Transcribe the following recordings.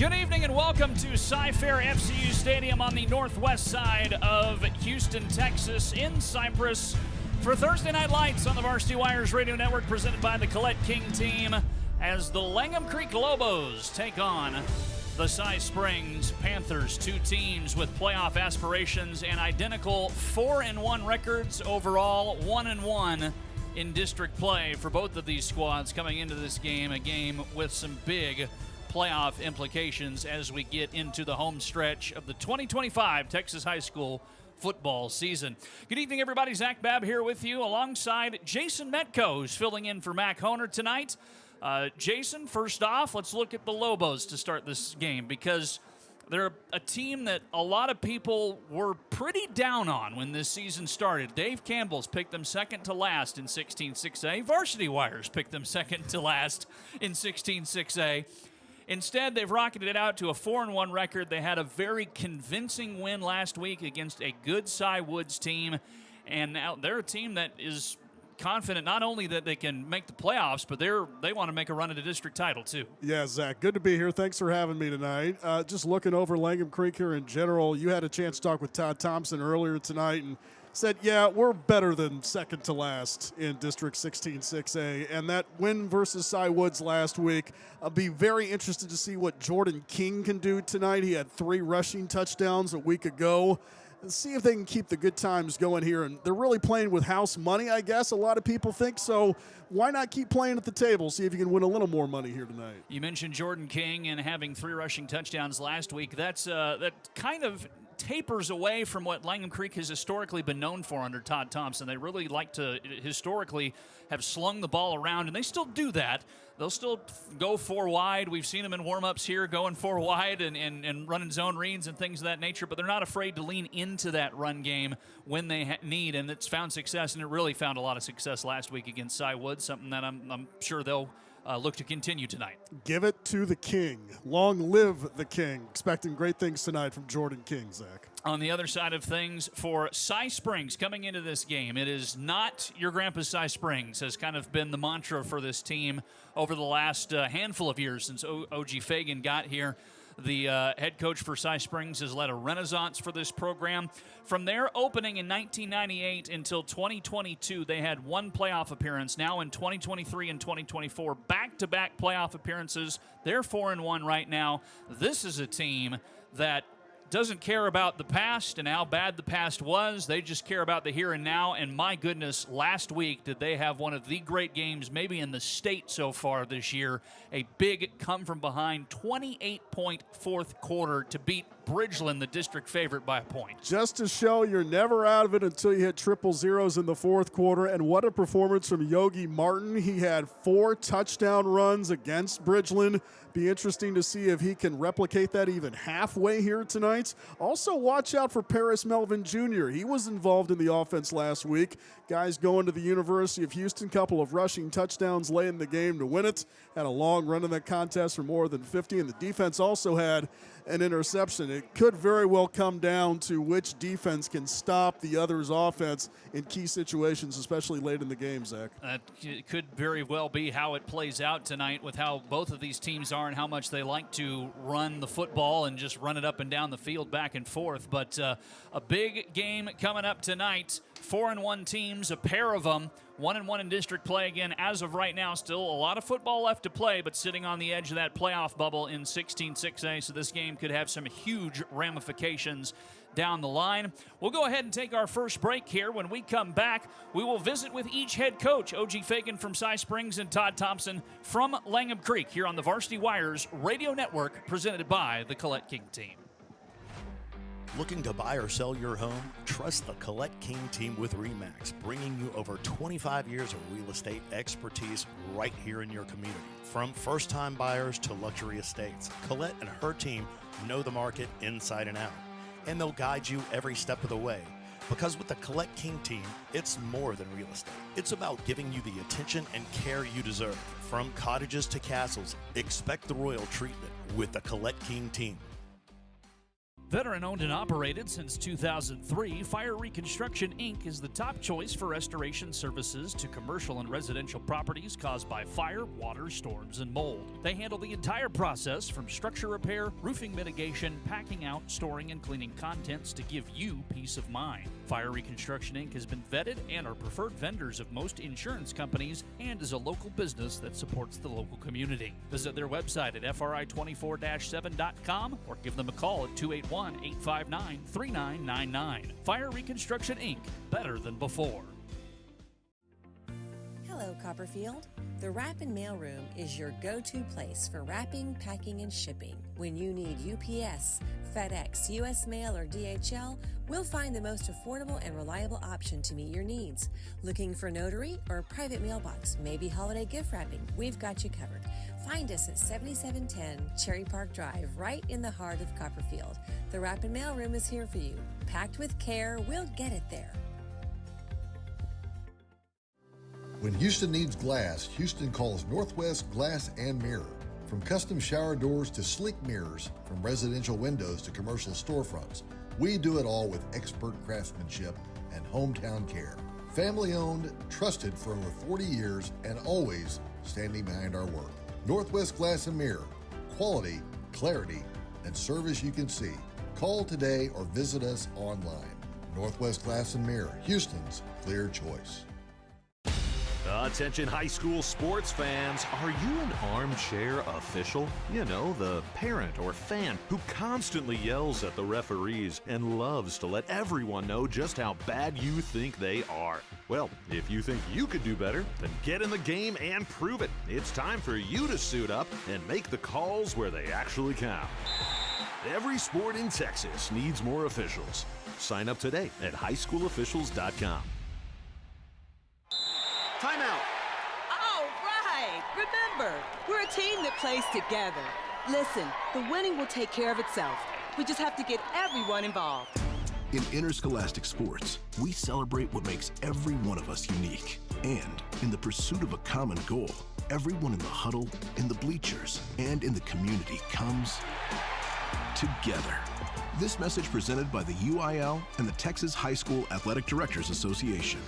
Good evening and welcome to Cy Fair FCU Stadium on the northwest side of Houston, Texas, in Cypress for Thursday Night Lights on the Varsity Wires Radio Network, presented by the Collette King Team, as the Langham Creek Lobos take on the Cy Springs Panthers, two teams with playoff aspirations and identical 4-1 records overall, 1-1 in district play for both of these squads coming into this game, a game with some big playoff implications as we get into the home stretch of the 2025 Texas high school football season. Good evening, everybody. Zach Babb here with you alongside Jason Metco, who's filling in for Mac Honer tonight. Jason, first off, let's look at the Lobos to start this game, because they're a team that a lot of people were pretty down on when this season started. Dave Campbell's picked them second to last in 16-6A. Varsity Wires picked them second to last in 16-6A. Instead, they've rocketed it out to a 4-1 record. They had a very convincing win last week against a good Cy Woods team, and now they're a team that is confident not only that they can make the playoffs, but they want to make a run at a district title too. Yeah, Zach, good to be here. Thanks for having me tonight. Just looking over Langham Creek here in general, you had a chance to talk with Todd Thompson earlier tonight and said, yeah, we're better than second to last in District 16-6A. And that win versus Cy Woods last week, I'll be very interested to see what Jordan King can do tonight. He had 3 rushing touchdowns a week ago. Let's see if they can keep the good times going here. And they're really playing with house money, I guess. A lot of people think so. Why not keep playing at the table, see if you can win a little more money here tonight? You mentioned Jordan King and having 3 rushing touchdowns last week. That kind of tapers away from what Langham Creek has historically been known for under Todd Thompson. They really like to historically have slung the ball around, and they still do that. They'll still go 4 wide. We've seen them in warm-ups here going 4 wide and running zone reads and things of that nature, but they're not afraid to lean into that run game when they need, and it's found success, and it really found a lot of success last week against Cy Woods, something that I'm sure they'll look to continue tonight. Give it to the King. Long live the King. Expecting great things tonight from Jordan King, Zach. On the other side of things, for Cy Springs coming into this game, it is not your grandpa's Cy Springs, has kind of been the mantra for this team over the last handful of years since O.G. Fagan got here. The head coach for Cy Springs has led a renaissance for this program. From their opening in 1998 until 2022, they had 1 playoff appearance. Now in 2023 and 2024, back-to-back playoff appearances. They're 4-1 right now. This is a team that doesn't care about the past and how bad the past was. They just care about the here and now. And my goodness, last week did they have one of the great games maybe in the state so far this year. A big come-from-behind 28-point fourth quarter to beat Bridgeland, the district favorite, by a point. Just to show you're never out of it until you hit triple zeros in the fourth quarter. And what a performance from Yogi Martin. He had 4 touchdown runs against Bridgeland. Be interesting to see if he can replicate that even halfway here tonight. Also, watch out for Paris Melvin Jr. He was involved in the offense last week. Guys going to the University of Houston, couple of rushing touchdowns late in the game to win it. Had a long run in that contest for more than 50, and the defense also had an interception. It could very well come down to which defense can stop the other's offense in key situations, especially late in the game, Zach. It could very well be how it plays out tonight with how both of these teams are and how much they like to run the football and just run it up and down the field back and forth. But a big game coming up tonight. 4-1 teams, a pair of them. 1-1 in district play again. As of right now, still a lot of football left to play, but sitting on the edge of that playoff bubble in 16-6A, so this game could have some huge ramifications down the line. We'll go ahead and take our first break here. When we come back, we will visit with each head coach, O.G. Fagan from Cy Springs and Todd Thompson from Langham Creek, here on the Varsity Wires Radio Network, presented by the Collette King Team. Looking to buy or sell your home? Trust the Collette King Team with REMAX, bringing you over 25 years of real estate expertise right here in your community. From first-time buyers to luxury estates, Collette and her team know the market inside and out, and they'll guide you every step of the way. Because with the Collette King Team, it's more than real estate. It's about giving you the attention and care you deserve. From cottages to castles, expect the royal treatment with the Collette King Team. Veteran-owned and operated since 2003, Fire Reconstruction, Inc. is the top choice for restoration services to commercial and residential properties caused by fire, water, storms, and mold. They handle the entire process from structure repair, roofing mitigation, packing out, storing, and cleaning contents to give you peace of mind. Fire Reconstruction, Inc. has been vetted and are preferred vendors of most insurance companies and is a local business that supports the local community. Visit their website at fri24-7.com or give them a call at 281-859-3999. Fire Reconstruction, Inc. Better than before. Hello, Copperfield. The Wrap and Mail Room is your go-to place for wrapping, packing, and shipping. When you need UPS, FedEx, US Mail, or DHL, we'll find the most affordable and reliable option to meet your needs. Looking for notary or a private mailbox, maybe holiday gift wrapping? We've got you covered. Find us at 7710 Cherry Park Drive, right in the heart of Copperfield. The Wrap and Mail Room is here for you. Packed with care, we'll get it there. When Houston needs glass, Houston calls Northwest Glass and Mirror. From custom shower doors to sleek mirrors, from residential windows to commercial storefronts, we do it all with expert craftsmanship and hometown care. Family owned, trusted for over 40 years, and always standing behind our work. Northwest Glass and Mirror. Quality, clarity, and service you can see. Call today or visit us online. Northwest Glass and Mirror, Houston's clear choice. Attention high school sports fans, are you an armchair official? You know, the parent or fan who constantly yells at the referees and loves to let everyone know just how bad you think they are. Well, if you think you could do better, then get in the game and prove it. It's time for you to suit up and make the calls where they actually count. Every sport in Texas needs more officials. Sign up today at highschoolofficials.com. Timeout. All right. Remember, we're a team that plays together. Listen, the winning will take care of itself. We just have to get everyone involved. In interscholastic sports, we celebrate what makes every one of us unique. And in the pursuit of a common goal, everyone in the huddle, in the bleachers, and in the community comes together. This message presented by the UIL and the Texas High School Athletic Directors Association.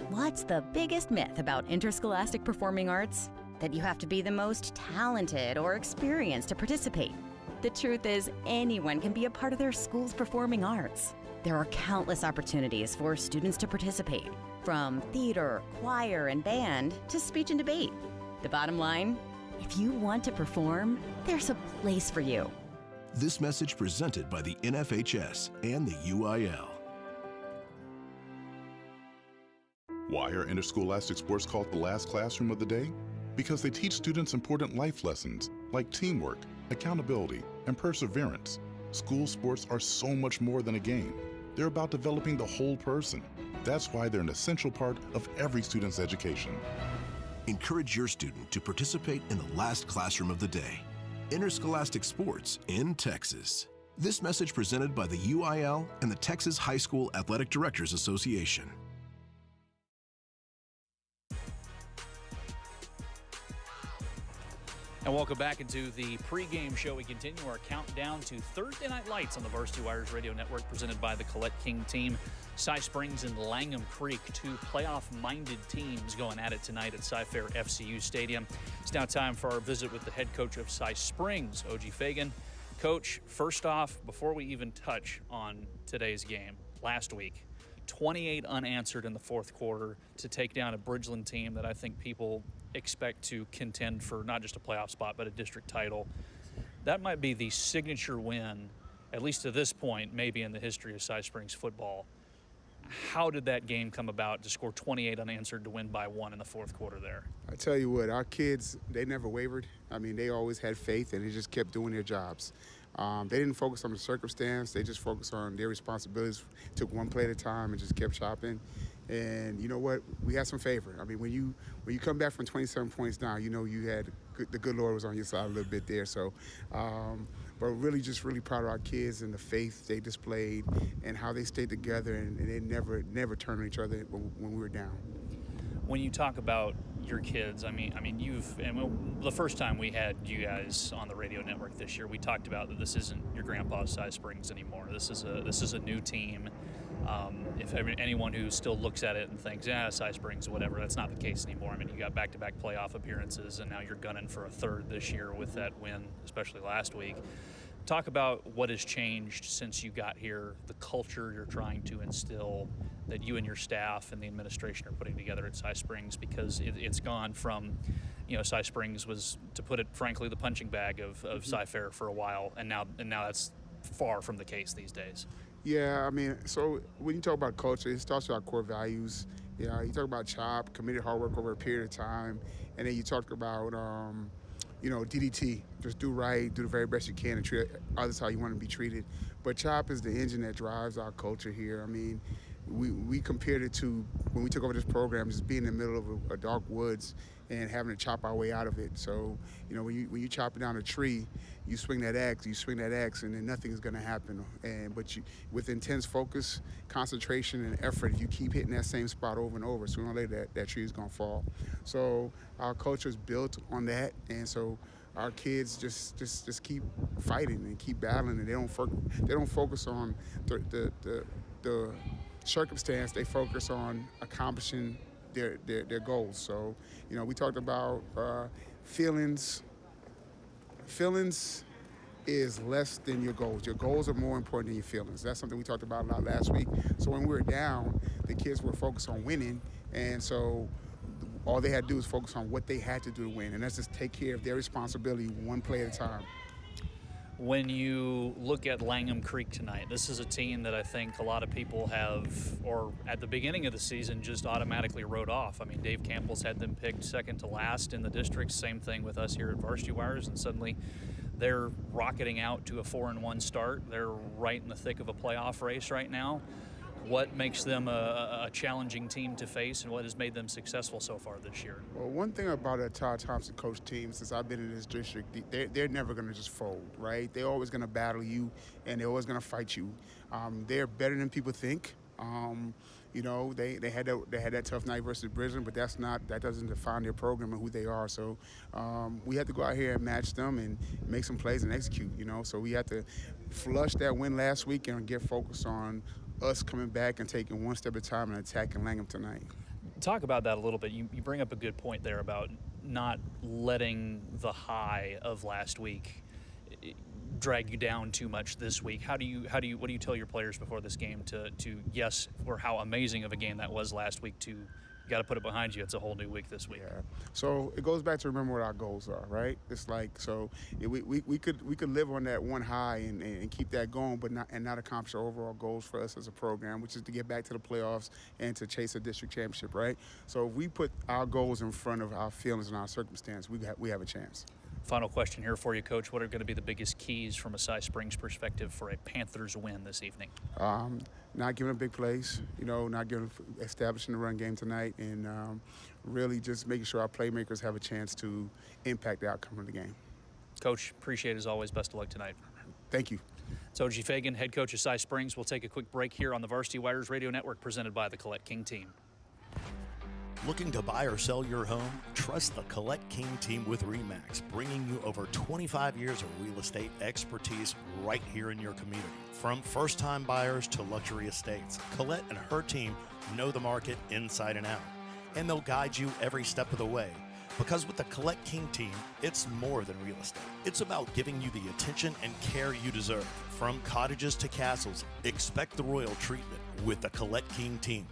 What's the biggest myth about interscholastic performing arts? That you have to be the most talented or experienced to participate. The truth is, anyone can be a part of their school's performing arts. There are countless opportunities for students to participate, from theater, choir, and band to speech and debate. The bottom line, if you want to perform, there's a place for you. This message presented by the NFHS and the UIL. Why are interscholastic sports called the last classroom of the day? Because they teach students important life lessons like teamwork, accountability, and perseverance. School sports are so much more than a game. They're about developing the whole person. That's why they're an essential part of every student's education. Encourage your student to participate in the last classroom of the day. Interscholastic sports in Texas. This message presented by the UIL and the Texas High School Athletic Directors Association. And welcome back into the pregame show. We continue our countdown to Thursday Night Lights on the Varsity Wires Radio Network, presented by the Collette King Team. Cy Springs and Langham Creek, two playoff-minded teams going at it tonight at Cy Fair FCU Stadium. It's now time for our visit with the head coach of Cy Springs, O.G. Fagan. Coach, first off, before we even touch on today's game, last week, 28 unanswered in the fourth quarter to take down a Bridgeland team that I think people expect to contend for not just a playoff spot, but a district title. That might be the signature win, at least to this point, maybe in the history of Cy Springs football. How did that game come about to score 28 unanswered to win by 1 in the fourth quarter there? I tell you what, our kids, they never wavered. I mean, they always had faith, and they just kept doing their jobs. They didn't focus on the circumstance. They just focused on their responsibilities, took one play at a time and just kept chopping. And you know what? We had some favor. I mean, when you come back from 27 points down, you know you had the good Lord was on your side a little bit there. So, but really just really proud of our kids and the faith they displayed and how they stayed together and they never turned on each other when we were down. When you talk about your kids, I mean, the first time we had you guys on the radio network this year, we talked about that this isn't your grandpa's Cy Springs anymore. This is a new team. If anyone who still looks at it and thinks, Cy Springs, whatever, that's not the case anymore. I mean, you got back-to-back playoff appearances, and now you're gunning for a third this year with that win, especially last week. Talk about what has changed since you got here, the culture you're trying to instill that you and your staff and the administration are putting together at Cy Springs, because it's gone from, Cy Springs was, to put it frankly, the punching bag of Cy Fair for a while, and now that's far from the case these days. Yeah, I mean, so when you talk about culture, it starts with our core values. Yeah, you talk about CHOP, committed hard work over a period of time, and then you talk about DDT, just do right, do the very best you can, and treat others how you want to be treated. But CHOP is the engine that drives our culture here. I mean, we compared it to when we took over this program, just being in the middle of a dark woods and having to chop our way out of it. So, when you chop down a tree, you swing that axe, and then nothing is going to happen. But with intense focus, concentration, and effort, if you keep hitting that same spot over and over, sooner or later that tree is going to fall. So our culture is built on that, and so our kids just keep fighting and keep battling, and they don't focus on the circumstance. They focus on accomplishing their goals. So, we talked about feelings. Feelings is less than your goals. Your goals are more important than your feelings. That's something we talked about a lot last week. So when we were down, the kids were focused on winning, and so all they had to do was focus on what they had to do to win, and that's just take care of their responsibility one play at a time. When you look at Langham Creek tonight, this is a team that I think a lot of people have, or at the beginning of the season, just automatically wrote off. I mean, Dave Campbell's had them picked second to last in the district. Same thing with us here at Varsity Wires, and suddenly they're rocketing out to a 4-1 start. They're right in the thick of a playoff race right now. What makes them a challenging team to face, and what has made them successful so far this year? Well, one thing about a Todd Thompson coach team, since I've been in this district, they're never going to just fold, right? They're always going to battle you, and they're always going to fight you. They're better than people think. They had that tough night versus Bridgeland, but that doesn't define their program and who they are. So we had to go out here and match them and make some plays and execute. So we had to flush that win last week and get focused on us coming back and taking one step at a time and attacking Langham tonight. Talk about that a little bit. You bring up a good point there about not letting the high of last week drag you down too much this week. What do you tell your players before this game to yes, or how amazing of a game that was last week, to got to put it behind you? It's a whole new week this week. Yeah. So it goes back to remember what our goals are, right? It's like, so we could live on that one high and keep that going, but not accomplish our overall goals for us as a program, which is to get back to the playoffs and to chase a district championship, right? So if we put our goals in front of our feelings and our circumstance, we have a chance. Final question here for you, Coach. What are going to be the biggest keys from a Cy Springs perspective for a Panthers win this evening? Not giving up big plays, establishing the run game tonight, and really just making sure our playmakers have a chance to impact the outcome of the game. Coach, appreciate it as always. Best of luck tonight. Thank you. It's O.G. Fagan, head coach of Cy Springs. We'll take a quick break here on the Varsity Wires Radio Network, presented by the Collette King Team. Looking to buy or sell your home? Trust the Collette King Team with REMAX, bringing you over 25 years of real estate expertise right here in your community. From first-time buyers to luxury estates, Collette and her team know the market inside and out, and they'll guide you every step of the way. Because with the Collette King Team, it's more than real estate. It's about giving you the attention and care you deserve. From cottages to castles, expect the royal treatment with the Collette King Team.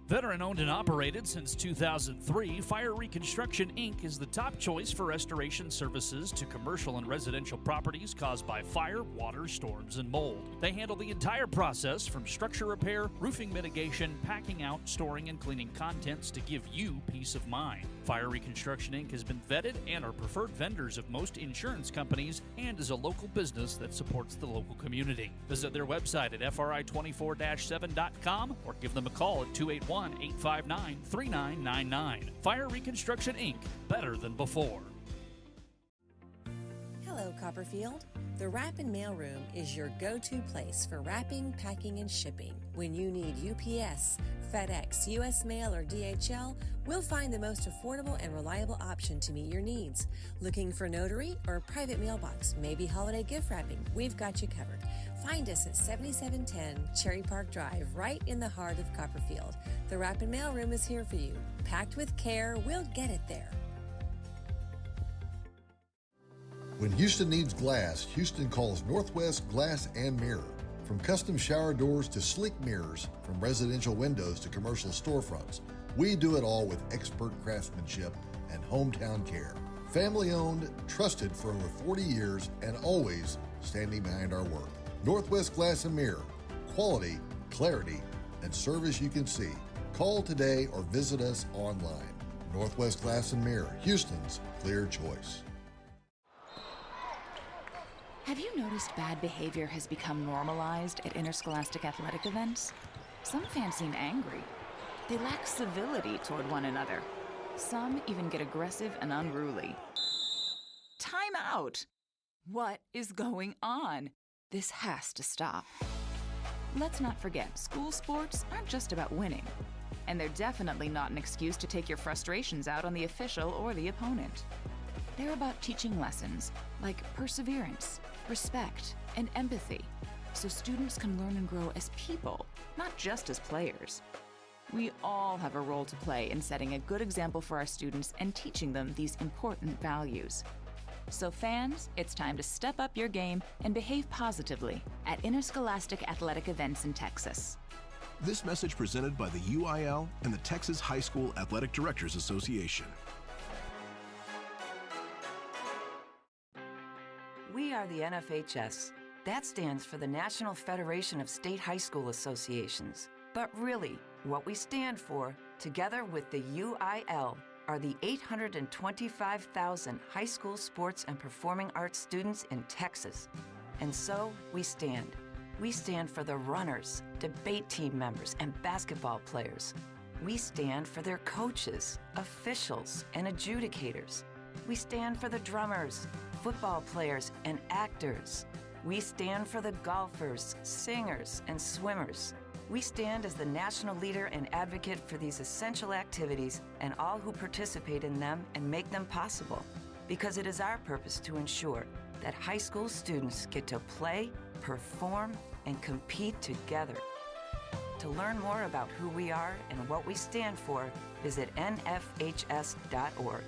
Veteran owned and operated since 2003, Fire Reconstruction Inc. is the top choice for restoration services to commercial and residential properties caused by fire, water, storms, and mold. They handle the entire process from structure repair, roofing mitigation, packing out, storing, and cleaning contents to give you peace of mind. Fire Reconstruction Inc. has been vetted and are preferred vendors of most insurance companies and is a local business that supports the local community. Visit their website at fri24-7.com or give them a call at 281-859-3999. Fire Reconstruction Inc. Better than before. Hello, Hello, Copperfield. The Wrap and Mail Room is your go-to place for wrapping, packing, and shipping. When you need UPS, FedEx, US Mail, or DHL, we'll find the most affordable and reliable option to meet your needs. Looking for notary or private mailbox, maybe holiday gift wrapping? We've got you covered. Find us at 7710 Cherry Park Drive, right in the heart of Copperfield. The Wrap and Mail Room is here for you. Packed with care, we'll get it there. When Houston needs glass, Houston calls Northwest Glass and Mirror. From custom shower doors to sleek mirrors, from residential windows to commercial storefronts, we do it all with expert craftsmanship and hometown care. Family owned, trusted for over 40 years, and always standing behind our work. Northwest Glass and Mirror. Quality, clarity, and service you can see. Call today or visit us online. Northwest Glass and Mirror, Houston's clear choice. Have you noticed bad behavior has become normalized at interscholastic athletic events? Some fans seem angry. They lack civility toward one another. Some even get aggressive and unruly. Time out! What is going on? This has to stop. Let's not forget, school sports aren't just about winning. And they're definitely not an excuse to take your frustrations out on the official or the opponent. They're about teaching lessons like perseverance, respect, and empathy, so students can learn and grow as people, not just as players. We all have a role to play in setting a good example for our students and teaching them these important values. So fans, it's time to step up your game and behave positively at interscholastic athletic events in Texas. This message presented by the UIL and the Texas High School Athletic Directors Association. We are the NFHS. That stands for the National Federation of State High School Associations. But really, what we stand for, together with the UIL, are the 825,000 high school sports and performing arts students in Texas. And so, we stand. We stand for the runners, debate team members, and basketball players. We stand for their coaches, officials, and adjudicators. We stand for the drummers, football players, and actors. We stand for the golfers, singers, and swimmers. We stand as the national leader and advocate for these essential activities and all who participate in them and make them possible. Because it is our purpose to ensure that high school students get to play, perform, and compete together. To learn more about who we are and what we stand for, visit nfhs.org.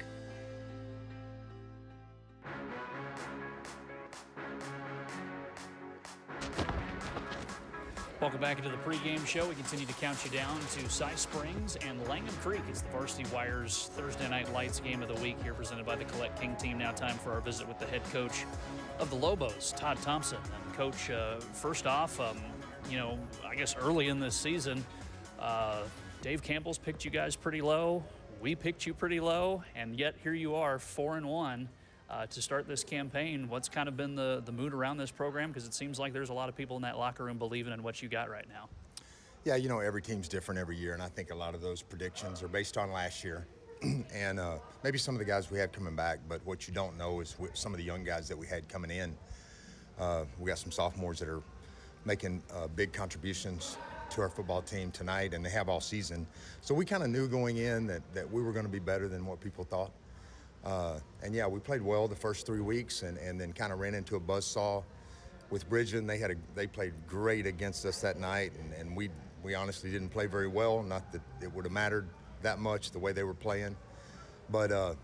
Welcome back into the pregame show. We continue to count you down to Cy Springs and Langham Creek. It's the Varsity Wires Thursday Night Lights game of the week here, presented by the Collette King Team. Now time for our visit with the head coach of the Lobos, Todd Thompson. And Coach, first off, I guess early in this season, Dave Campbell's picked you guys pretty low. We picked you pretty low, and yet here you are, 4-1. To start this campaign. What's kind of been the mood around this program? Because it seems like there's a lot of people in that locker room believing in what you got right now. Yeah, every team's different every year, and I think a lot of those predictions are based on last year. And maybe some of the guys we had coming back, but what you don't know is some of the young guys that we had coming in. We got some sophomores that are making big contributions to our football team tonight, and they have all season. So we kind of knew going in that we were going to be better than what people thought. And yeah, we played well the first 3 weeks and then kind of ran into a buzzsaw with Bridgeland. They played great against us that night, and we honestly didn't play very well. Not that it would have mattered that much the way they were playing. But then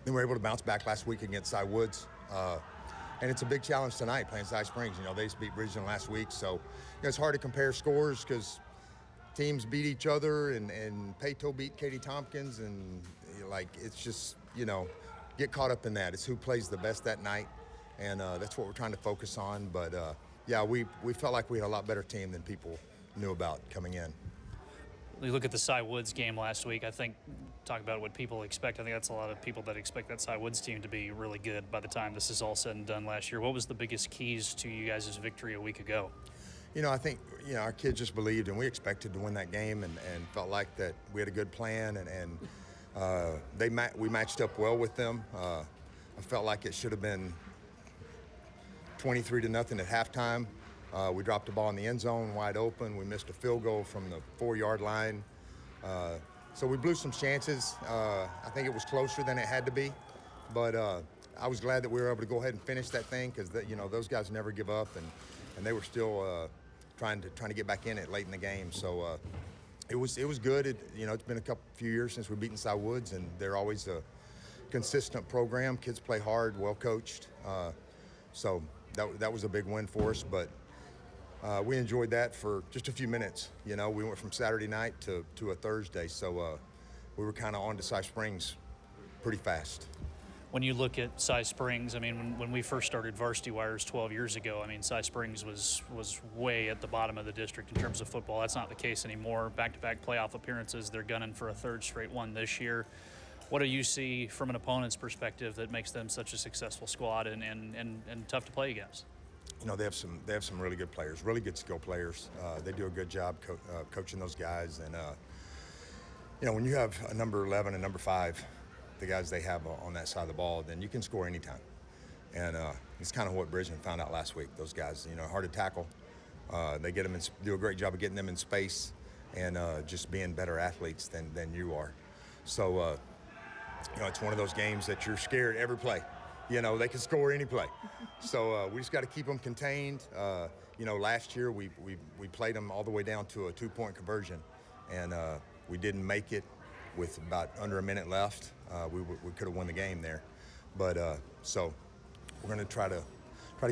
we were able to bounce back last week against Cy Woods. And it's a big challenge tonight playing Cy Springs. They just beat Bridgeland last week, so it's hard to compare scores because teams beat each other and Peyto beat Katie Tompkins, and it's just, get caught up in that. It's who plays the best that night, and that's what we're trying to focus on. But yeah, we felt like we had a lot better team than people knew about coming in. You look at the Cy Woods game last week, I think, talk about what people expect. I think that's a lot of people that expect that Cy Woods team to be really good by the time this is all said and done last year. What was the biggest keys to you guys' victory a week ago? I think, our kids just believed, and we expected to win that game and felt like that we had a good plan, and we matched up well with them. I felt like it should have been 23-0 at halftime. We dropped the ball in the end zone wide open. We missed a field goal from the 4-yard line. So we blew some chances. I think it was closer than it had to be, but I was glad that we were able to go ahead and finish that thing because those guys never give up, and they were still trying to get back in it late in the game. So it was good. It's been a few years since we've beaten Cy Woods, and they're always a consistent program. Kids play hard, well coached. So that was a big win for us, but we enjoyed that for just a few minutes. We went from Saturday night to a Thursday, so we were kind of on to Cy Springs pretty fast. When you look at Cy Springs, I mean, when we first started Varsity Wires 12 years ago, I mean, Cy Springs was way at the bottom of the district in terms of football. That's not the case anymore. Back-to-back playoff appearances. They're gunning for a third straight one this year. What do you see from an opponent's perspective that makes them such a successful squad and tough to play against? They have some really good players, really good skill players. They do a good job coaching those guys. And, when you have a number 11 and number 5, the guys they have on that side of the ball, then you can score anytime. And it's kind of what Bridgman found out last week. Those guys, hard to tackle. They get them do a great job of getting them in space and just being better athletes than you are. So, it's one of those games that you're scared every play. They can score any play. So we just got to keep them contained. Last year we played them all the way down to a 2-point conversion, and we didn't make it with about under a minute left. We could have won the game there. But so we're going to try to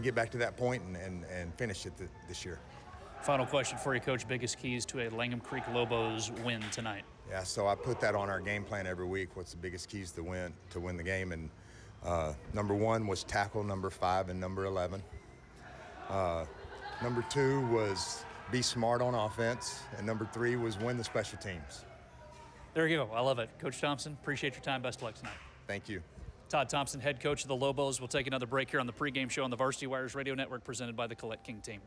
get back to that point and finish it this year. Final question for you, Coach. Biggest keys to a Langham Creek Lobos win tonight? Yeah, so I put that on our game plan every week. What's the biggest keys to win the game? And number 1 was tackle number 5 and number 11. Number 2 was be smart on offense. And number 3 was win the special teams. There you go. I love it. Coach Thompson, appreciate your time. Best of luck tonight. Thank you. Todd Thompson, head coach of the Lobos. We'll take another break here on the pregame show on the Varsity Wires Radio Network presented by the Collette King Team.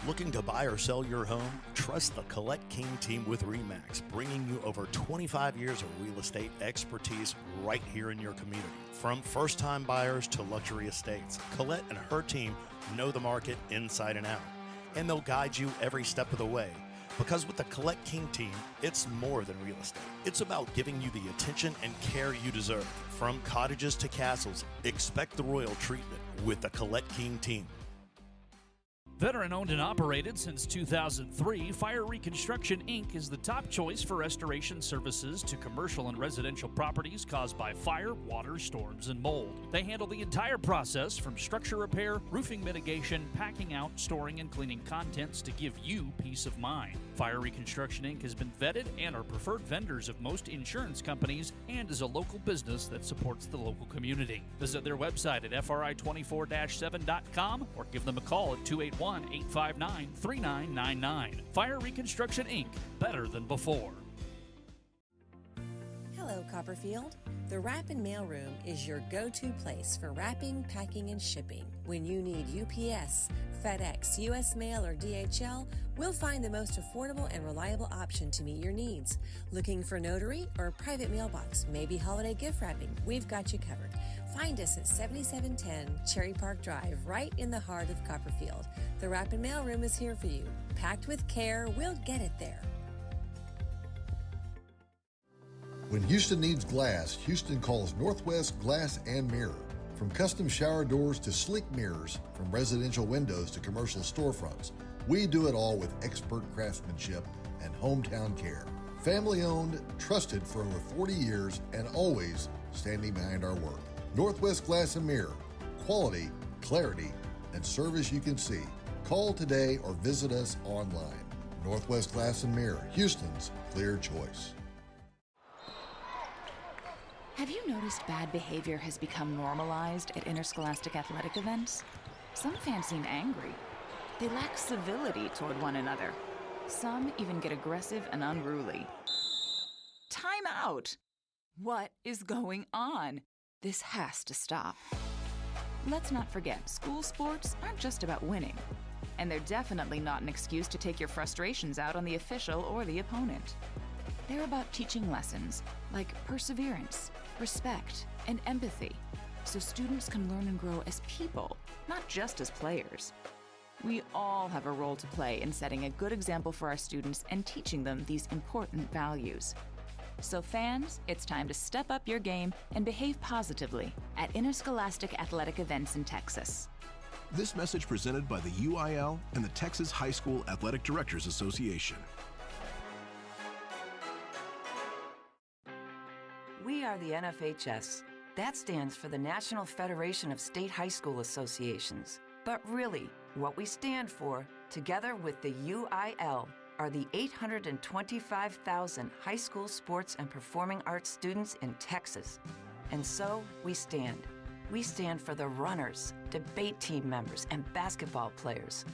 Looking to buy or sell your home? Trust the Collette King Team with REMAX, bringing you over 25 years of real estate expertise right here in your community. From first-time buyers to luxury estates, Collette and her team know the market inside and out, and they'll guide you every step of the way. Because with the Collette King Team, it's more than real estate. It's about giving you the attention and care you deserve. From cottages to castles, expect the royal treatment with the Collette King Team. Veteran owned and operated since 2003, Fire Reconstruction Inc. is the top choice for restoration services to commercial and residential properties caused by fire, water, storms, and mold. They handle the entire process from structure repair, roofing mitigation, packing out, storing, and cleaning contents to give you peace of mind. Fire Reconstruction Inc. has been vetted and are preferred vendors of most insurance companies and is a local business that supports the local community. Visit their website at fri24-7.com or give them a call at 281-859-3999. Fire Reconstruction Inc. Better than before. Hello, Copperfield. The Wrap and Mail Room is your go-to place for wrapping, packing, and shipping. When you need UPS, FedEx, US Mail, or DHL, we'll find the most affordable and reliable option to meet your needs. Looking for notary or a private mailbox, maybe holiday gift wrapping? We've got you covered. Find us at 7710 Cherry Park Drive, right in the heart of Copperfield. The Wrap and Mail Room is here for you. Packed with care, we'll get it there. When Houston needs glass, Houston calls Northwest Glass and Mirror. From custom shower doors to sleek mirrors, from residential windows to commercial storefronts, we do it all with expert craftsmanship and hometown care. Family owned, trusted for over 40 years, and always standing behind our work. Northwest Glass and Mirror. Quality, clarity, and service you can see. Call today or visit us online. Northwest Glass and Mirror, Houston's clear choice. Have you noticed bad behavior has become normalized at interscholastic athletic events? Some fans seem angry. They lack civility toward one another. Some even get aggressive and unruly. Time out! What is going on? This has to stop. Let's not forget, school sports aren't just about winning. And they're definitely not an excuse to take your frustrations out on the official or the opponent. They're about teaching lessons like perseverance, respect, and empathy so students can learn and grow as people, not just as players. We all have a role to play in setting a good example for our students and teaching them these important values. So fans, it's time to step up your game and behave positively at interscholastic athletic events in Texas. This message presented by the UIL and the Texas High School Athletic Directors Association. We are the NFHS. That stands for the National Federation of State High School Associations. But really, what we stand for, together with the UIL, are the 825,000 high school sports and performing arts students in Texas. And so we stand. We stand for the runners, debate team members, and basketball players.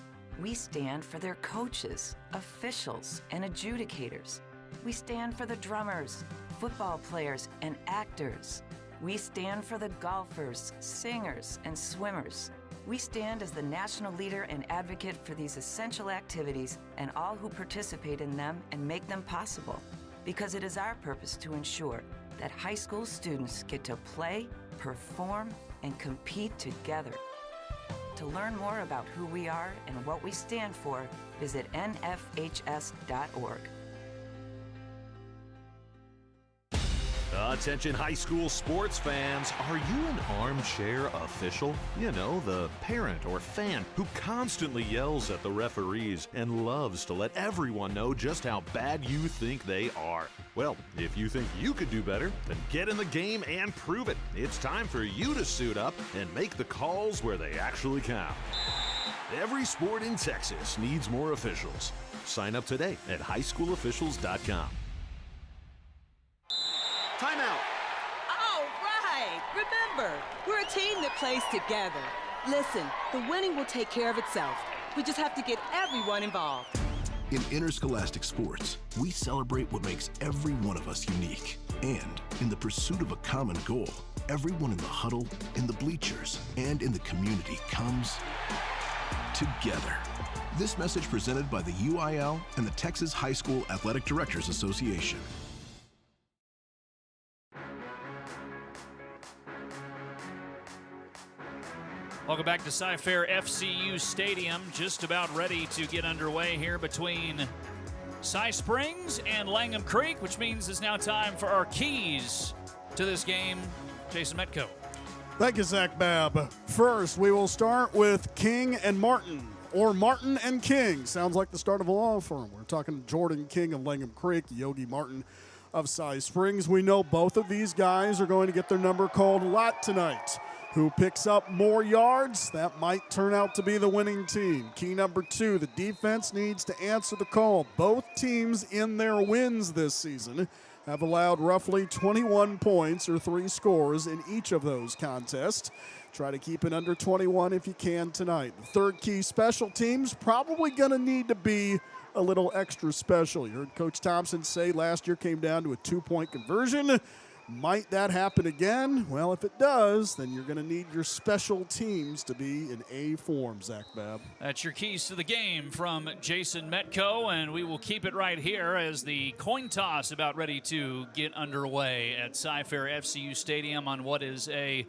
We stand for their coaches, officials, and adjudicators. We stand for the drummers, football players, and actors. We stand for the golfers, singers, and swimmers. We stand as the national leader and advocate for these essential activities and all who participate in them and make them possible. Because it is our purpose to ensure that high school students get to play, perform, and compete together. To learn more about who we are and what we stand for, visit nfhs.org. Attention high school sports fans, are you an armchair official? You know, the parent or fan who constantly yells at the referees and loves to let everyone know just how bad you think they are. Well, if you think you could do better, then get in the game and prove it. It's time for you to suit up and make the calls where they actually count. Every sport in Texas needs more officials. Sign up today at highschoolofficials.com. Timeout. All right. Remember, we're a team that plays together. Listen, the winning will take care of itself. We just have to get everyone involved. In interscholastic sports, we celebrate what makes every one of us unique. And in the pursuit of a common goal, everyone in the huddle, in the bleachers, and in the community comes together. This message presented by the UIL and the Texas High School Athletic Directors Association. Welcome back to Cy Fair FCU Stadium. Just about ready to get underway here between Cy Springs and Langham Creek, which means it's now time for our keys to this game. Jason Metco. Thank you, Zach Babb. First, we will start with King and Martin, or Martin and King. Sounds like the start of a law firm. We're talking Jordan King of Langham Creek, Yogi Martin of Cy Springs. We know both of these guys are going to get their number called a lot tonight. Who picks up more yards? That might turn out to be the winning team. Key number 2, the defense needs to answer the call. Both teams in their wins this season have allowed roughly 21 points or 3 scores in each of those contests. Try to keep it under 21 if you can tonight. The third key, special teams, probably going to need to be a little extra special. You heard Coach Thompson say last year came down to a 2-point conversion. Might that happen again? Well, if it does, then you're going to need your special teams to be in A form, Zach Babb. That's your keys to the game from Jason Metco, and we will keep it right here as the coin toss about ready to get underway at Cy Fair FCU Stadium on what is a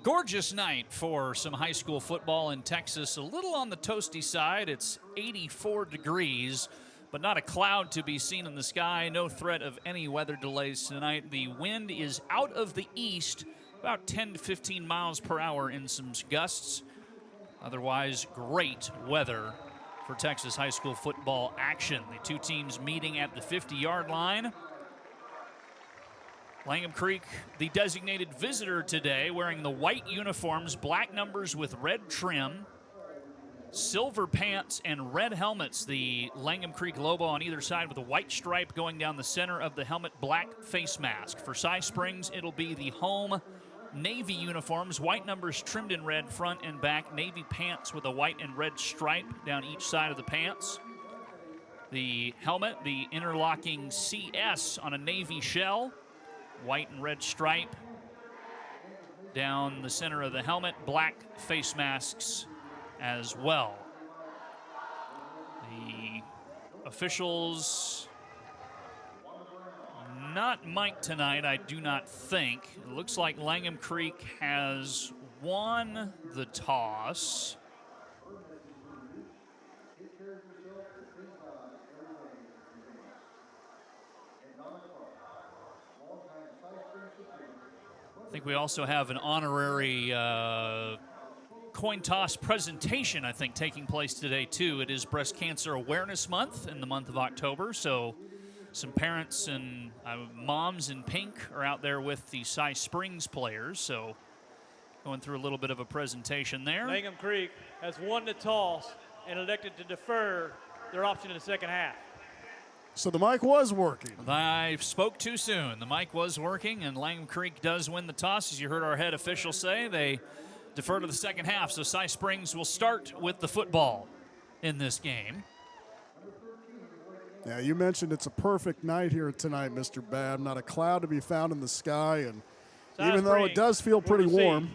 gorgeous night for some high school football in Texas. A little on the toasty side. It's 84 degrees. But not a cloud to be seen in the sky. No threat of any weather delays tonight. The wind is out of the east, about 10 to 15 miles per hour in some gusts. Otherwise, great weather for Texas high school football action. The two teams meeting at the 50-yard line. Langham Creek, the designated visitor today, wearing the white uniforms, black numbers with red trim. Silver pants and red helmets, the Langham Creek logo on either side with a white stripe going down the center of the helmet, black face mask. For Cy Springs, it'll be the home navy uniforms, white numbers trimmed in red front and back, navy pants with a white and red stripe down each side of the pants. The helmet, the interlocking CS on a navy shell, white and red stripe down the center of the helmet, black face masks as well. The officials not Mike tonight, I do not think. It looks like Langham Creek has won the toss. I think we also have an honorary coin toss presentation, I think, taking place today, too. It is Breast Cancer Awareness Month in the month of October, so some parents and moms in pink are out there with the Cy Springs players, so going through a little bit of a presentation there. Langham Creek has won the toss and elected to defer their option in the second half. So the mic was working. I spoke too soon. The mic was working, and Langham Creek does win the toss. As you heard our head official say, they defer to the second half, so Cy Springs will start with the football in this game. Yeah, you mentioned it's a perfect night here tonight, Mr. Babb. Not a cloud to be found in the sky, and even though it does feel pretty warm,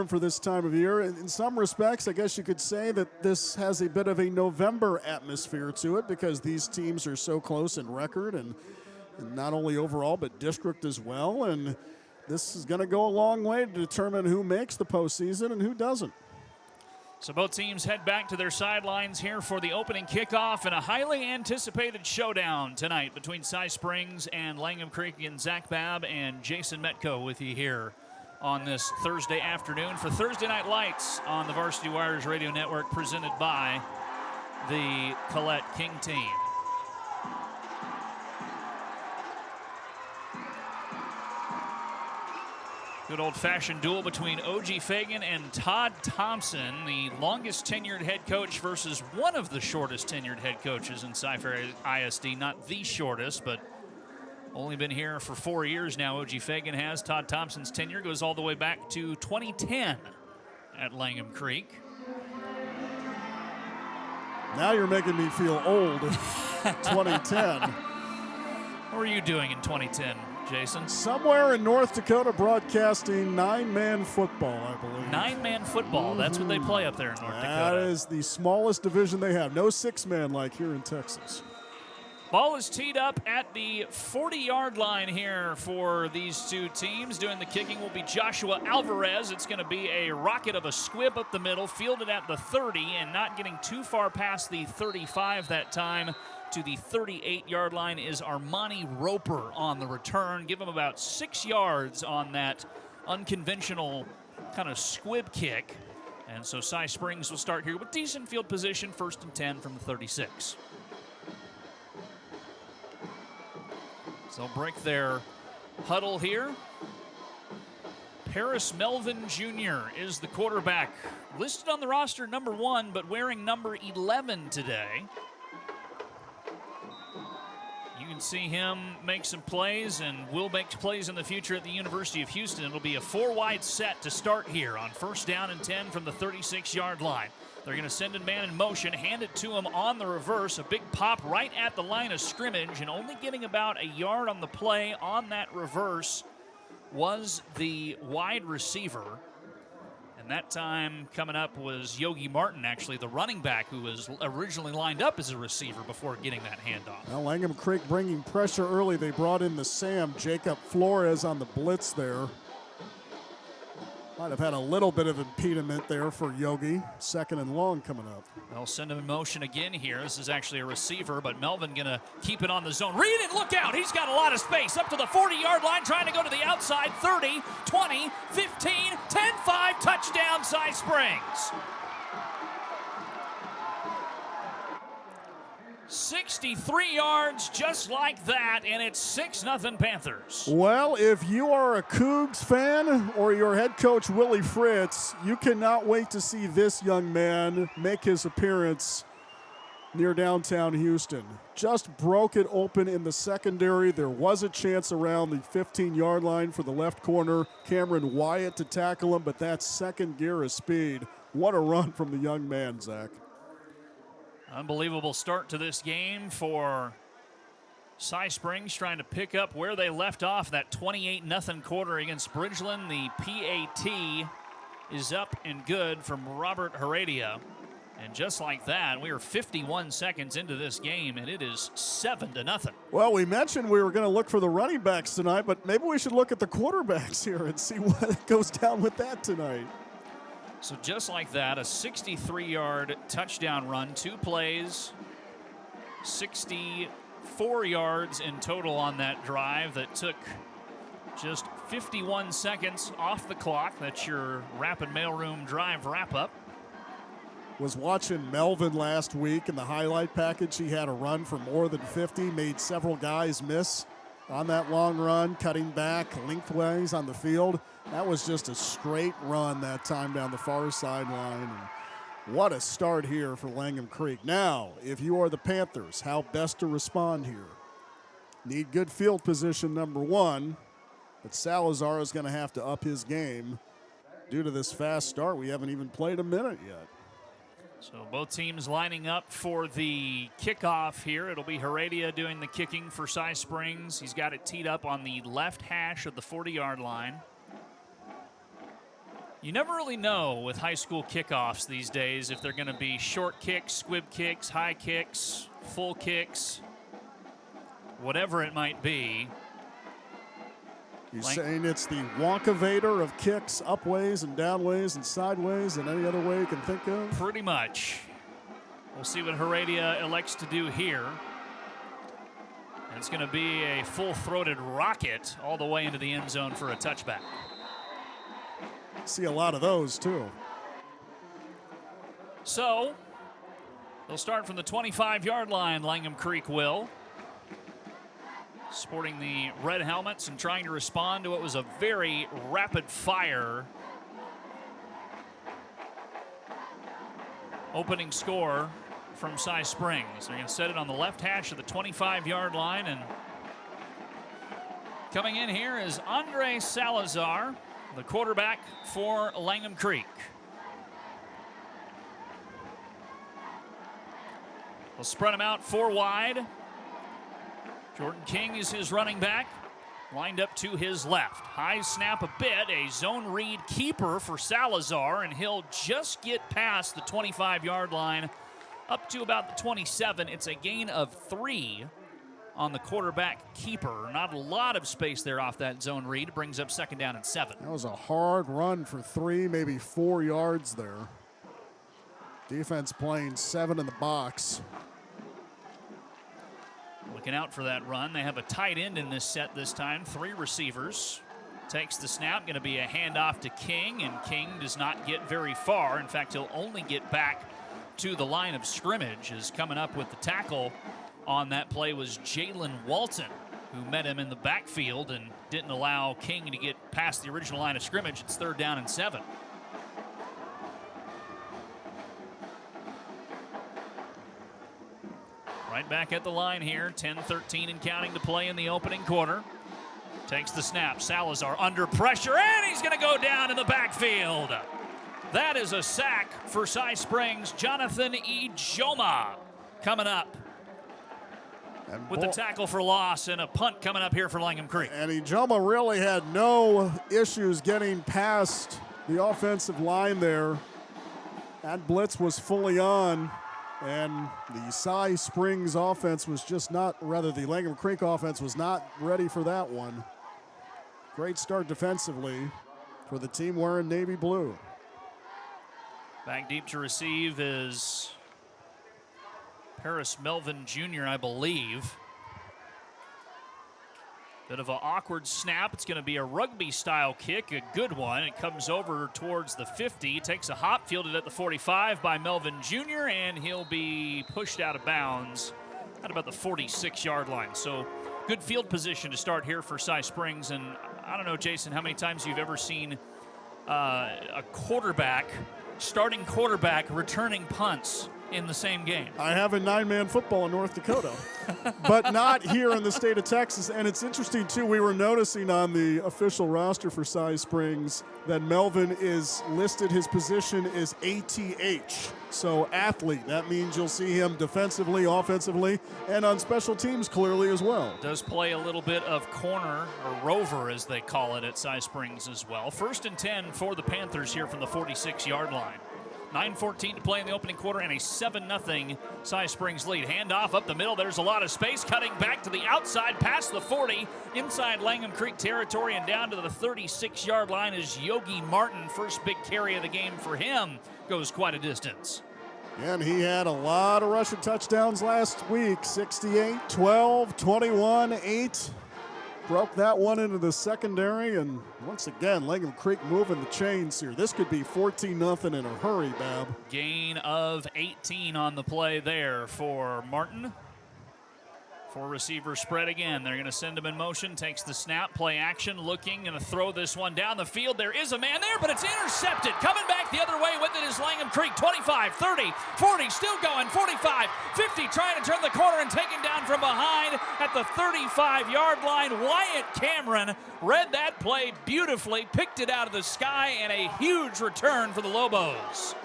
for this time of year, in some respects, I guess you could say that this has a bit of a November atmosphere to it because these teams are so close in record and not only overall but district as well, and this is going to go a long way to determine who makes the postseason and who doesn't. So both teams head back to their sidelines here for the opening kickoff and a highly anticipated showdown tonight between Cy Springs and Langham Creek. And Zach Babb and Jason Metco with you here on this Thursday afternoon for Thursday Night Lights on the Varsity Wires Radio Network, presented by the Collette King Team. Good old-fashioned duel between O.G. Fagan and Todd Thompson, the longest tenured head coach versus one of the shortest tenured head coaches in Cy Fair ISD. Not the shortest, but only been here for 4 years now. O.G. Fagan has. Todd Thompson's tenure goes all the way back to 2010 at Langham Creek. Now you're making me feel old. 2010. What were you doing in 2010, Jason? Somewhere in North Dakota broadcasting nine-man football, I believe. Nine-man football. That's what they play up there in North Dakota. That is the smallest division they have. No six-man like here in Texas. Ball is teed up at the 40-yard line here for these two teams. Doing the kicking will be Joshua Alvarez. It's going to be a rocket of a squib up the middle, fielded at the 30, and not getting too far past the 35 that time. To the 38-yard line is Armani Roper on the return. Give him about 6 yards on that unconventional kind of squib kick. And so Cy Springs will start here with decent field position, 1st and 10 from the 36. So they'll break their huddle here. Paris Melvin Jr. is the quarterback. Listed on the roster number 1, but wearing number 11 today. You can see him make some plays and will make plays in the future at the University of Houston. It'll be a 4-wide set to start here on 1st down and 10 from the 36-yard line. They're going to send a man in motion, hand it to him on the reverse. A big pop right at the line of scrimmage, and only getting about a yard on the play on that reverse was the wide receiver. And that time coming up was Yogi Martin, actually, the running back who was originally lined up as a receiver before getting that handoff. Well, Langham Creek bringing pressure early. They brought in the Sam, Jacob Flores on the blitz there. Might have had a little bit of impediment there for Yogi. 2nd and long coming up. They'll send him in motion again here. This is actually a receiver, but Melvin going to keep it on the zone. Read it, look out. He's got a lot of space up to the 40-yard line, trying to go to the outside. 30, 20, 15, 10-5, touchdown, Cy Springs. 63 yards just like that, and it's 6-0 Panthers. Well, if you are a Cougs fan or your head coach Willie Fritz, you cannot wait to see this young man make his appearance near downtown Houston. Just broke it open in the secondary. There was a chance around the 15-yard line for the left corner, Cameron Wyatt, to tackle him, but that's second gear of speed. What a run from the young man, Zach. Unbelievable start to this game for Cy Springs, trying to pick up where they left off. That 28-0 quarter against Bridgeland. The PAT is up and good from Robert Heredia. And just like that, we are 51 seconds into this game, and it is 7-0. Well, we mentioned we were going to look for the running backs tonight, but maybe we should look at the quarterbacks here and see what goes down with that tonight. So just like that, a 63-yard touchdown run, 2 plays, 64 yards in total on that drive that took just 51 seconds off the clock. That's your Rapid Mailroom Drive wrap-up. Was watching Melvin last week in the highlight package. He had a run for more than 50, made several guys miss on that long run, cutting back lengthways on the field. That was just a straight run that time down the far sideline. And what a start here for Langham Creek. Now, if you are the Panthers, how best to respond here? Need good field position, number one, but Salazar is going to have to up his game due to this fast start. We haven't even played a minute yet. So both teams lining up for the kickoff here. It'll be Heredia doing the kicking for Cy Springs. He's got it teed up on the left hash of the 40-yard line. You never really know with high school kickoffs these days if they're going to be short kicks, squib kicks, high kicks, full kicks, whatever it might be. You're saying it's the Wonkavator of kicks, upways and downways and sideways and any other way you can think of? Pretty much. We'll see what Heredia elects to do here. And it's going to be a full-throated rocket all the way into the end zone for a touchback. See a lot of those, too. So, they'll start from the 25-yard line, Langham Creek will. Sporting the red helmets and trying to respond to what was a very rapid-fire opening score from Cy Springs. They're going to set it on the left hash of the 25-yard line, and coming in here is Andre Salazar, the quarterback for Langham Creek. They'll spread him out 4 wide. Jordan King is his running back, lined up to his left. High snap a bit, a zone read keeper for Salazar, and he'll just get past the 25-yard line up to about the 27. It's a gain of 3 on the quarterback keeper. Not a lot of space there off that zone read. Brings up 2nd down and 7. That was a hard run for 3, maybe 4 yards there. Defense playing 7 in the box. Looking out for that run. They have a tight end in this set this time. 3 receivers. Takes the snap. Going to be a handoff to King, and King does not get very far. In fact, he'll only get back to the line of scrimmage. Is coming up with the tackle on that play was Jalen Walton, who met him in the backfield and didn't allow King to get past the original line of scrimmage. It's 3rd down and 7. Right back at the line here, 10-13 and counting to play in the opening quarter. Takes the snap, Salazar under pressure, and he's going to go down in the backfield. That is a sack for Cy Springs. Jonathan Ijoma coming up with the tackle for loss, and a punt coming up here for Langham Creek. And Ijoma really had no issues getting past the offensive line there. That blitz was fully on. And the Cy Springs offense was just not, rather the Langham Creek offense was not ready for that one. Great start defensively for the team wearing navy blue. Back deep to receive is Paris Melvin Jr., I believe. Bit of an awkward snap. It's going to be a rugby-style kick, a good one. It comes over towards the 50, takes a hop, fielded at the 45 by Melvin Jr., and he'll be pushed out of bounds at about the 46-yard line. So good field position to start here for Cy Springs. And I don't know, Jason, how many times you've ever seen a starting quarterback returning punts in the same game. I have in 9-man football in North Dakota, but not here in the state of Texas. And it's interesting, too, we were noticing on the official roster for Cy Springs that Melvin is listed, his position is ATH, so athlete. That means you'll see him defensively, offensively, and on special teams clearly as well. Does play a little bit of corner, or rover as they call it at Cy Springs as well. 1st and 10 for the Panthers here from the 46-yard line. 9:14 to play in the opening quarter and a 7-0 Cy Springs lead. Handoff up the middle. There's a lot of space. Cutting back to the outside, past the 40, inside Langham Creek territory, and down to the 36-yard line is Yogi Martin. First big carry of the game for him. Goes quite a distance. And he had a lot of rushing touchdowns last week. 68, 12, 21, 8. Broke that one into the secondary, and once again, Langham Creek moving the chains here. This could be 14-0 in a hurry, Bab. Gain of 18 on the play there for Martin. 4 receiver spread again. They're going to send him in motion. Takes the snap, play action, looking, going to throw this one down the field. There is a man there, but it's intercepted. Coming back the other way with it is Langham Creek. 25, 30, 40, still going. 45, 50, trying to turn the corner and taken down from behind at the 35-yard line. Wyatt Cameron read that play beautifully, picked it out of the sky, and a huge return for the Lobos.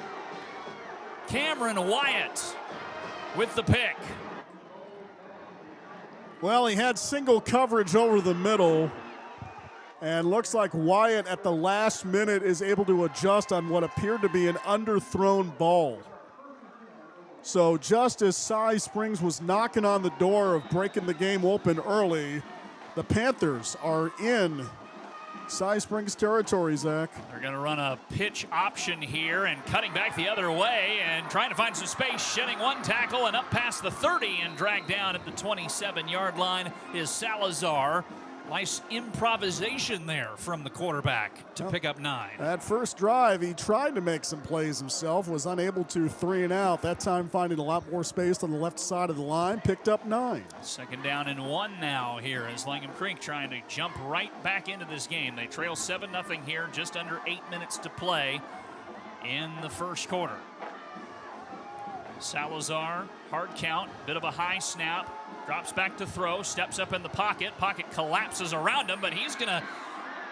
Cameron Wyatt with the pick. Well, he had single coverage over the middle, and looks like Wyatt at the last minute is able to adjust on what appeared to be an underthrown ball. So just as Cy Springs was knocking on the door of breaking the game open early, the Panthers are in Cy Springs territory, Zach. They're going to run a pitch option here and cutting back the other way and trying to find some space, shedding one tackle and up past the 30 and dragged down at the 27-yard line is Salazar. Nice improvisation there from the quarterback to pick up 9. That first drive, he tried to make some plays himself, was unable to, 3 and out. That time finding a lot more space on the left side of the line, picked up 9. Second down and 1 now here as Langham Creek trying to jump right back into this game. They trail 7-0 here, just under 8 minutes to play in the first quarter. Salazar, hard count, bit of a high snap. Drops back to throw, steps up in the pocket. Pocket collapses around him, but he's going to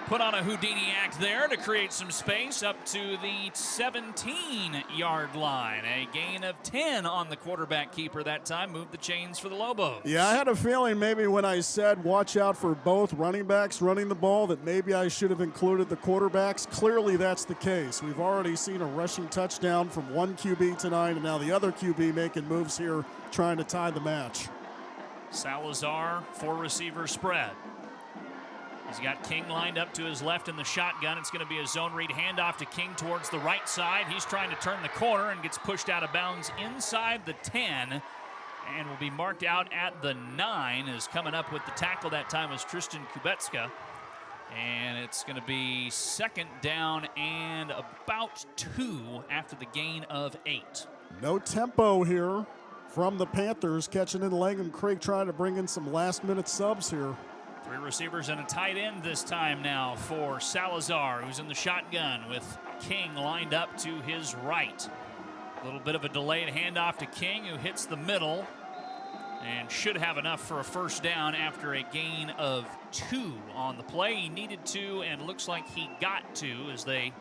put on a Houdini act there to create some space up to the 17-yard line. A gain of 10 on the quarterback keeper that time. Moved the chains for the Lobos. Yeah, I had a feeling maybe when I said watch out for both running backs running the ball that maybe I should have included the quarterbacks. Clearly that's the case. We've already seen a rushing touchdown from one QB tonight, and now the other QB making moves here trying to tie the match. Salazar, 4 receiver spread. He's got King lined up to his left in the shotgun. It's going to be a zone read handoff to King towards the right side. He's trying to turn the corner and gets pushed out of bounds inside the 10 and will be marked out at the 9. As coming up with the tackle that time was Tristan Kubetska. And it's going to be second down and about 2 after the gain of 8. No tempo here from the Panthers, catching in Langham Creek, trying to bring in some last-minute subs here. 3 receivers and a tight end this time now for Salazar, who's in the shotgun with King lined up to his right. A little bit of a delayed handoff to King, who hits the middle and should have enough for a first down after a gain of 2 on the play. He needed to, and looks like he got to as they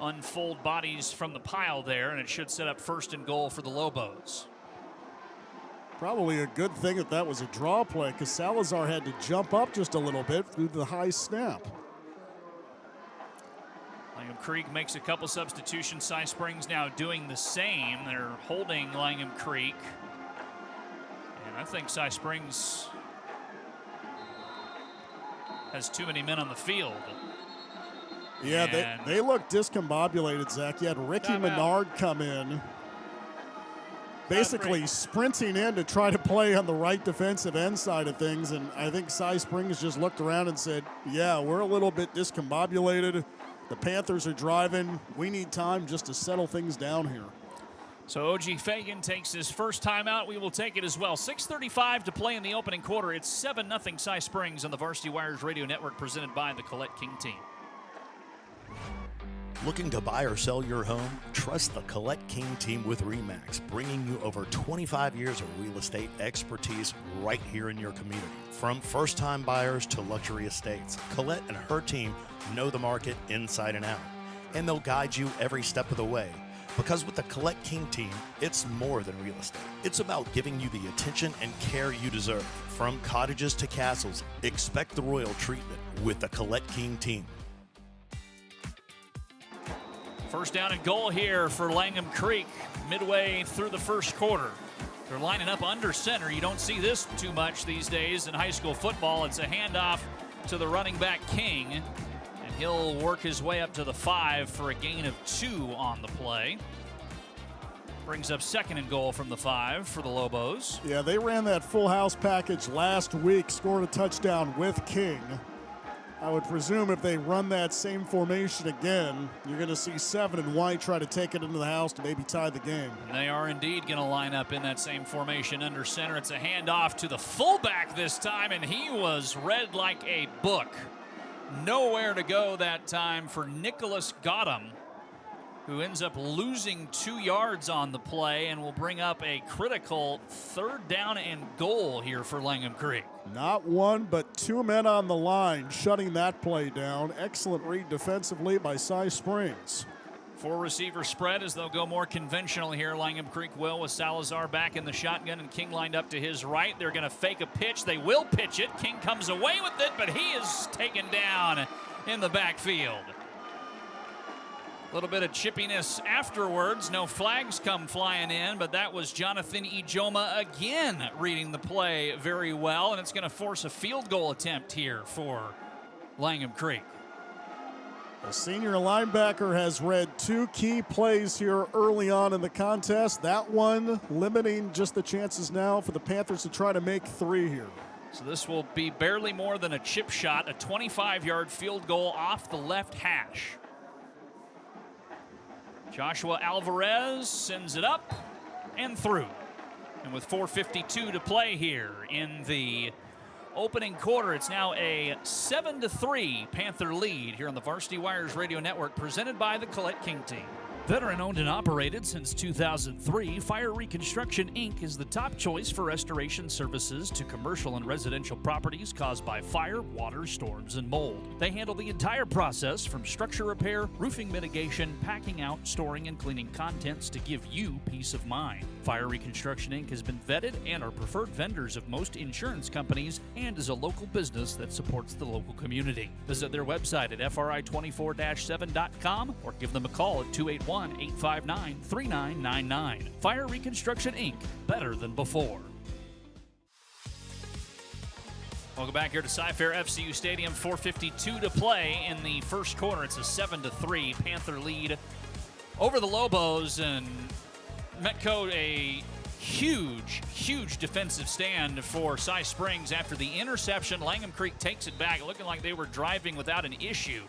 unfold bodies from the pile there, and it should set up first and goal for the Lobos. Probably a good thing that that was a draw play, because Salazar had to jump up just a little bit through the high snap. Langham Creek makes a couple substitutions. Cy Springs now doing the same. They're holding Langham Creek. And I think Cy Springs has too many men on the field. Yeah, they look discombobulated, Zach. You had Ricky Menard come in, basically sprinting in to try to play on the right defensive end side of things, and I think Cy Springs just looked around and said, yeah, we're a little bit discombobulated. The Panthers are driving. We need time just to settle things down here. So O.G. Fagan takes his first timeout. We will take it as well. 6:35 to play in the opening quarter. It's 7-0 Cy Springs on the Varsity Wires Radio Network, presented by the Collette King Team. Looking to buy or sell your home? Trust the Collette King Team with REMAX, bringing you over 25 years of real estate expertise right here in your community. From first-time buyers to luxury estates, Collette and her team know the market inside and out, and they'll guide you every step of the way. Because with the Collette King Team, it's more than real estate. It's about giving you the attention and care you deserve. From cottages to castles, expect the royal treatment with the Collette King Team. First down and goal here for Langham Creek midway through the first quarter. They're lining up under center. You don't see this too much these days in high school football. It's a handoff to the running back King, and he'll work his way up to the 5 for a gain of 2 on the play. Brings up second and goal from the 5 for the Lobos. Yeah, they ran that full house package last week, scored a touchdown with King. I would presume if they run that same formation again, you're going to see 7 and White try to take it into the house to maybe tie the game. And they are indeed going to line up in that same formation under center. It's a handoff to the fullback this time, and he was read like a book. Nowhere to go that time for Nicholas Gotham, who ends up losing 2 yards on the play and will bring up a critical 3rd down and goal here for Langham Creek. Not 1, but 2 men on the line, shutting that play down. Excellent read defensively by Cy Springs. 4 receiver spread as they'll go more conventional here. Langham Creek will, with Salazar back in the shotgun and King lined up to his right. They're going to fake a pitch. They will pitch it. King comes away with it, but he is taken down in the backfield. A little bit of chippiness afterwards. No flags come flying in, but that was Jonathan Ijoma again reading the play very well, and it's going to force a field goal attempt here for Langham Creek. The senior linebacker has read 2 key plays here early on in the contest. That one limiting just the chances now for the Panthers to try to make 3 here. So this will be barely more than a chip shot, a 25-yard field goal off the left hash. Joshua Alvarez sends it up and through. And with 4:52 to play here in the opening quarter, it's now a 7-3 Panther lead here on the Varsity Wires Radio Network, presented by the Collette King Team. Veteran owned and operated since 2003, Fire Reconstruction Inc. is the top choice for restoration services to commercial and residential properties caused by fire, water, storms, and mold. They handle the entire process from structure repair, roofing mitigation, packing out, storing, and cleaning contents to give you peace of mind. Fire Reconstruction Inc. has been vetted and are preferred vendors of most insurance companies and is a local business that supports the local community. Visit their website at fri24-7.com or give them a call at 281-859-3999. Fire Reconstruction Inc. Better than before. Welcome back here to Cy Fair FCU Stadium. 4:52 to play in the first quarter. It's a 7-3 Panther lead over the Lobos, and Metco a huge defensive stand for Cy Springs after the interception. Langham Creek takes it back, looking like they were driving without an issue,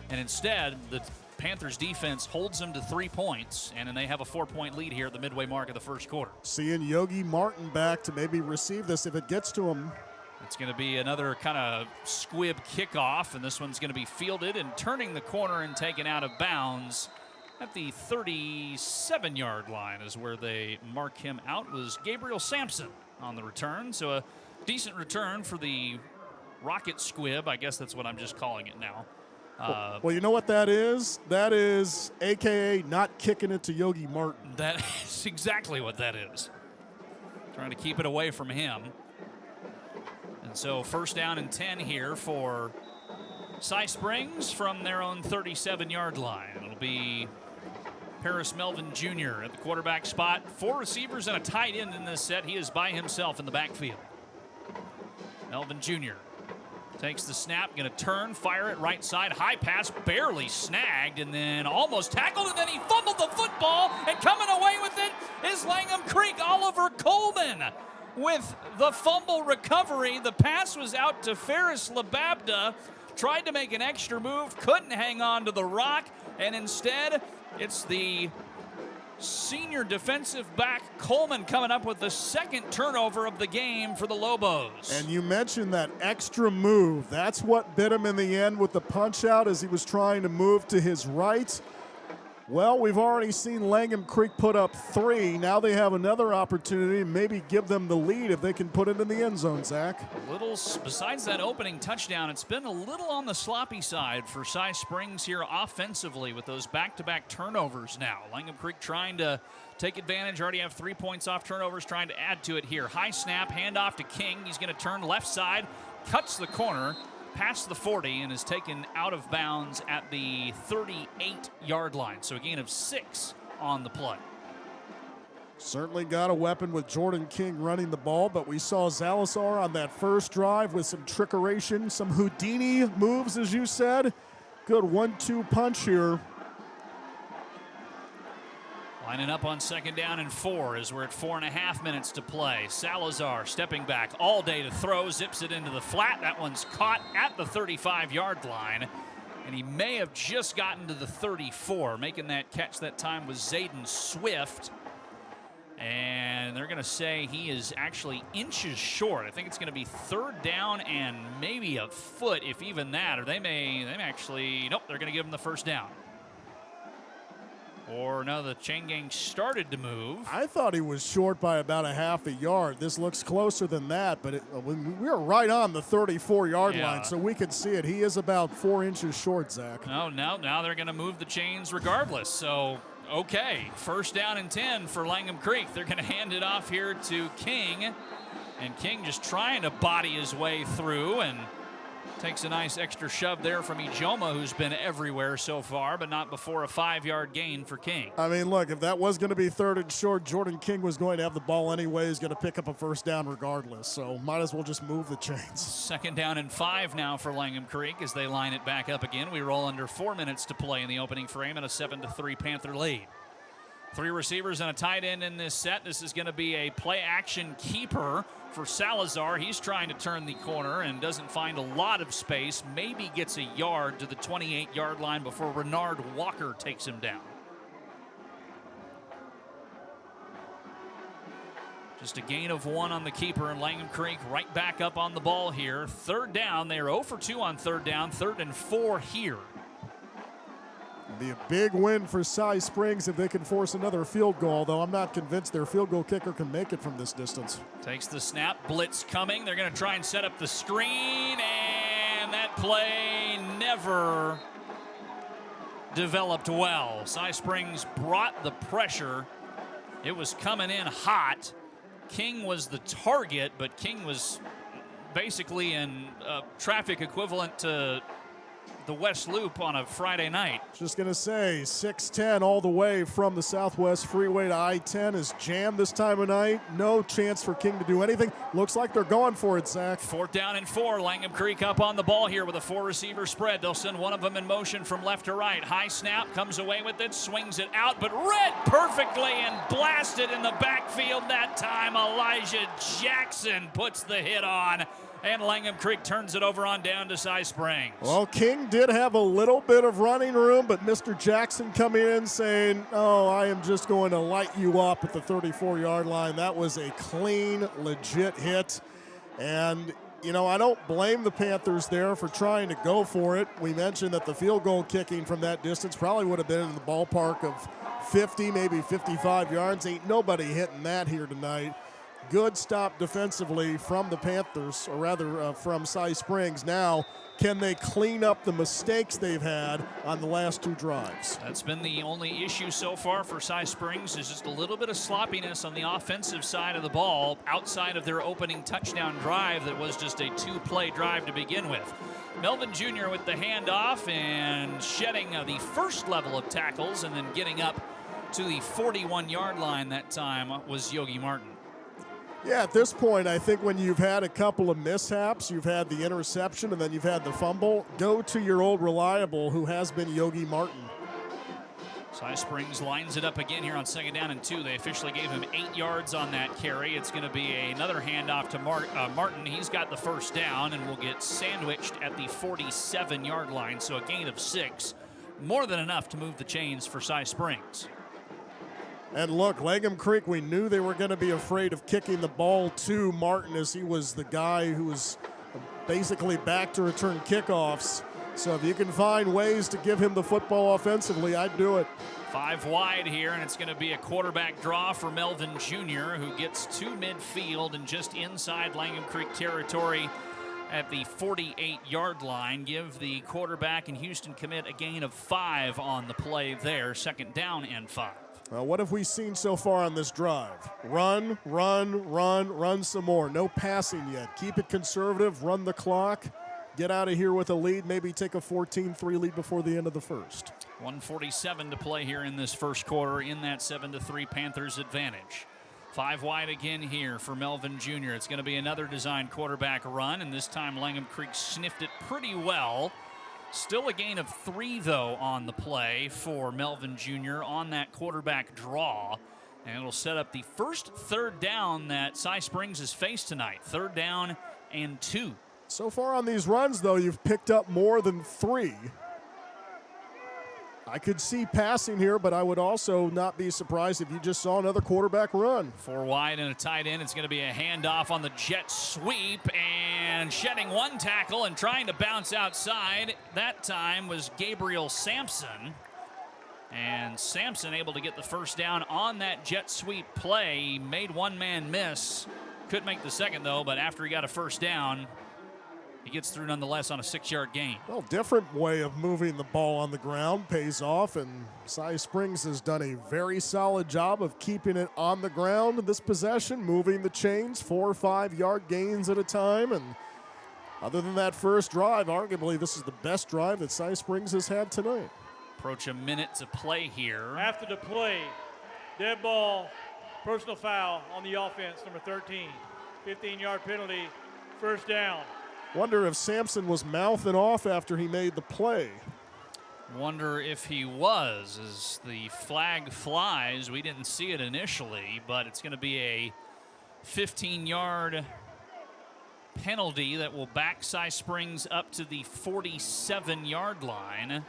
and instead the Panthers defense holds them to 3 points, and then they have a 4-point lead here at the midway mark of the first quarter. Seeing Yogi Martin back to maybe receive this if it gets to him. It's going to be another kind of squib kickoff, and this one's going to be fielded and turning the corner and taken out of bounds at the 37-yard line is where they mark him out. Was Gabriel Sampson on the return, so a decent return for the Rocket Squib. I guess that's what I'm just calling it now. Well, you know what that is? That is AKA not kicking it to Yogi Martin. That is exactly what that is. Trying to keep it away from him. And so 1st down and 10 here for Cy Springs from their own 37-yard line. It'll be Paris Melvin Jr. at the quarterback spot. 4 receivers and a tight end in this set. He is by himself in the backfield. Melvin Jr. takes the snap, going to turn, fire it right side. High pass, barely snagged, and then almost tackled, and then he fumbled the football, and coming away with it is Langham Creek. Oliver Coleman with the fumble recovery. The pass was out to Ferris Lababda. Tried to make an extra move, couldn't hang on to the rock, and instead it's the senior defensive back Coleman coming up with the 2nd turnover of the game for the Lobos. And you mentioned that extra move. That's what bit him in the end with the punch out as he was trying to move to his right. Well, we've already seen Langham Creek put up 3. Now they have another opportunity to maybe give them the lead if they can put it in the end zone, Zach. Besides that opening touchdown, it's been a little on the sloppy side for Cy Springs here offensively with those back-to-back turnovers now. Langham Creek trying to take advantage, already have 3 points off turnovers, trying to add to it here. High snap, handoff to King. He's going to turn left side, cuts the corner, past the 40 and is taken out of bounds at the 38-yard line. So a gain of 6 on the play. Certainly got a weapon with Jordan King running the ball, but we saw Salazar on that first drive with some trickeration, some Houdini moves, as you said. Good 1-2 punch here. Lining up on 2nd down and 4 as we're at 4.5 minutes to play. Salazar stepping back all day to throw, zips it into the flat. That one's caught at the 35-yard line, and he may have just gotten to the 34. Making that catch that time was Zayden Swift. And they're going to say he is actually inches short. I think it's going to be 3rd down and maybe a foot, if even that. Or they may actually, nope, they're going to give him the 1st down. Or no, the chain gang started to move. I thought he was short by about a half a yard. This looks closer than that, but we were right on the 34-yard line, so we could see it. He is about 4 inches short, Zach. No, now they're going to move the chains regardless. So, okay, 1st down and 10 for Langham Creek. They're going to hand it off here to King, and King just trying to body his way through and takes a nice extra shove there from Ijoma, who's been everywhere so far, but not before a 5-yard gain for King. I mean, look, if that was going to be 3rd and short, Jordan King was going to have the ball anyway. He's going to pick up a 1st down regardless, so might as well just move the chains. 2nd down and 5 now for Langham Creek as they line it back up again. We roll under 4 minutes to play in the opening frame and a 7-3 Panther lead. 3 receivers and a tight end in this set. This is going to be a play-action keeper for Salazar. He's trying to turn the corner and doesn't find a lot of space. Maybe gets a yard to the 28-yard line before Renard Walker takes him down. Just a gain of 1 on the keeper, and Langham Creek right back up on the ball here. 3rd down. They are 0 for 2 on 3rd down. 3rd and 4 here. Be a big win for Cy Springs if they can force another field goal, though I'm not convinced their field goal kicker can make it from this distance. Takes the snap, blitz coming. They're going to try and set up the screen, and that play never developed well. Cy Springs brought the pressure. It was coming in hot. King was the target, but King was basically in traffic equivalent to the West Loop on a Friday night. Just going to say, 610 all the way from the Southwest Freeway to I-10 is jammed this time of night. No chance for King to do anything. Looks like they're going for it, Zach. 4th down and 4. Langham Creek up on the ball here with a 4-receiver spread. They'll send one of them in motion from left to right. High snap, comes away with it, swings it out, but read perfectly and blasted in the backfield that time. Elijah Jackson puts the hit on, and Langham Creek turns it over on down to Cy Springs. Well, King did have a little bit of running room, but Mr. Jackson coming in saying, oh, I am just going to light you up at the 34-yard line. That was a clean, legit hit. And, you know, I don't blame the Panthers there for trying to go for it. We mentioned that the field goal kicking from that distance probably would have been in the ballpark of 50, maybe 55 yards. Ain't nobody hitting that here tonight. Good stop defensively from the Panthers, or rather from Cy Springs. Now, can they clean up the mistakes they've had on the last 2 drives? That's been the only issue so far for Cy Springs, is just a little bit of sloppiness on the offensive side of the ball outside of their opening touchdown drive that was just a 2-play drive to begin with. Melvin Jr. with the handoff and shedding the first level of tackles, and then getting up to the 41-yard line that time was Yogi Martin. Yeah, at this point, I think when you've had a couple of mishaps, you've had the interception and then you've had the fumble, go to your old reliable, who has been Yogi Martin. Cy Springs lines it up again here on 2nd down and 2. They officially gave him 8 yards on that carry. It's going to be another handoff to Martin. He's got the 1st down and will get sandwiched at the 47-yard line, so a gain of 6. More than enough to move the chains for Cy Springs. And look, Langham Creek, we knew they were going to be afraid of kicking the ball to Martin, as he was the guy who was basically back to return kickoffs. So if you can find ways to give him the football offensively, I'd do it. 5 wide here, and it's going to be a quarterback draw for Melvin Jr., who gets to midfield and just inside Langham Creek territory at the 48-yard line. Give the quarterback and Houston commit a gain of 5 on the play there. 2nd down and 5. Well, what have we seen so far on this drive? Run, run, run, run some more. No passing yet. Keep it conservative, run the clock. get out of here with a lead, maybe take a 14-3 lead before the end of the first. 1:47 to play here in this first quarter in that 7-3 Panthers advantage. 5 wide again here for Melvin Jr. It's going to be another design quarterback run, and this time Langham Creek sniffed it pretty well. Still a gain of 3, though, on the play for Melvin Jr. on that quarterback draw. And it'll set up the first third down that Cy Springs has faced tonight. 3rd down and 2. So far on these runs, though, you've picked up more than 3. I could see passing here, but I would also not be surprised if you just saw another quarterback run. 4 wide and a tight end. It's going to be a handoff on the jet sweep, and shedding 1 tackle and trying to bounce outside. That time was Gabriel Sampson. And Sampson able to get the first down on that jet sweep play. He made 1 man miss. Couldn't make the second, though, but after he got a first down, he gets through nonetheless on a 6-yard gain. Well, different way of moving the ball on the ground, pays off, and Cy Springs has done a very solid job of keeping it on the ground in this possession, moving the chains, 4 or 5 yard gains at a time. And other than that first drive, arguably this is the best drive that Cy Springs has had tonight. Approach a minute to play here. After the play, dead ball, personal foul on the offense, number 13. 15-yard penalty, first down. Wonder if Sampson was mouthing off after he made the play. Wonder if he was, as the flag flies. We didn't see it initially, but it's going to be a 15-yard penalty that will back Cy Springs up to the 47-yard line.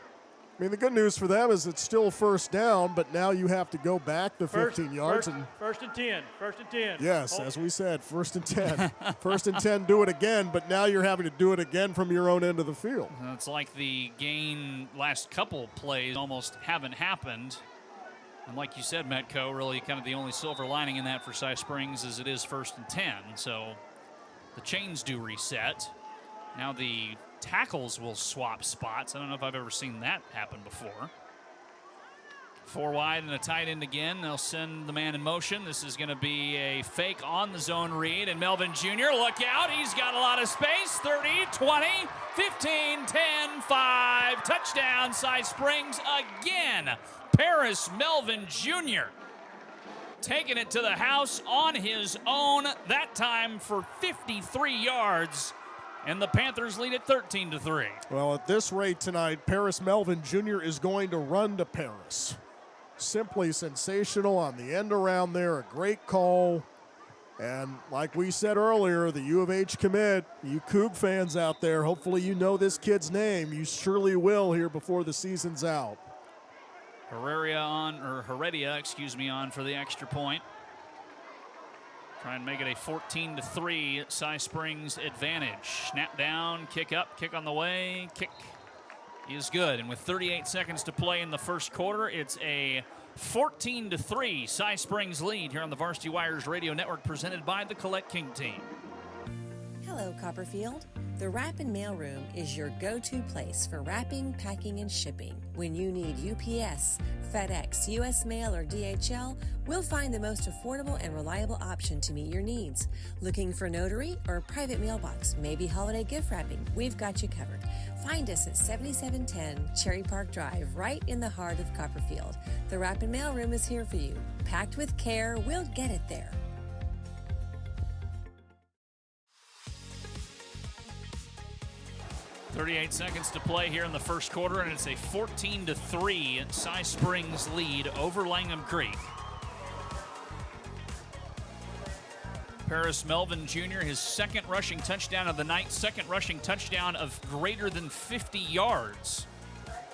I mean, the good news for them is it's still first down, but now you have to go back the 15 yards. First and 10. First and 10. Yes, as we said, first and 10. First and 10, do it again, but now you're having to do it again from your own end of the field. It's like the gain last couple plays almost haven't happened. And like you said, Metco, really kind of the only silver lining in that for Cy Springs is it is first and 10. So the chains do reset. Now the tackles will swap spots. I don't know if I've ever seen that happen before. 4 wide and a tight end again. They'll send the man in motion. This is going to be a fake on the zone read. And Melvin Jr., look out. He's got a lot of space. 30, 20, 15, 10, 5. Touchdown, Cy Springs again. Paris Melvin Jr. taking it to the house on his own, that time for 53 yards. And the Panthers lead at 13-3. Well, at this rate tonight, Paris Melvin Jr. is going to run to Paris. Simply sensational on the end around there. A great call. And like we said earlier, the U of H commit, you Coug fans out there, hopefully you know this kid's name. You surely will here before the season's out. Heredia on for the extra point. Try and make it a 14-3 Cy Springs advantage. Snap down, kick up, kick on the way, kick is good. And with 38 seconds to play in the first quarter, it's a 14-3 Cy Springs lead here on the Varsity Wires Radio Network, presented by the Collette King Team. Hello, Copperfield. The Wrap and Mail Room is your go-to place for wrapping, packing, and shipping. When you need UPS, FedEx, US Mail, or DHL, we'll find the most affordable and reliable option to meet your needs. Looking for notary or private mailbox, maybe holiday gift wrapping? We've got you covered. Find us at 7710 Cherry Park Drive, right in the heart of Copperfield. The Wrap and Mail Room is here for you. Packed with care, we'll get it there. 38 seconds to play here in the first quarter, and it's a 14-3 Cy Springs lead over Langham Creek. Paris Melvin Jr., his second rushing touchdown of the night, second rushing touchdown of greater than 50 yards.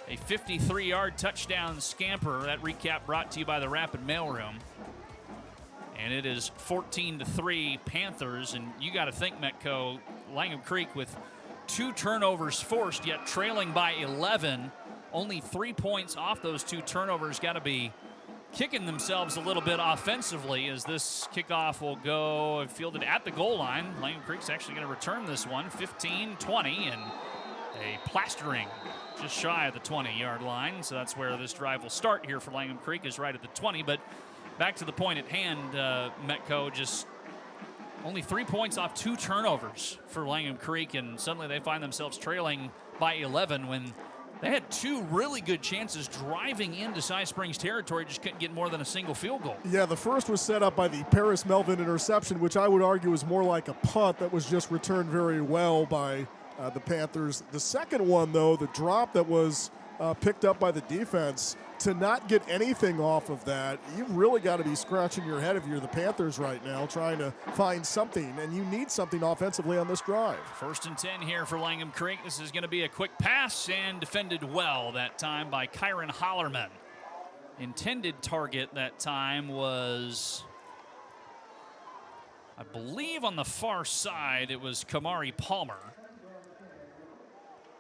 A 53-yard touchdown scamper. That recap brought to you by the Rapid Mailroom. And it is 14-3 Panthers, and you got to think, Metco, Langham Creek with 2 turnovers forced, yet trailing by 11. Only 3 points off those 2 turnovers. Got to be kicking themselves a little bit offensively as this kickoff will go fielded at the goal line. Langham Creek's actually going to return this one, 15-20, and a plastering just shy of the 20-yard line. So that's where this drive will start here for Langham Creek, is right at the 20. But back to the point at hand, Metco, just Only 3 points off 2 turnovers for Langham Creek, and suddenly they find themselves trailing by 11 when they had 2 really good chances driving into Cy Springs territory, just couldn't get more than a single field goal. Yeah, the first was set up by the Paris Melvin interception, which I would argue was more like a punt that was just returned very well by the Panthers. The second one, though, the drop that was picked up by the defense, to not get anything off of that, you've really got to be scratching your head if you're the Panthers right now, trying to find something, and you need something offensively on this drive. 1st and 10 here for Langham Creek. This is going to be a quick pass and defended well that time by Kyron Hollerman. Intended target that time was, I believe, on the far side. It was Kamari Palmer.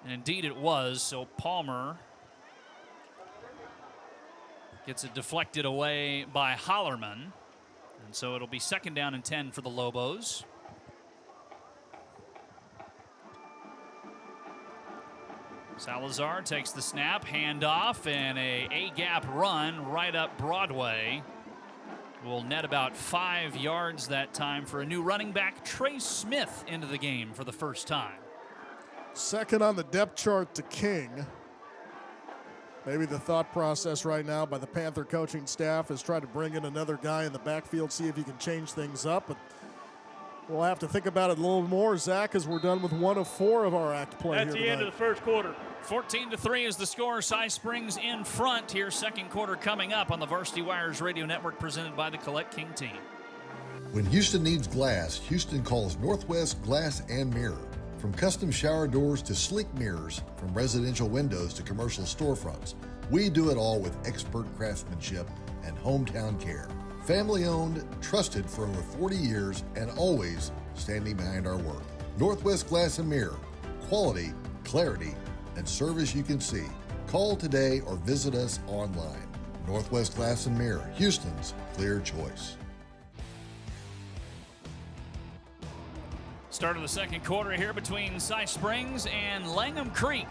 And indeed it was, so Palmer gets it deflected away by Hollerman. And so it'll be 2nd down and 10 for the Lobos. Salazar takes the snap, handoff, and a A-gap run right up Broadway. Will net about 5 yards that time for a new running back, Trey Smith, into the game for the first time. 2nd on the depth chart to King. Maybe the thought process right now by the Panther coaching staff is try to bring in another guy in the backfield, see if you can change things up. But we'll have to think about it a little more, Zach, as we're done with 1 of 4 of our act play. That's here the end of the first quarter. 14-3 is the score. Cy Springs in front here. 2nd quarter coming up on the Varsity Wires Radio Network, presented by the Collette King Team. When Houston needs glass, Houston calls Northwest Glass and Mirror. From custom shower doors to sleek mirrors, from residential windows to commercial storefronts, we do it all with expert craftsmanship and hometown care. Family owned, trusted for over 40 years, and always standing behind our work. Northwest Glass and Mirror. Quality, clarity, and service you can see. Call today or visit us online. Northwest Glass and Mirror, Houston's clear choice. Start of the 2nd quarter here between Cy Springs and Langham Creek.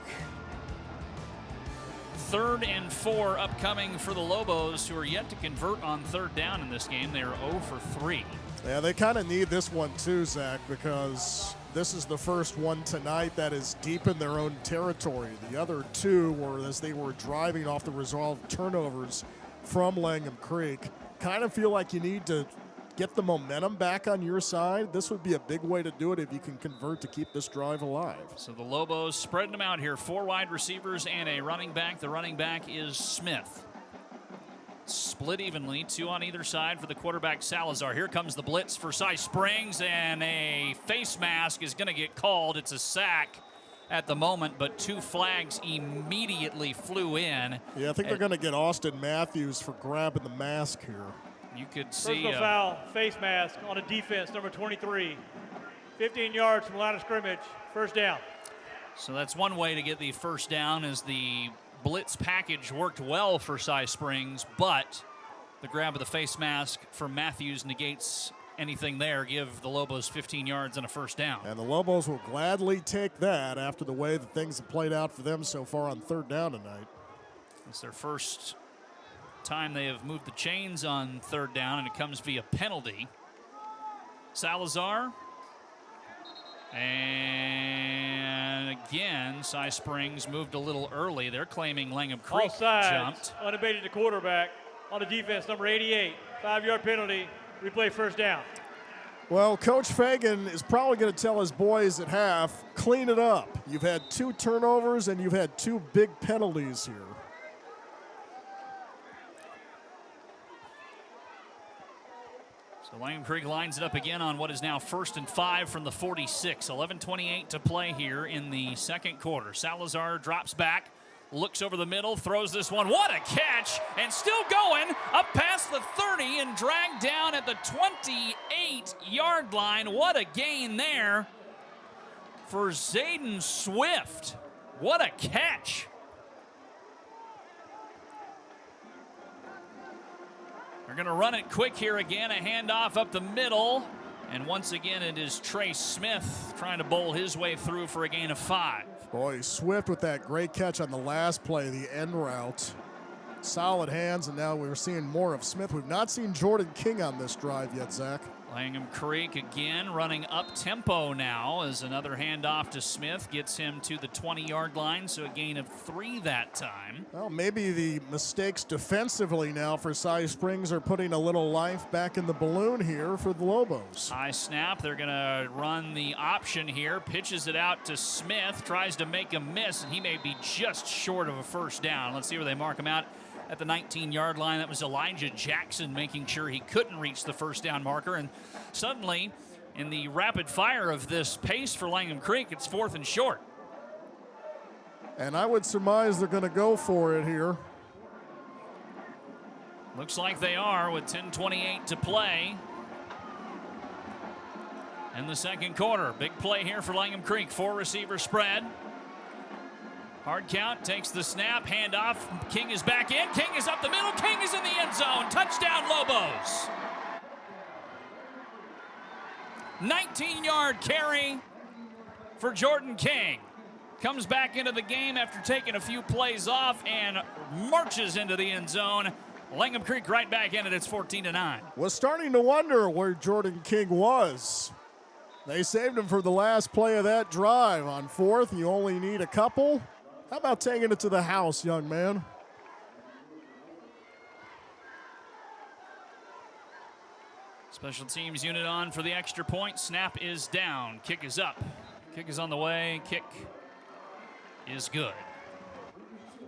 3rd and 4 upcoming for the Lobos, who are yet to convert on 3rd down in this game. They are 0 for 3. Yeah, they kind of need this one too, Zach, because this is the first one tonight that is deep in their own territory. The other 2 were as they were driving off the resolved turnovers from Langham Creek. Kind of feel like you need to get the momentum back on your side. This would be a big way to do it if you can convert to keep this drive alive. So the Lobos spreading them out here. 4 wide receivers and a running back. The running back is Smith. Split evenly, 2 on either side for the quarterback Salazar. Here comes the blitz for Cy Springs, and a face mask is going to get called. It's a sack at the moment, but 2 flags immediately flew in. Yeah, I think they're going to get Austin Matthews for grabbing the mask here. You could see personal foul, face mask on a defense, number 23. 15 yards from the line of scrimmage, 1st down. So that's one way to get the 1st down, as the blitz package worked well for Cy Springs, but the grab of the face mask from Matthews negates anything there. Give the Lobos 15 yards and a 1st down. And the Lobos will gladly take that after the way that things have played out for them so far on 3rd down tonight. It's their first time they have moved the chains on 3rd down, and it comes via penalty. Salazar. And again, Cy Springs moved a little early. They're claiming Langham Creek jumped. Unabated to quarterback on the defense, number 88. 5-yard penalty. Replay 1st down. Well, Coach Fagan is probably going to tell his boys at half, clean it up. You've had 2 turnovers and you've had 2 big penalties here. So Langham Creek lines it up again on what is now 1st and 5 from the 46. 11:28 to play here in the 2nd quarter. Salazar drops back, looks over the middle, throws this one. What a catch! And still going up past the 30 and dragged down at the 28-yard line. What a gain there for Zayden Swift. What a catch! They're going to run it quick here again. A handoff up the middle. And once again, it is Trey Smith trying to bowl his way through for a gain of 5. Boy, Swift with that great catch on the last play, the end route. Solid hands, and now we're seeing more of Smith. We've not seen Jordan King on this drive yet, Zach. Langham Creek again running up tempo now as another handoff to Smith gets him to the 20-yard line, so a gain of 3 that time. Well, maybe the mistakes defensively now for Cy Springs are putting a little life back in the balloon here for the Lobos. High snap. They're going to run the option here. Pitches it out to Smith. Tries to make a miss, and he may be just short of a first down. Let's see where they mark him out. At the 19-yard line, that was Elijah Jackson making sure he couldn't reach the first down marker. And suddenly, in the rapid fire of this pace for Langham Creek, it's 4th and short. And I would surmise they're going to go for it here. Looks like they are with 10:28 to play in the second quarter. Big play here for Langham Creek. 4-receiver spread. Hard count, takes the snap, handoff. King is back in. King is up the middle. King is in the end zone. Touchdown, Lobos. 19-yard carry for Jordan King. Comes back into the game after taking a few plays off and marches into the end zone. Langham Creek right back in it. It's 14-9. Was starting to wonder where Jordan King was. They saved him for the last play of that drive. On 4th, you only need a couple. How about taking it to the house, young man? Special teams unit on for the extra point. Snap is down. Kick is up. Kick is on the way. Kick is good.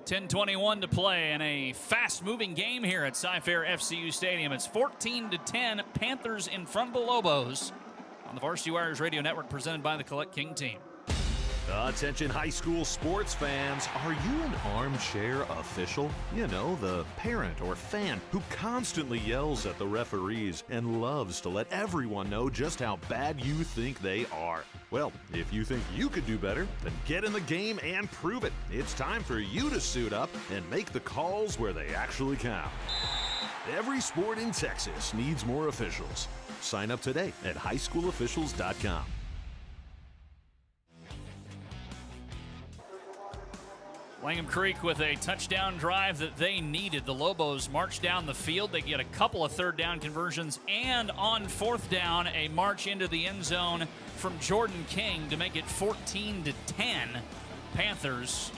10:21 to play in a fast-moving game here at Cy Fair FCU Stadium. It's 14-10. Panthers in front of the Lobos on the Varsity Wires Radio Network, presented by the Collette King Team. Attention high school sports fans, are you an armchair official? You know, the parent or fan who constantly yells at the referees and loves to let everyone know just how bad you think they are. Well, if you think you could do better, then get in the game and prove it. It's time for you to suit up and make the calls where they actually count. Every sport in Texas needs more officials. Sign up today at highschoolofficials.com. Langham Creek with a touchdown drive that they needed. The Lobos march down the field. They get a couple of third down conversions, and on 4th down, a march into the end zone from Jordan King to make it 14-10. Panthers.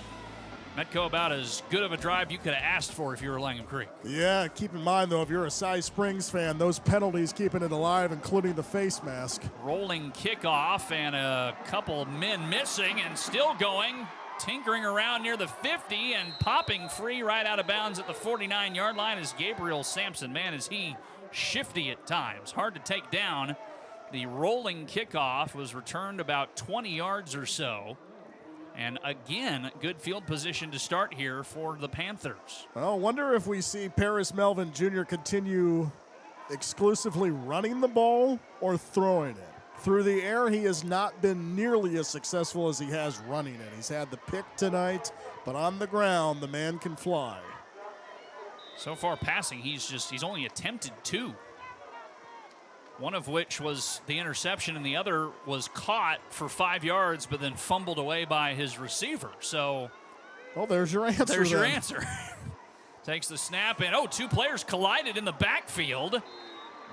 Metco, about as good of a drive you could have asked for if you were Langham Creek. Yeah, keep in mind, though, if you're a Cy Springs fan, those penalties keeping it alive, including the face mask. Rolling kickoff and a couple men missing and still going. Tinkering around near the 50 and popping free right out of bounds at the 49-yard line is Gabriel Sampson. Man, is he shifty at times. Hard to take down. The rolling kickoff was returned about 20 yards or so. And again, good field position to start here for the Panthers. Well, wonder if we see Paris Melvin Jr. continue exclusively running the ball or throwing it. Through the air, he has not been nearly as successful as he has running it. He's had the pick tonight, but on the ground, the man can fly. So far passing, he's only attempted 2. One of which was the interception, and the other was caught for 5 yards, but then fumbled away by his receiver. So, well, there's your answer. There's your answer. Takes the snap, and 2 players collided in the backfield.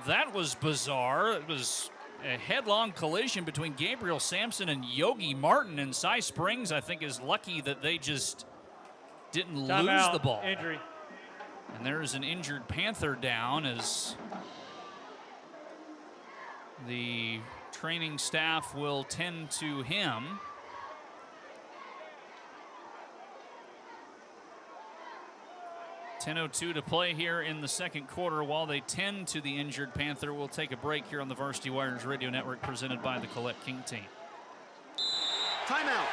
That was bizarre. It was a headlong collision between Gabriel Sampson and Yogi Martin, and Cy Springs, I think, is lucky that they just didn't lose the ball. Injury. And there's an injured Panther down as the training staff will tend to him. .02 to play here in the second quarter. While they tend to the injured Panther, we'll take a break here on the Varsity Wires Radio Network, presented by the Collette King Team. Timeout.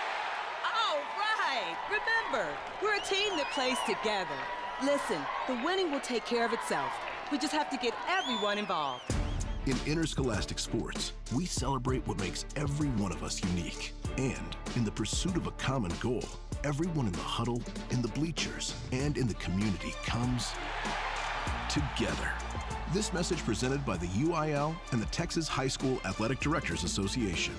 All right. Remember, we're a team that plays together. Listen, the winning will take care of itself. We just have to get everyone involved. In interscholastic sports, we celebrate what makes every one of us unique. And in the pursuit of a common goal, everyone in the huddle, in the bleachers, and in the community comes together. This message presented by the UIL and the Texas High School Athletic Directors Association.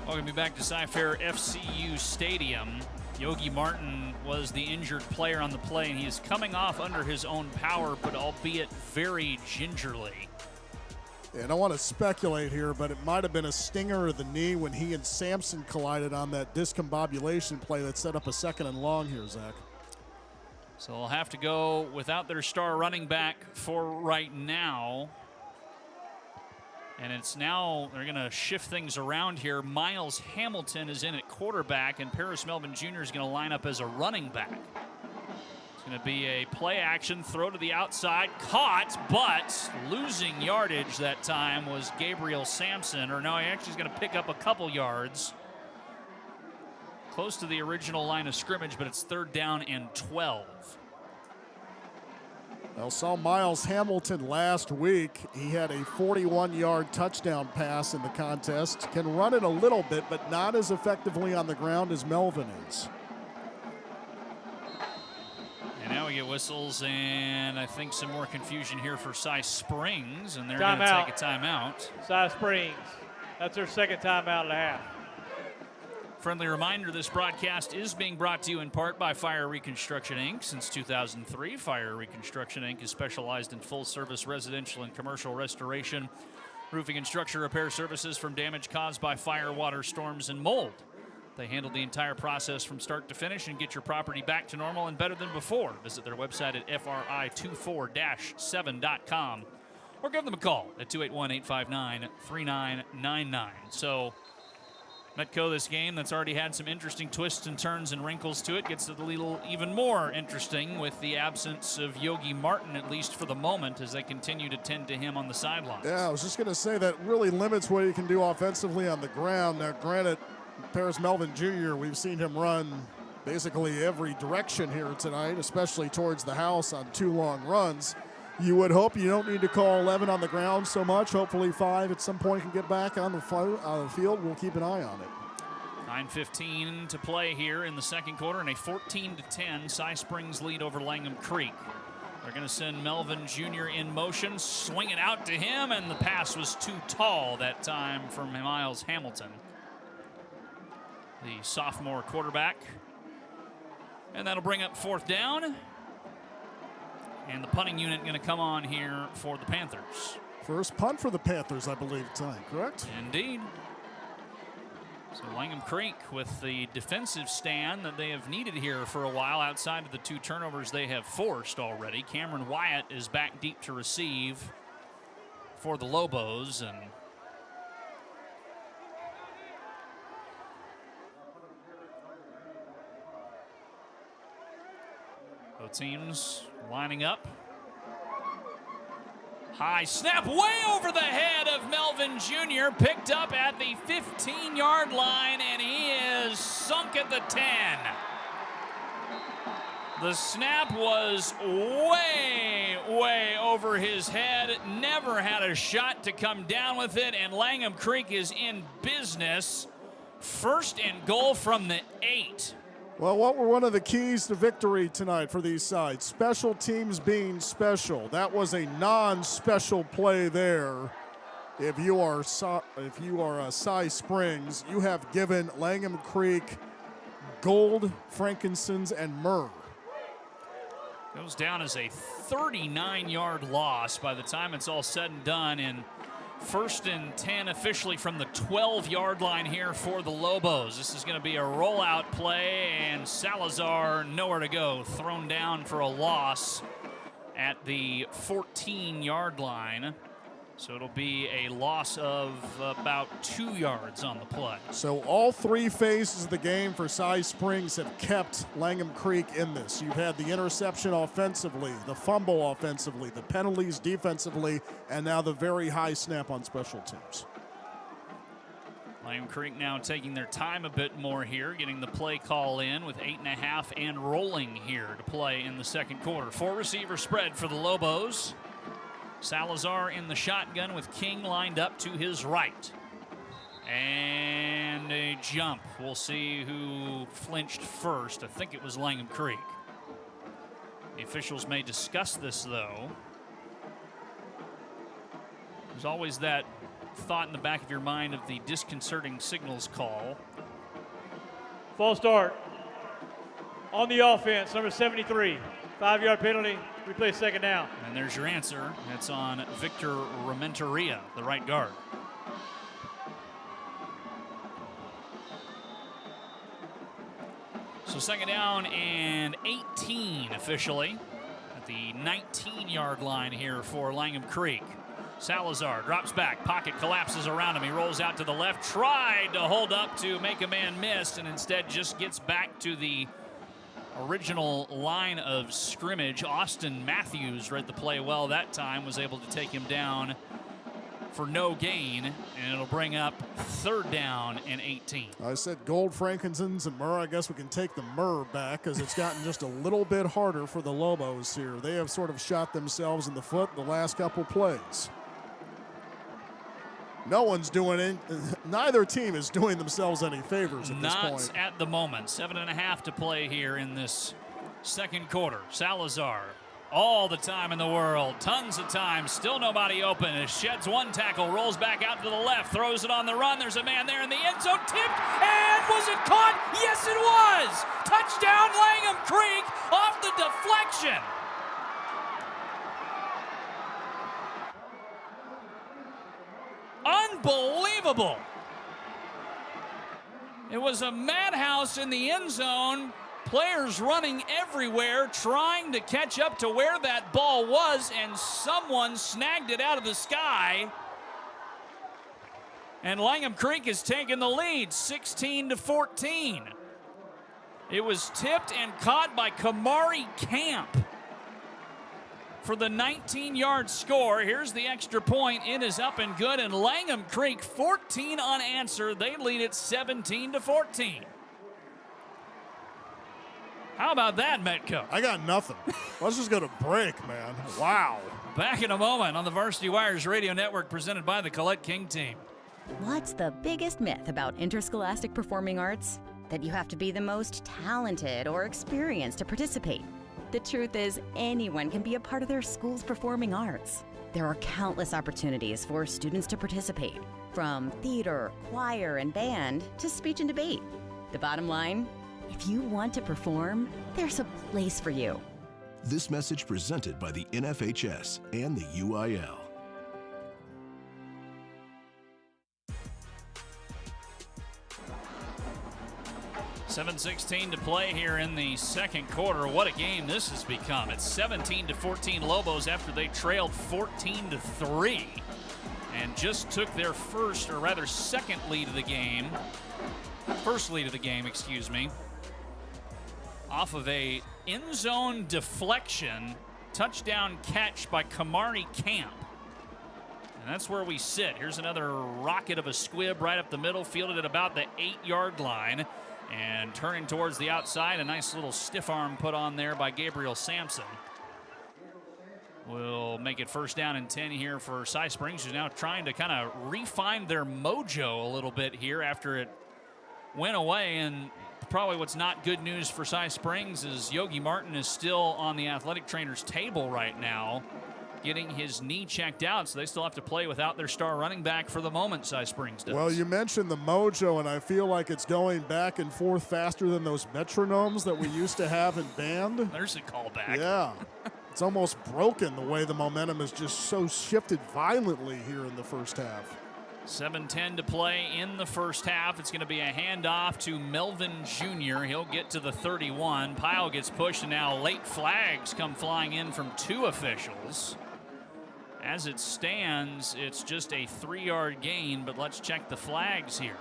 Welcome back to Cy Fair FCU Stadium. Yogi Martin was the injured player on the play, and he is coming off under his own power, but albeit very gingerly. And I want to speculate here, but it might have been a stinger of the knee when he and Sampson collided on that discombobulation play that set up a 2nd and long here, Zach. So they'll have to go without their star running back for right now. And it's now, they're going to shift things around here. Miles Hamilton is in at quarterback, and Paris Melvin Jr. is going to line up as a running back. It's going to be a play action, throw to the outside, caught, but losing yardage that time was Gabriel Sampson. Or no, he actually is going to pick up a couple yards. Close to the original line of scrimmage, but it's 3rd down and 12. Well, saw Miles Hamilton last week. He had a 41-yard touchdown pass in the contest. Can run it a little bit, but not as effectively on the ground as Melvin is. And now we get whistles and I think some more confusion here for Cy Springs, and they're going to take a timeout. Cy Springs. That's their 2nd timeout of the half. Friendly reminder, this broadcast is being brought to you in part by Fire Reconstruction, Inc. Since 2003, Fire Reconstruction, Inc. is specialized in full-service residential and commercial restoration, roofing and structure repair services from damage caused by fire, water, storms, and mold. They handle the entire process from start to finish and get your property back to normal and better than before. Visit their website at fri24-7.com or give them a call at 281-859-3999. So, Metco, this game that's already had some interesting twists and turns and wrinkles to it, gets a little even more interesting with the absence of Yogi Martin, at least for the moment, as they continue to tend to him on the sidelines. Yeah, I was just going to say that really limits what he can do offensively on the ground. Now, granted, Paris Melvin Jr., we've seen him run basically every direction here tonight, especially towards the house on 2 long runs. You would hope you don't need to call 11 on the ground so much. Hopefully 5 at some point can get back on the field. We'll keep an eye on it. 9:15 to play here in the second quarter, and a 14-10 Cy Springs lead over Langham Creek. They're going to send Melvin Jr. in motion, swing it out to him, and the pass was too tall that time from Miles Hamilton, the sophomore quarterback. And that'll bring up 4th down. And the punting unit going to come on here for the Panthers. First punt for the Panthers, I believe, tonight, correct? Indeed. So Langham Creek with the defensive stand that they have needed here for a while outside of the 2 turnovers they have forced already. Cameron Wyatt is back deep to receive for the Lobos. And both teams lining up. High snap way over the head of Melvin Jr. Picked up at the 15-yard line, and he is sunk at the 10. The snap was way over his head. Never had a shot to come down with it, and Langham Creek is in business. 1st and goal from the 8. Well, what were one of the keys to victory tonight for these sides? Special teams being special. That was a non-special play there. If you are Cy Springs, you have given Langham Creek gold, frankincense, and myrrh. Goes down as a 39-yard loss by the time it's all said and done. And 1st and 10 officially from the 12-yard line here for the Lobos. This is going to be a rollout play, and Salazar nowhere to go. Thrown down for a loss at the 14-yard line. So it'll be a loss of about 2 yards on the play. So all 3 phases of the game for Cy Springs have kept Langham Creek in this. You've had the interception offensively, the fumble offensively, the penalties defensively, and now the very high snap on special teams. Langham Creek now taking their time a bit more here, getting the play call in with 8.5 and rolling here to play in the second quarter. 4-receiver spread for the Lobos. Salazar in the shotgun with King lined up to his right. And a jump. We'll see who flinched first. I think it was Langham Creek. The officials may discuss this, though. There's always that thought in the back of your mind of the disconcerting signals call. False start. On the offense, number 73. 5-yard penalty. Replay second down. And there's your answer. That's on Victor Rementeria, the right guard. So second down and 18 officially at the 19-yard line here for Langham Creek. Salazar drops back, pocket collapses around him. He rolls out to the left, tried to hold up to make a man miss, and instead just gets back to the original line of scrimmage. Austin Matthews read the play well that time, was able to take him down for no gain, and it'll bring up third down and 18. I said gold, frankincense, and myrrh. I guess we can take the myrrh back because it's gotten just a little bit harder for the Lobos here. They have sort of shot themselves in the foot the last couple plays. No one's doing it. Neither team is doing themselves any favors at this point. Not at the moment. 7.5 to play here in this second quarter. Salazar, all the time in the world, tons of time, still nobody open. As sheds one tackle, rolls back out to the left, throws it on the run. There's a man there in the end zone, tipped, and was it caught? Yes, it was. Touchdown, Langham Creek, off the deflection. Unbelievable. It was a madhouse in the end zone. Players running everywhere, trying to catch up to where that ball was, and someone snagged it out of the sky. And Langham Creek has taken the lead, 16-14. It was tipped and caught by Kamari Camp for the 19-yard score. Here's the extra point. It is up and good, and Langham Creek 14 unanswered. They lead it 17-14. How about that, Metco? I got nothing. Let's just go to break, man. Wow. Back in a moment on the Varsity Wires Radio Network, presented by the Collette King Team. What's the biggest myth about interscholastic performing arts? That you have to be the most talented or experienced to participate. The truth is, anyone can be a part of their school's performing arts. There are countless opportunities for students to participate, from theater, choir, and band to speech and debate. The bottom line, if you want to perform, there's a place for you. This message presented by the NFHS and the UIL. $7:16 to play here in the second quarter. What a game this has become. It's 17-14 Lobos after they trailed 14-3 and just took their second lead of the game. First lead of the game, excuse me, off of a end zone deflection touchdown catch by Kamari Camp. And that's where we sit. Here's another rocket of a squib right up the middle, fielded at about the 8-yard line. And turning towards the outside, a nice little stiff arm put on there by Gabriel Sampson. Will make it first down and 10 here for Cy Springs, who's now trying to kind of refine their mojo a little bit here after it went away. And probably what's not good news for Cy Springs is Yogi Martin is still on the athletic trainer's table right now, getting his knee checked out, so they still have to play without their star running back for the moment, Cy Springs does. Well, you mentioned the mojo, and I feel like it's going back and forth faster than those metronomes that we used to have in band. There's a callback. Yeah. It's almost broken the way the momentum has just so shifted violently here in the first half. 7:10 to play in the first half. It's going to be a handoff to Melvin Jr. He'll get to the 31. Pile gets pushed, and now late flags come flying in from two officials. As it stands, it's just a 3-yard gain, but let's check the flags here.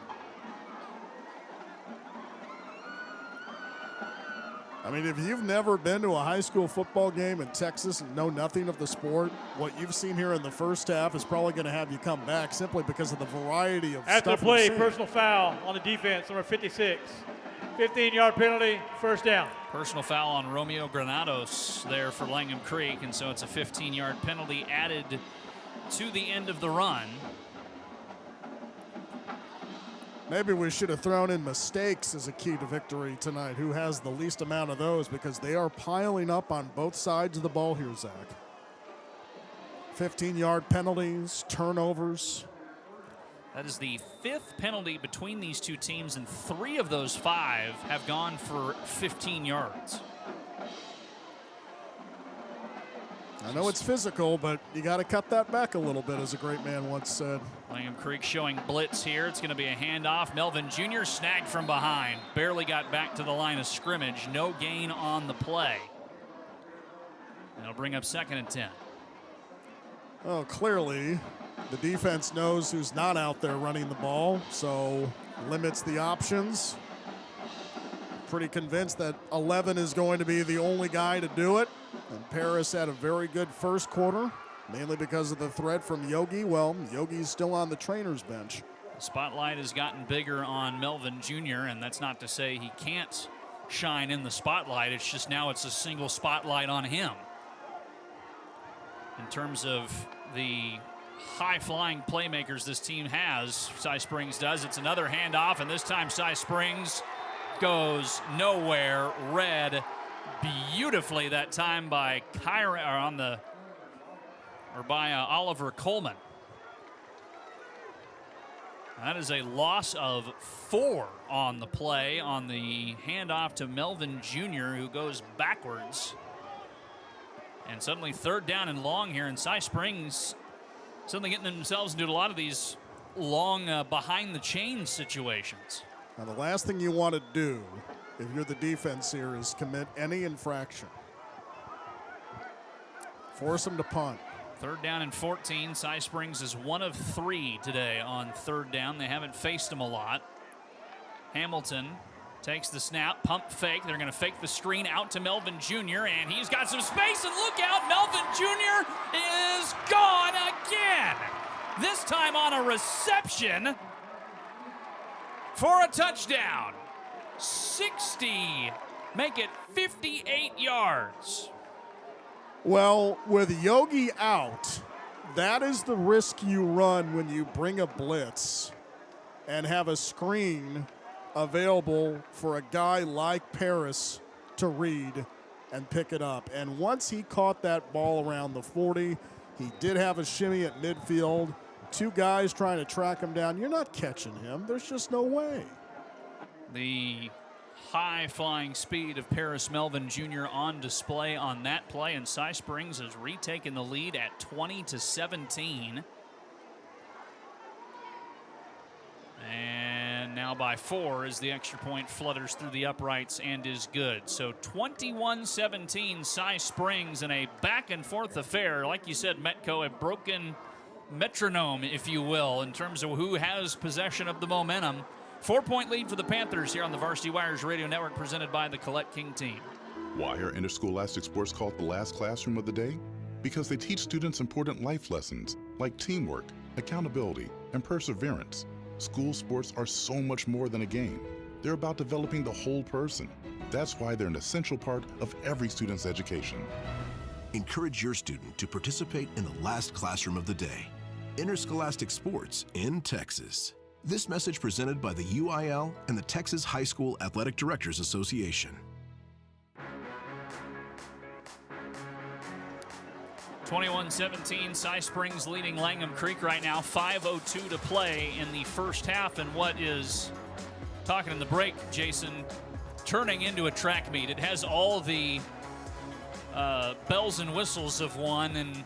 I mean, if you've never been to a high school football game in Texas and know nothing of the sport, what you've seen here in the first half is probably going to have you come back simply because of the variety of After stuff the play, you've seen. personal foul on the defense, number 56. 15-yard penalty, first down. Personal foul on Romeo Granados there for Langham Creek, and so it's a 15-yard penalty added to the end of the run. Maybe we should have thrown in mistakes as a key to victory tonight. Who has the least amount of those? Because they are piling up on both sides of the ball here, Zach. 15-yard penalties, turnovers. That is the 5th penalty between these two teams, and 3 of those 5 have gone for 15 yards. I know it's physical, but you got to cut that back a little bit, as a great man once said. Langham Creek showing blitz here. It's going to be a handoff. Melvin Jr. snagged from behind. Barely got back to the line of scrimmage. No gain on the play. And it'll bring up 2nd and 10. Oh, clearly the defense knows who's not out there running the ball, so limits the options. Pretty convinced that 11 is going to be the only guy to do it. And Paris had a very good first quarter, mainly because of the threat from Yogi. Well, Yogi's still on the trainer's bench. The spotlight has gotten bigger on Melvin Jr., and that's not to say he can't shine in the spotlight. It's just now it's a single spotlight on him. In terms of the high-flying playmakers this team has, Cy Springs does. It's another handoff, and this time Cy Springs goes nowhere. Read beautifully that time by Oliver Coleman. That is a loss of 4 on the play on the handoff to Melvin Jr., who goes backwards. And suddenly 3rd down and long here, and Cy Springs suddenly getting themselves into a lot of these long behind the chains situations. Now, the last thing you want to do if you're the defense here is commit any infraction. Force them to punt. 3rd down and 14. Cy Springs is 1 of 3 today on 3rd down. They haven't faced him a lot. Hamilton takes the snap, pump fake. They're going to fake the screen out to Melvin Jr., and he's got some space, and look out, Melvin Jr. is gone again. This time on a reception for a touchdown. 60, make it 58 yards. Well, with Yogi out, that is the risk you run when you bring a blitz and have a screen available for a guy like Paris to read and pick it up. And once he caught that ball around the 40, he did have a shimmy at midfield. 2 guys trying to track him down. You're not catching him. There's just no way. The high-flying speed of Paris Melvin Jr. on display on that play, and Cy Springs has retaken the lead at 20-17. And now by 4 as the extra point flutters through the uprights and is good. So 21-17, Cy Springs in a back-and-forth affair. Like you said, Metco, a broken metronome, if you will, in terms of who has possession of the momentum. 4-point lead for the Panthers here on the Varsity Wires Radio Network, presented by the Collette King Team. Why are interscholastic sports called the last classroom of the day? Because they teach students important life lessons like teamwork, accountability, and perseverance. School sports are so much more than a game. They're about developing the whole person. That's why they're an essential part of every student's education. Encourage your student to participate in the last classroom of the day. Interscholastic sports in Texas. This message presented by the UIL and the Texas High School Athletic Directors Association. 21-17, Cy Springs leading Langham Creek right now. 5:02 to play in the first half, and what is, talking in the break, Jason, turning into a track meet. It has all the bells and whistles of one, and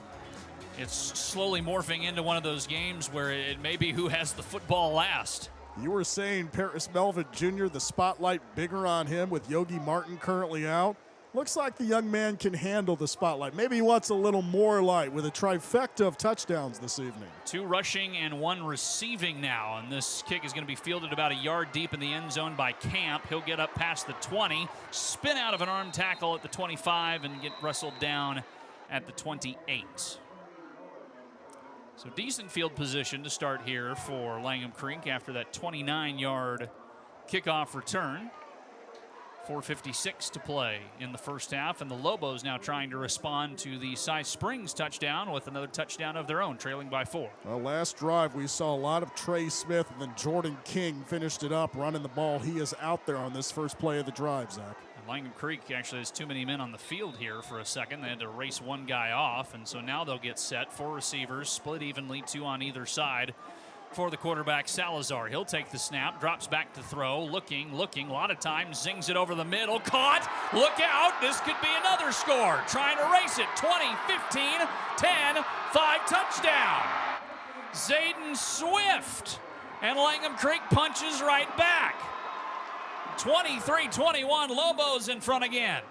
it's slowly morphing into one of those games where it may be who has the football last. You were saying Paris Melvin Jr., the spotlight bigger on him with Yogi Martin currently out. Looks like the young man can handle the spotlight. Maybe he wants a little more light with a trifecta of touchdowns this evening. 2 rushing and 1 receiving now, and this kick is going to be fielded about a yard deep in the end zone by Camp. He'll get up past the 20, spin out of an arm tackle at the 25, and get wrestled down at the 28. So decent field position to start here for Langham Creek after that 29-yard kickoff return. 4:56 to play in the first half, and the Lobos now trying to respond to the Cy Springs touchdown with another touchdown of their own, trailing by 4. Well, last drive we saw a lot of Trey Smith, and then Jordan King finished it up running the ball. He is out there on this first play of the drive, Zach. And Langham Creek actually has too many men on the field here for a second. They had to race one guy off, and so now they'll get set. 4 receivers, split evenly, 2 on either side. for the quarterback, Salazar. He'll take the snap, drops back to throw, looking, a lot of times, zings it over the middle, caught, look out, this could be another score. Trying to race it, 20, 15, 10, 5, touchdown. Zayden Swift, and Langham Creek punches right back. 23-21, Lobos in front again.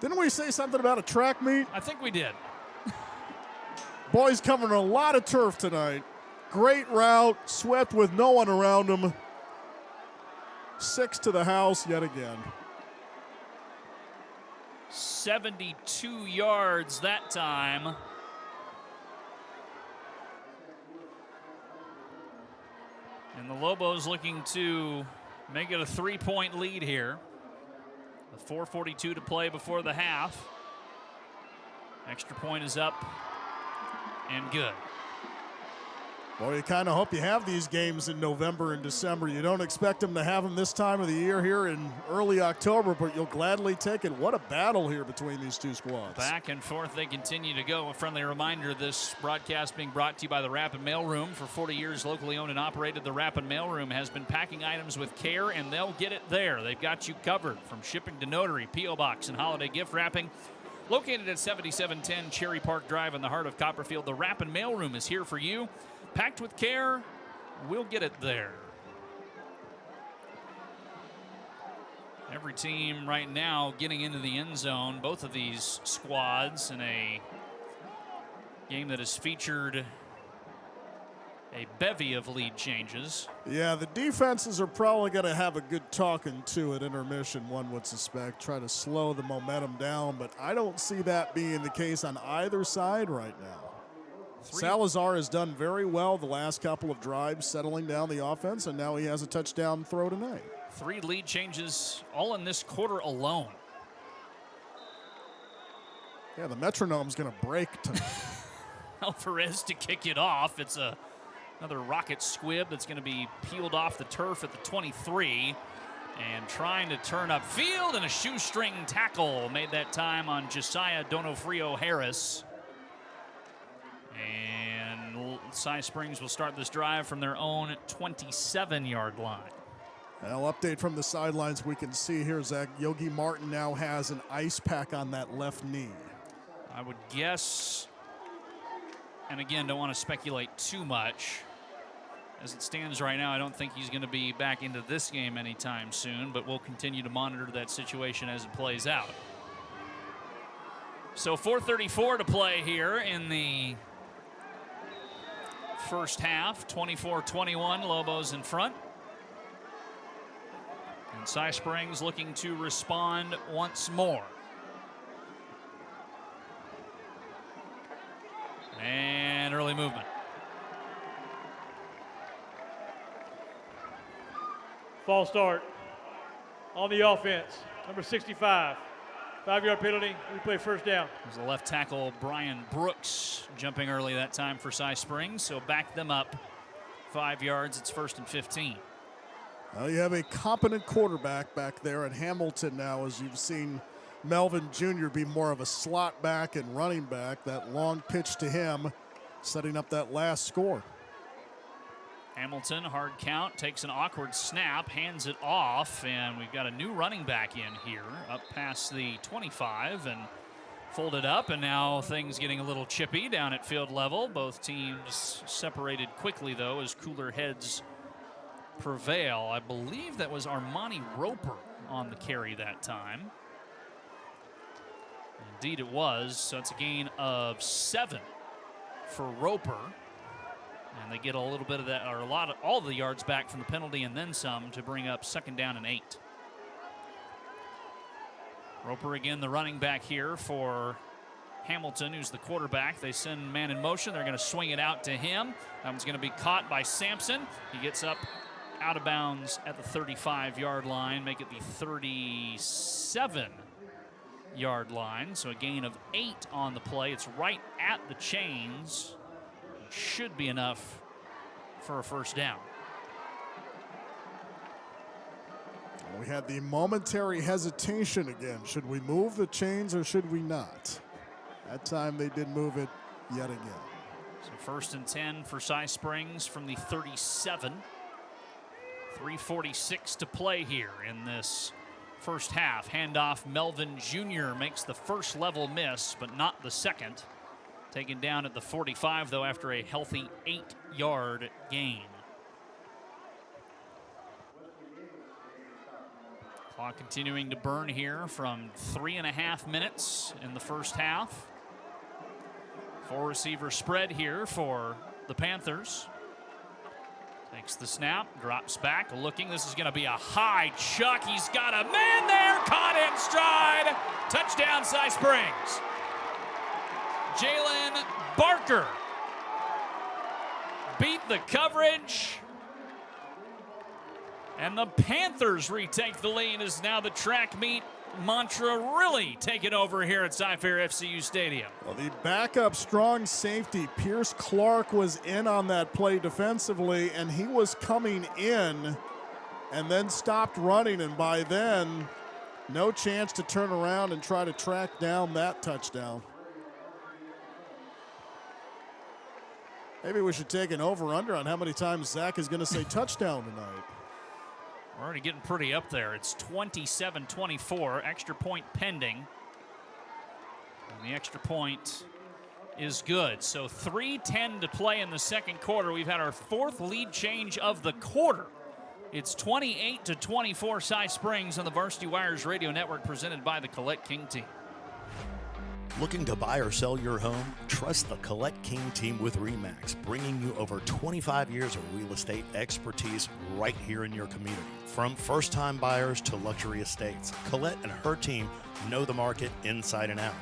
Didn't we say something about a track meet? I think we did. Boys covering a lot of turf tonight. Great route, Swift with no one around him. 6 to the house yet again. 72 yards that time. And the Lobos looking to make it a 3-point lead here. With 4:42 to play before the half. Extra point is up and good. Well, you kind of hope you have these games in November and December. You don't expect them to have them this time of the year here in early October, but you'll gladly take it. What a battle here between these two squads. Back and forth they continue to go. A friendly reminder, this broadcast being brought to you by the Rapid Mail Room. For 40 years, locally owned and operated, the Rapid Mail Room has been packing items with care, and they'll get it there. They've got you covered from shipping to notary, P.O. Box, and holiday gift wrapping. Located at 7710 Cherry Park Drive in the heart of Copperfield, the Rapid Mail Room is here for you. Packed with care, we'll get it there. Every team right now getting into the end zone. Both of these squads in a game that has featured a bevy of lead changes. Yeah, the defenses are probably going to have a good talking to at intermission, one would suspect, try to slow the momentum down, but I don't see that being the case on either side right now. Salazar has done very well the last couple of drives, settling down the offense, and now he has a touchdown throw tonight. 3 lead changes all in this quarter alone. Yeah, the metronome's going to break tonight. Alvarez to kick it off. It's another rocket squib that's going to be peeled off the turf at the 23. And trying to turn up field, and a shoestring tackle made that time on Josiah Donofrio Harris. And Cy Springs will start this drive from their own 27-yard line. Well, update from the sidelines we can see here, Zach. Yogi Martin now has an ice pack on that left knee. I would guess, and again, don't want to speculate too much. As it stands right now, I don't think he's going to be back into this game anytime soon, but we'll continue to monitor that situation as it plays out. So 4:34 to play here in the first half. 24-21, Lobos in front. And Cy Springs looking to respond once more. And early movement. False start on the offense. Number 65. 5-yard penalty. We play first down. There's the left tackle, Brian Brooks, jumping early that time for Cy Springs. So back them up 5 yards. It's 1st and 15. Well, you have a competent quarterback back there at Hamilton now, as you've seen Melvin Jr. be more of a slot back and running back. That long pitch to him, setting up that last score. Hamilton, hard count, takes an awkward snap, hands it off, and we've got a new running back in here, up past the 25, and folded up, and now things getting a little chippy down at field level. Both teams separated quickly, though, as cooler heads prevail. I believe that was Armani Roper on the carry that time. Indeed it was, so it's a gain of 7 for Roper. And they get a little bit of that, or all the yards back from the penalty and then some to bring up 2nd down and 8. Roper again, the running back here for Hamilton, who's the quarterback. They send man in motion. They're going to swing it out to him. That one's going to be caught by Sampson. He gets up out of bounds at the 35-yard line, make it the 37-yard line. So a gain of 8 on the play. It's right at the chains. Should be enough for a first down. We had the momentary hesitation again. Should we move the chains or should we not? That time they did move it yet again. So 1st and 10 for Cy Springs from the 37. 3:46 to play here in this first half. Handoff, Melvin Jr. makes the first level miss, but not the second. Taken down at the 45, though, after a healthy 8-yard gain. Clock continuing to burn here from 3.5 minutes in the first half. 4-receiver spread here for the Panthers. Takes the snap, drops back, looking. This is going to be a high chuck. He's got a man there, caught in stride. Touchdown, Cy Springs. Jalen Barker beat the coverage. And the Panthers retake the lead as now the track meet mantra really taking over here at Cy Fair FCU Stadium. Well, the backup strong safety, Pierce Clark, was in on that play defensively, and he was coming in and then stopped running, and by then, no chance to turn around and try to track down that touchdown. Maybe we should take an over-under on how many times Zach is going to say touchdown tonight. We're already getting pretty up there. It's 27-24, extra point pending. And the extra point is good. So 3:10 to play in the second quarter. We've had our 4th lead change of the quarter. It's 28-24 Cy Springs on the Varsity Wires Radio Network, presented by the Collette King Team. Looking to buy or sell your home? Trust the Collette King Team with REMAX, bringing you over 25 years of real estate expertise right here in your community. From first-time buyers to luxury estates, Collette and her team know the market inside and out,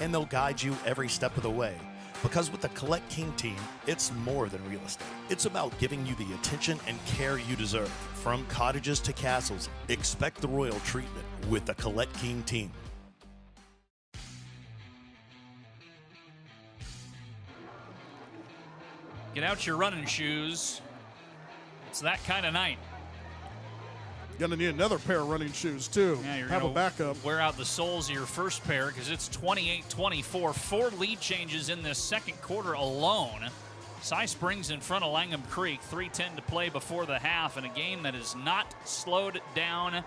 and they'll guide you every step of the way. Because with the Collette King Team, it's more than real estate. It's about giving you the attention and care you deserve. From cottages to castles, expect the royal treatment with the Collette King Team. Get out your running shoes. It's that kind of night. Gonna need another pair of running shoes too. Yeah, you're have a backup. Wear out the soles of your first pair because it's 28-24. 4 lead changes in this second quarter alone. Cy Springs in front of Langham Creek. 3:10 to play before the half, in a game that is not slowed down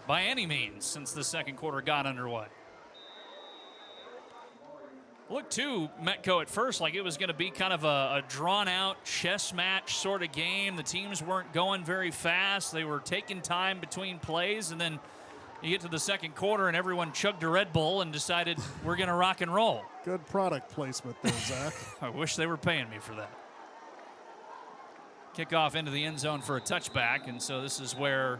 by any means since the second quarter got underway. Looked to Metco at first like it was going to be kind of a drawn-out chess match sort of game. The teams weren't going very fast. They were taking time between plays, and then you get to the second quarter and everyone chugged a Red Bull and decided we're going to rock and roll. Good product placement there, Zach. I wish they were paying me for that. Kickoff into the end zone for a touchback, and so this is where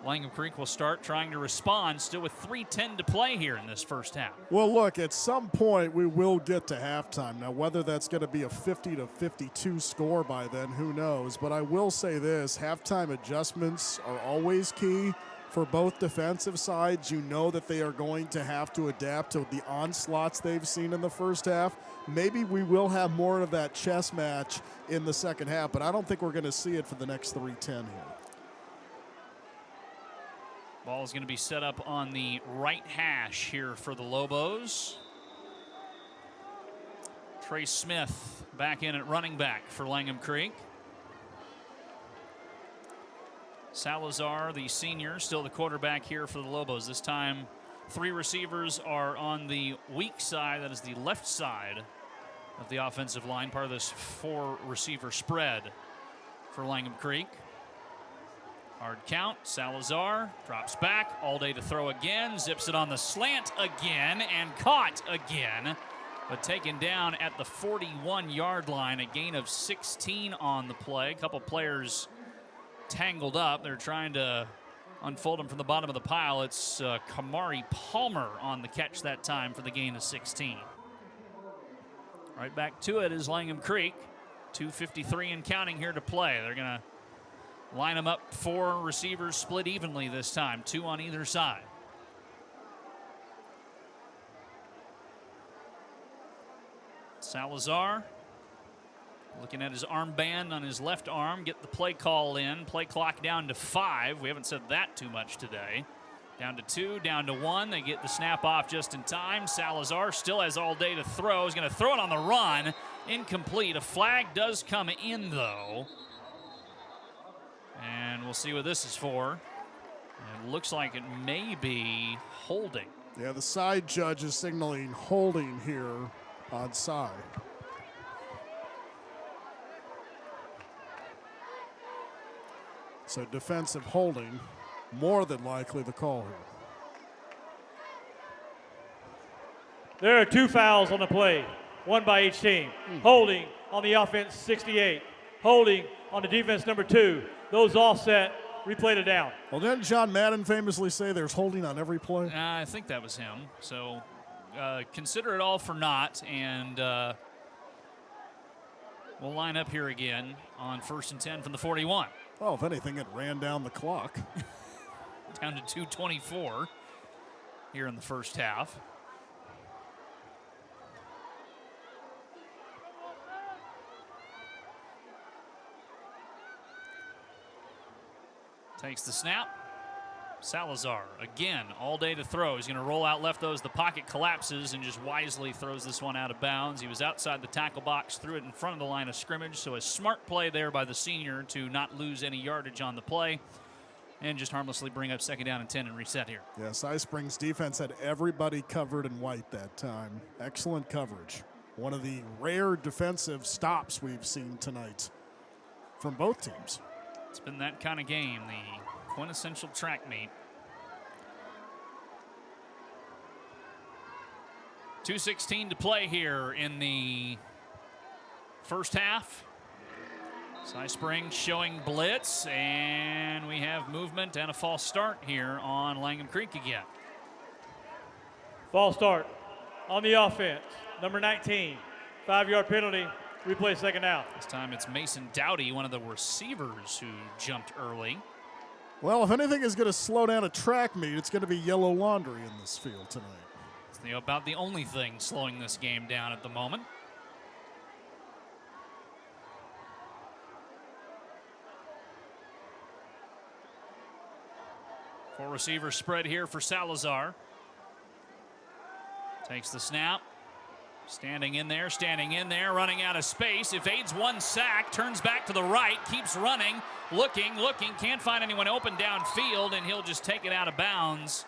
Langham Creek will start trying to respond, still with 3:10 to play here in this first half. Well, look, at some point we will get to halftime. Now, whether that's going to be a 50-52 score by then, who knows? But I will say this, halftime adjustments are always key for both defensive sides. You know that they are going to have to adapt to the onslaughts they've seen in the first half. Maybe we will have more of that chess match in the second half, but I don't think we're going to see it for the next 3:10 here. Ball is going to be set up on the right hash here for the Lobos. Trey Smith back in at running back for Langham Creek. Salazar, the senior, still the quarterback here for the Lobos. This time, 3 receivers are on the weak side. That is the left side of the offensive line, part of this 4-receiver spread for Langham Creek. Hard count, Salazar drops back, all day to throw again, zips it on the slant again, and caught again, but taken down at the 41-yard line, a gain of 16 on the play. A couple players tangled up. They're trying to unfold them from the bottom of the pile. It's Kamari Palmer on the catch that time for the gain of 16. Right back to it is Langham Creek. 2:53 and counting here to play. They're going to line them up, 4 receivers split evenly this time, 2 on either side. Salazar looking at his armband on his left arm, get the play call in, play clock down to 5. We haven't said that too much today. Down to 2, down to 1. They get the snap off just in time. Salazar still has all day to throw. He's going to throw it on the run, incomplete. A flag does come in, though. And we'll see what this is for. It looks like it may be holding. Yeah, the side judge is signaling holding here on Cy. So defensive holding, more than likely the call here. There are 2 fouls on the play, one by each team. Holding on the offense, 68. Holding on the defense, number 2. Those offset, replayed it down. Well, didn't John Madden famously say there's holding on every play? I think that was him. So consider it all for naught, and we'll line up here again on 1st and 10 from the 41. Well, if anything, it ran down the clock. Down to 2:24 here in the first half. Takes the snap. Salazar, again, all day to throw. He's going to roll out left those. The pocket collapses and just wisely throws this one out of bounds. He was outside the tackle box, threw it in front of the line of scrimmage. So a smart play there by the senior to not lose any yardage on the play and just harmlessly bring up 2nd down and 10 and reset here. Yeah, Cy Springs defense had everybody covered in white that time. Excellent coverage. One of the rare defensive stops we've seen tonight from both teams. It's been that kind of game, the quintessential track meet. 2:16 to play here in the first half. Cy Springs showing blitz, and we have movement and a false start here on Langham Creek again. False start on the offense, number 19. 5-yard penalty, replay 2nd down. This time it's Mason Dowdy, one of the receivers who jumped early. Well, if anything is going to slow down a track meet, it's going to be yellow laundry in this field tonight. It's about the only thing slowing this game down at the moment. Four receiver spread here for Salazar. Takes the snap. Standing in there, running out of space. Evades one sack, turns back to the right, keeps running, looking, can't find anyone open downfield, and he'll just take it out of bounds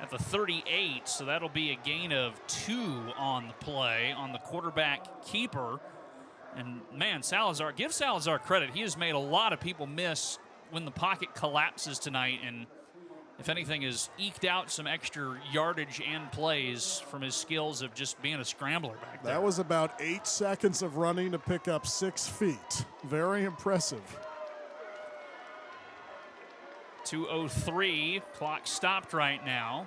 at the 38. So that'll be a gain of 2 on the play on the quarterback keeper. And man, Salazar, give Salazar credit. He has made a lot of people miss when the pocket collapses tonight, and if anything, has eked out some extra yardage and plays from his skills of just being a scrambler back there. That was about 8 seconds of running to pick up 6 feet. Very impressive. 2:03, clock stopped right now.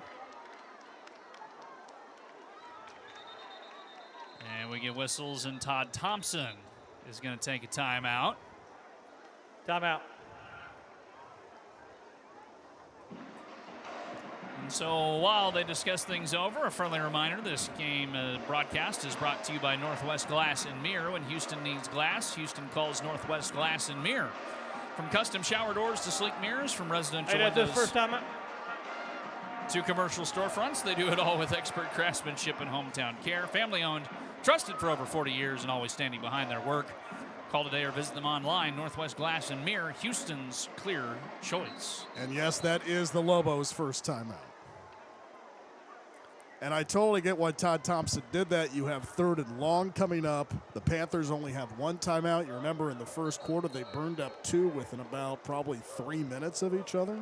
And we get whistles, and Todd Thompson is going to take a timeout. Timeout. So while they discuss things over, a friendly reminder, this game broadcast is brought to you by Northwest Glass and Mirror. When Houston needs glass, Houston calls Northwest Glass and Mirror. From custom shower doors to sleek mirrors, from residential windows first time out. to commercial storefronts, they do it all with expert craftsmanship and hometown care. Family owned, trusted for over 40 years, and always standing behind their work. Call today or visit them online. Northwest Glass and Mirror, Houston's clear choice. And yes, that is the Lobos' first timeout. And I totally get why Todd Thompson did that. You have 3rd and long coming up. The Panthers only have 1 timeout. You remember in the first quarter, they burned up 2 within about probably 3 minutes of each other.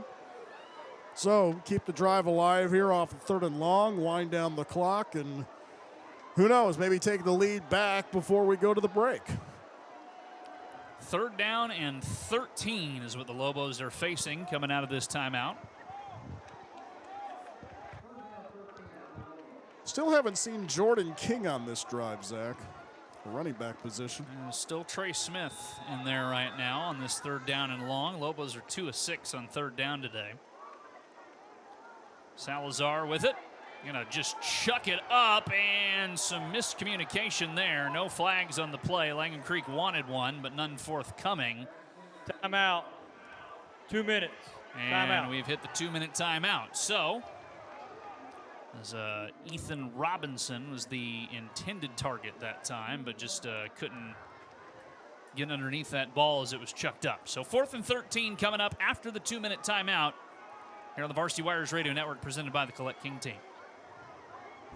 So keep the drive alive here off of 3rd and long, wind down the clock, and who knows, maybe take the lead back before we go to the break. 3rd down and 13 is what the Lobos are facing coming out of this timeout. Still haven't seen Jordan King on this drive, Zach. Running back position. Still Trey Smith in there right now on this 3rd down and long. Lobos are 2 of 6 on 3rd down today. Salazar with it. Gonna just chuck it up, and some miscommunication there. No flags on the play. Langham Creek wanted one, but none forthcoming. Timeout. 2 minutes. And timeout. We've hit the 2-minute timeout. So As Ethan Robinson was the intended target that time, but just couldn't get underneath that ball as it was chucked up. So 4th and 13 coming up after the 2-minute timeout here on the Varsity Wires Radio Network, presented by the Collette King Team.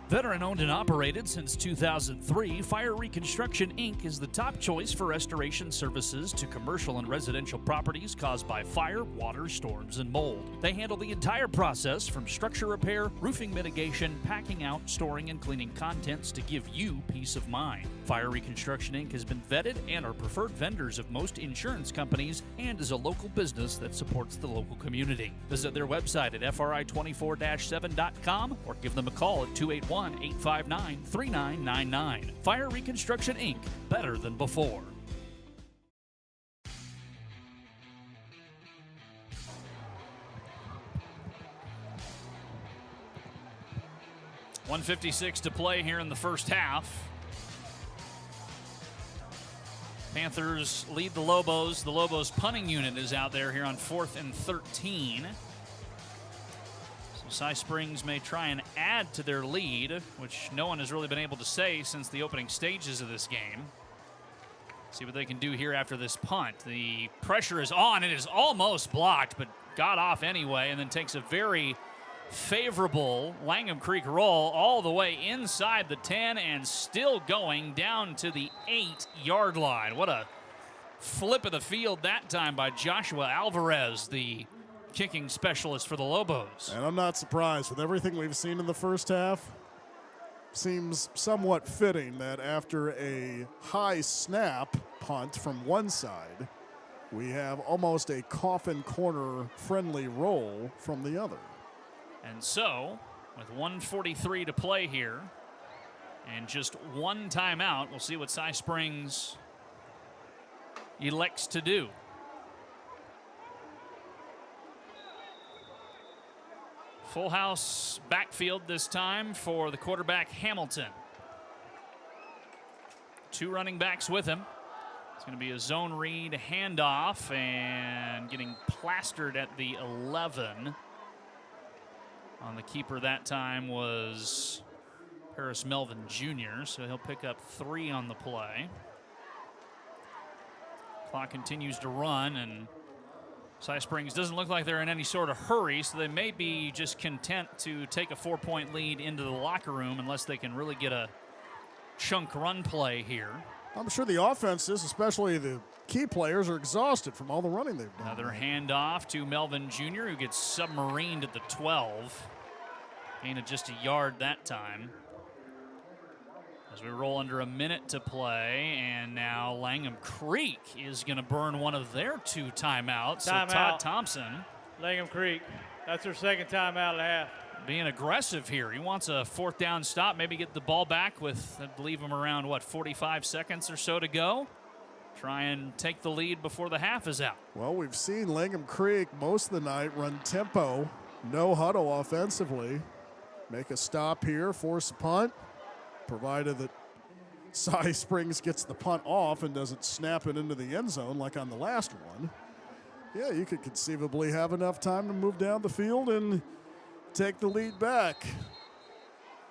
Veteran owned and operated since 2003, Fire Reconstruction Inc. is the top choice for restoration services to commercial and residential properties caused by fire, water, storms, and mold. They handle the entire process from structure repair, roofing mitigation, packing out, storing, and cleaning contents to give you peace of mind. Fire Reconstruction Inc. has been vetted and are preferred vendors of most insurance companies and is a local business that supports the local community. Visit their website at fri24-7.com or give them a call at 281-859-3999. Fire Reconstruction Inc. Better than before. .156 to play here in the first half. Panthers lead the Lobos. The Lobos punting unit is out there here on 4th and 13. So Cy Springs may try and add to their lead, which no one has really been able to say since the opening stages of this game. See what they can do here after this punt. The pressure is on. It is almost blocked, but got off anyway, and then takes a very favorable Langham Creek roll all the way inside the 10 and still going down to the 8-yard line. What a flip of the field that time by Joshua Alvarez, the kicking specialist for the Lobos. And I'm not surprised with everything we've seen in the first half. Seems somewhat fitting that after a high snap punt from one side, we have almost a coffin corner friendly roll from the other. And so, with 1:43 to play here and just one timeout, we'll see what Cy Springs elects to do. Full house backfield this time for the quarterback Hamilton. 2 running backs with him. It's going to be a zone read handoff and getting plastered at the 11. On the keeper that time was Paris Melvin Jr., so he'll pick up 3 on the play. Clock continues to run, and Cy Springs doesn't look like they're in any sort of hurry, so they may be just content to take a 4-point lead into the locker room unless they can really get a chunk run play here. I'm sure the offenses, especially the key players, are exhausted from all the running they've done. Another handoff to Melvin Jr., who gets submarined at the 12. Gained just a yard that time. As we roll under a minute to play, and now Langham Creek is going to burn one of their 2 timeouts. So Todd Thompson. Langham Creek, that's their second timeout of the half. Being aggressive here. He wants a 4th down stop, maybe get the ball back with, I believe, him around, 45 seconds or so to go. Try and take the lead before the half is out. Well, we've seen Langham Creek most of the night run tempo, no huddle offensively. Make a stop here, force a punt, provided that Cy Springs gets the punt off and doesn't snap it into the end zone like on the last one. Yeah, you could conceivably have enough time to move down the field and take the lead back.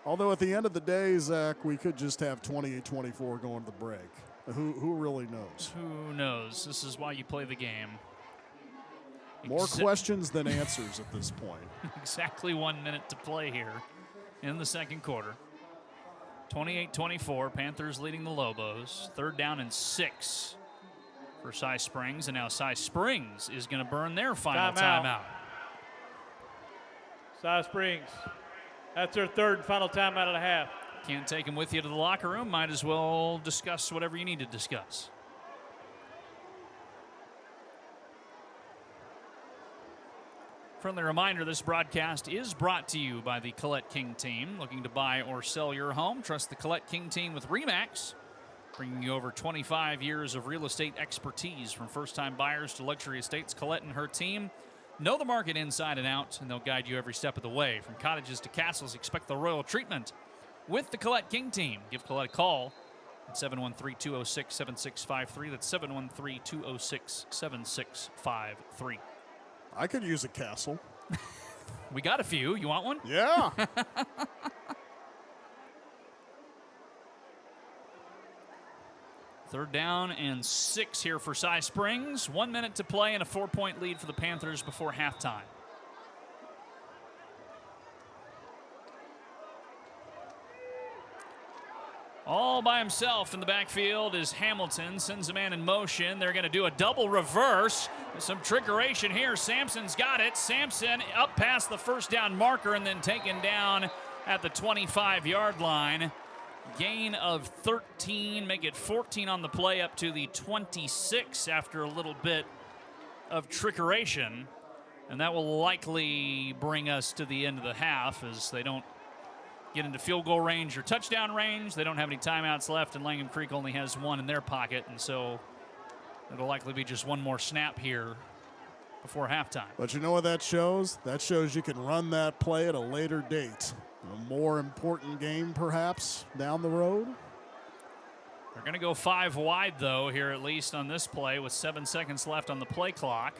Although at the end of the day, Zach, we could just have 28-24 going to the break. Who really knows? Who knows? This is why you play the game. More questions than answers at this point. Exactly 1 minute to play here in the second quarter. 28-24, Panthers leading the Lobos. 3rd down and 6 for Cy Springs, and now Cy Springs is going to burn their final timeout. Cy Springs, that's their 3rd and final timeout of the half. Can't take him with you to the locker room. Might as well discuss whatever you need to discuss. Friendly reminder, this broadcast is brought to you by the Collette King Team. Looking to buy or sell your home? Trust the Collette King Team with REMAX, bringing you over 25 years of real estate expertise. From first-time buyers to luxury estates, Collette and her team know the market inside and out, and they'll guide you every step of the way. From cottages to castles, expect the royal treatment with the Collette King Team. Give Collette a call at 713-206-7653. That's 713-206-7653. I could use a castle. We got a few. You want one? Yeah. Third down and 6 here for Cy Springs. 1 minute to play and a 4-point lead for the Panthers before halftime. All by himself in the backfield is Hamilton. Sends a man in motion. They're going to do a double reverse. Some trickeration here. Sampson's got it. Sampson up past the first down marker and then taken down at the 25-yard line. Gain of 13, make it 14 on the play up to the 26 after a little bit of trickeration. And that will likely bring us to the end of the half as they don't get into field goal range or touchdown range. They don't have any timeouts left, and Langham Creek only has one in their pocket. And so it'll likely be just one more snap here before halftime. But you know what that shows? That shows you can run that play at a later date. A more important game, perhaps, down the road. They're going to go 5 wide, though, here at least on this play with 7 seconds left on the play clock.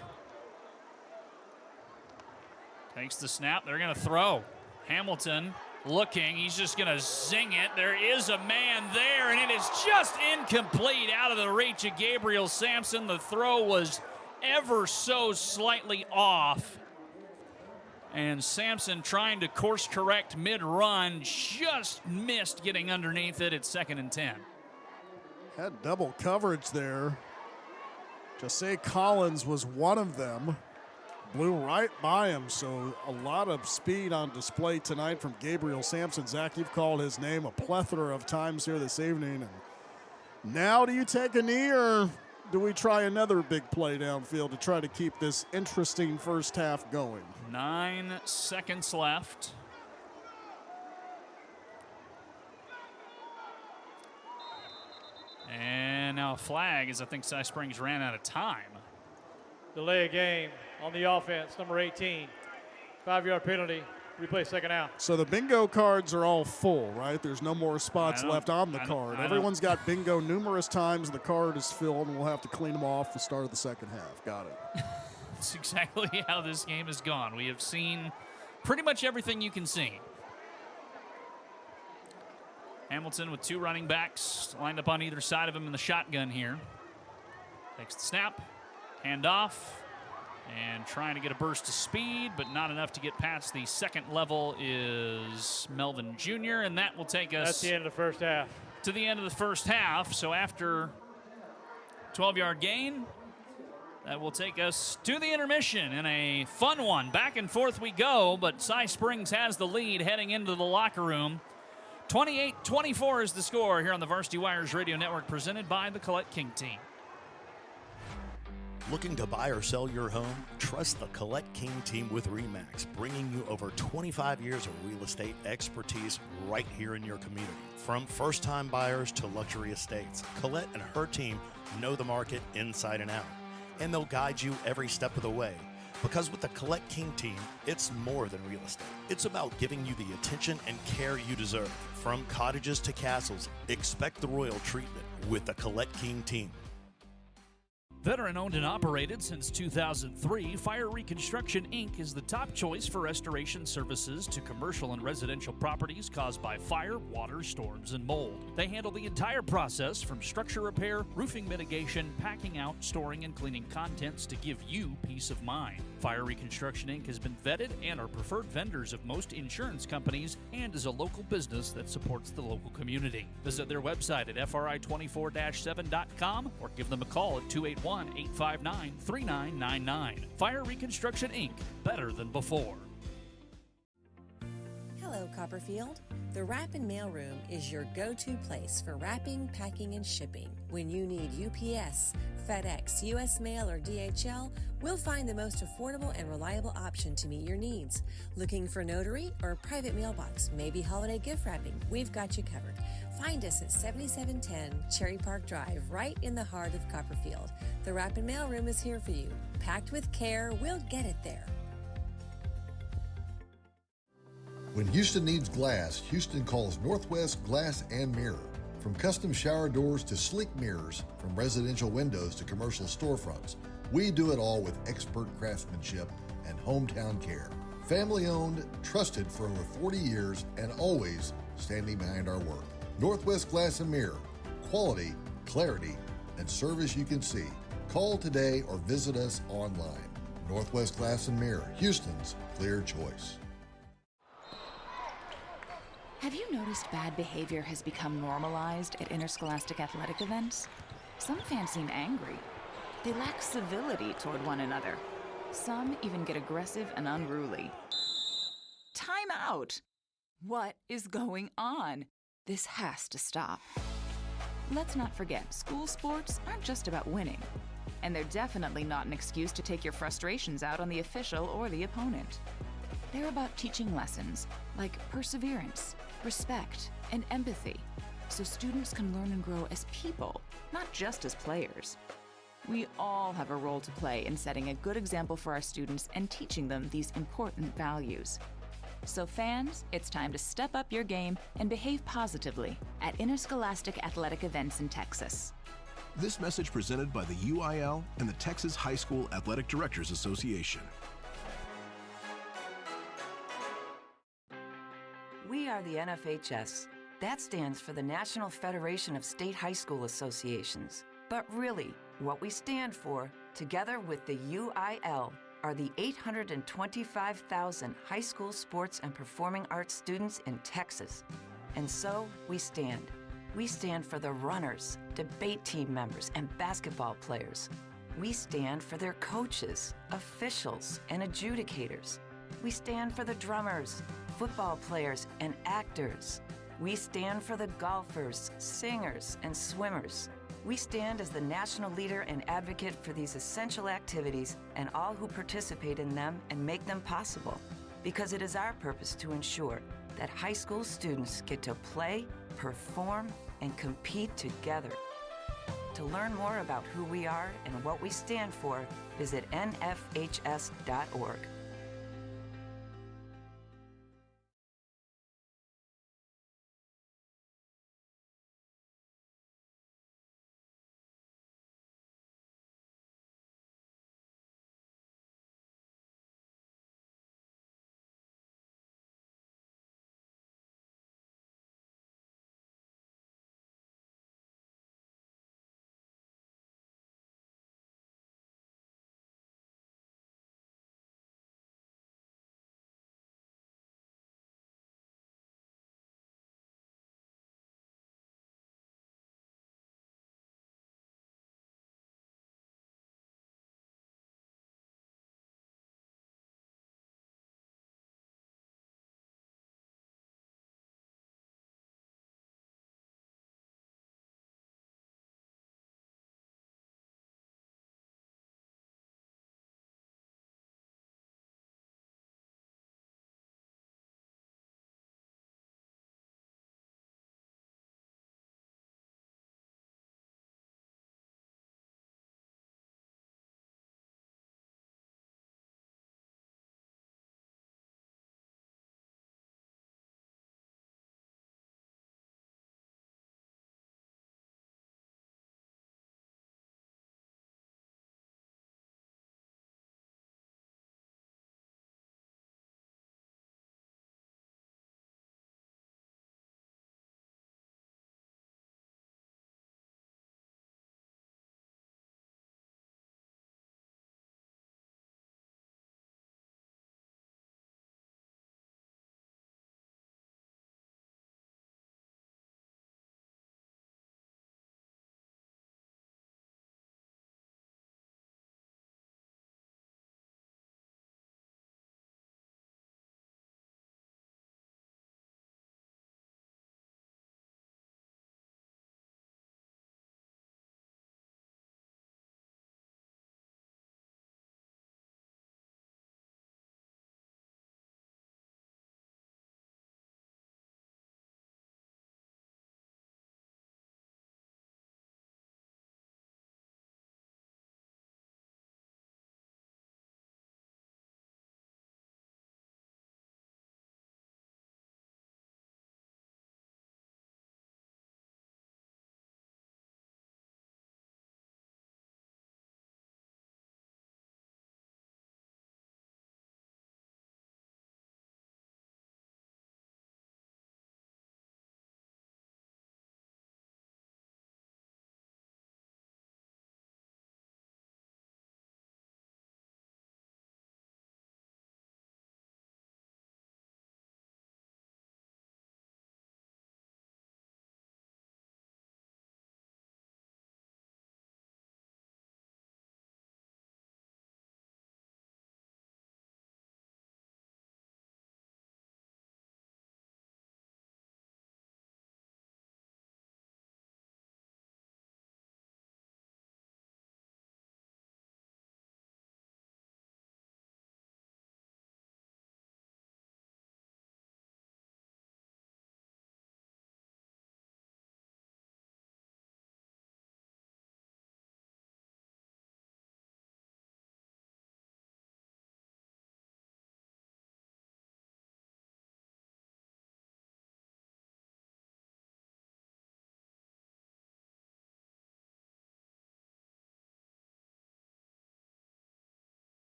Takes the snap. They're going to throw. Hamilton looking. He's just going to zing it. There is a man there, and it is just incomplete out of the reach of Gabriel Sampson. The throw was ever so slightly off. And Sampson trying to course correct mid-run, just missed getting underneath it at 2nd and 10. Had double coverage there. Jose Collins was one of them. Blew right by him, so a lot of speed on display tonight from Gabriel Sampson. Zach, you've called his name a plethora of times here this evening. And now do you take a knee or do we try another big play downfield to try to keep this interesting first half going? 9 seconds left. And now a flag as I think Cy Springs ran out of time. Delay a game on the offense, number 18. 5-yard penalty. Replay second out. So the bingo cards are all full, right? There's no more spots left on the card. Everyone's got bingo numerous times. The card is filled, and we'll have to clean them off at the start of the second half. Got it. That's exactly how this game has gone. We have seen pretty much everything you can see. Hamilton with 2 running backs lined up on either side of him in the shotgun here. Takes the snap, hand off. And trying to get a burst of speed, but not enough to get past the second level is Melvin Jr., and that will take us That's the end of the first half. To the end of the first half. So after 12-yard gain, that will take us to the intermission in a fun one. Back and forth we go, but Cy Springs has the lead heading into the locker room. 28-24 is the score here on the Varsity Wires Radio Network, presented by the Collette King Team. Looking to buy or sell your home? Trust the Collette King Team with REMAX, bringing you over 25 years of real estate expertise right here in your community. From first-time buyers to luxury estates, Collette and her team know the market inside and out, and they'll guide you every step of the way. Because with the Collette King Team, it's more than real estate. It's about giving you the attention and care you deserve. From cottages to castles, expect the royal treatment with the Collette King Team. Veteran owned and operated since 2003, Fire Reconstruction Inc. is the top choice for restoration services to commercial and residential properties caused by fire, water, storms, and mold. They handle the entire process from structure repair, roofing mitigation, packing out, storing, and cleaning contents to give you peace of mind. Fire Reconstruction Inc. has been vetted and are preferred vendors of most insurance companies and is a local business that supports the local community. Visit their website at fri24-7.com or give them a call at 281-859-3999. Fire Reconstruction Inc. Better than before. Hello, Copperfield. The Wrap and Mail Room is your go-to place for wrapping, packing, and shipping. When you need UPS, FedEx, US Mail, or DHL, we'll find the most affordable and reliable option to meet your needs. Looking for notary or private mailbox, maybe holiday gift wrapping? We've got you covered. Find us at 7710 Cherry Park Drive, right in the heart of Copperfield. The Wrap and Mail Room is here for you. Packed with care, we'll get it there. When Houston needs glass, Houston calls Northwest Glass and Mirror. From custom shower doors to sleek mirrors, from residential windows to commercial storefronts, we do it all with expert craftsmanship and hometown care. Family owned, trusted for over 40 years, and always standing behind our work. Northwest Glass and Mirror. Quality, clarity, and service you can see. Call today or visit us online. Northwest Glass and Mirror, Houston's clear choice. Have you noticed bad behavior has become normalized at interscholastic athletic events? Some fans seem angry. They lack civility toward one another. Some even get aggressive and unruly. Time out! What is going on? This has to stop. Let's not forget, school sports aren't just about winning. And they're definitely not an excuse to take your frustrations out on the official or the opponent. They're about teaching lessons like perseverance, respect, and empathy, so students can learn and grow as people, not just as players. We all have a role to play in setting a good example for our students and teaching them these important values. So fans, it's time to step up your game and behave positively at interscholastic athletic events in Texas. This message presented by the UIL and the Texas High School Athletic Directors Association. We are the NFHS. That stands for the National Federation of State High School Associations. But really, what we stand for, together with the UIL, are the 825,000 high school sports and performing arts students in Texas. And so we stand. We stand for the runners, debate team members, and basketball players. We stand for their coaches, officials, and adjudicators. We stand for the drummers, football players, and actors. We stand for the golfers, singers, and swimmers. We stand as the national leader and advocate for these essential activities and all who participate in them and make them possible, because it is our purpose to ensure that high school students get to play, perform, and compete together. To learn more about who we are and what we stand for, visit nfhs.org.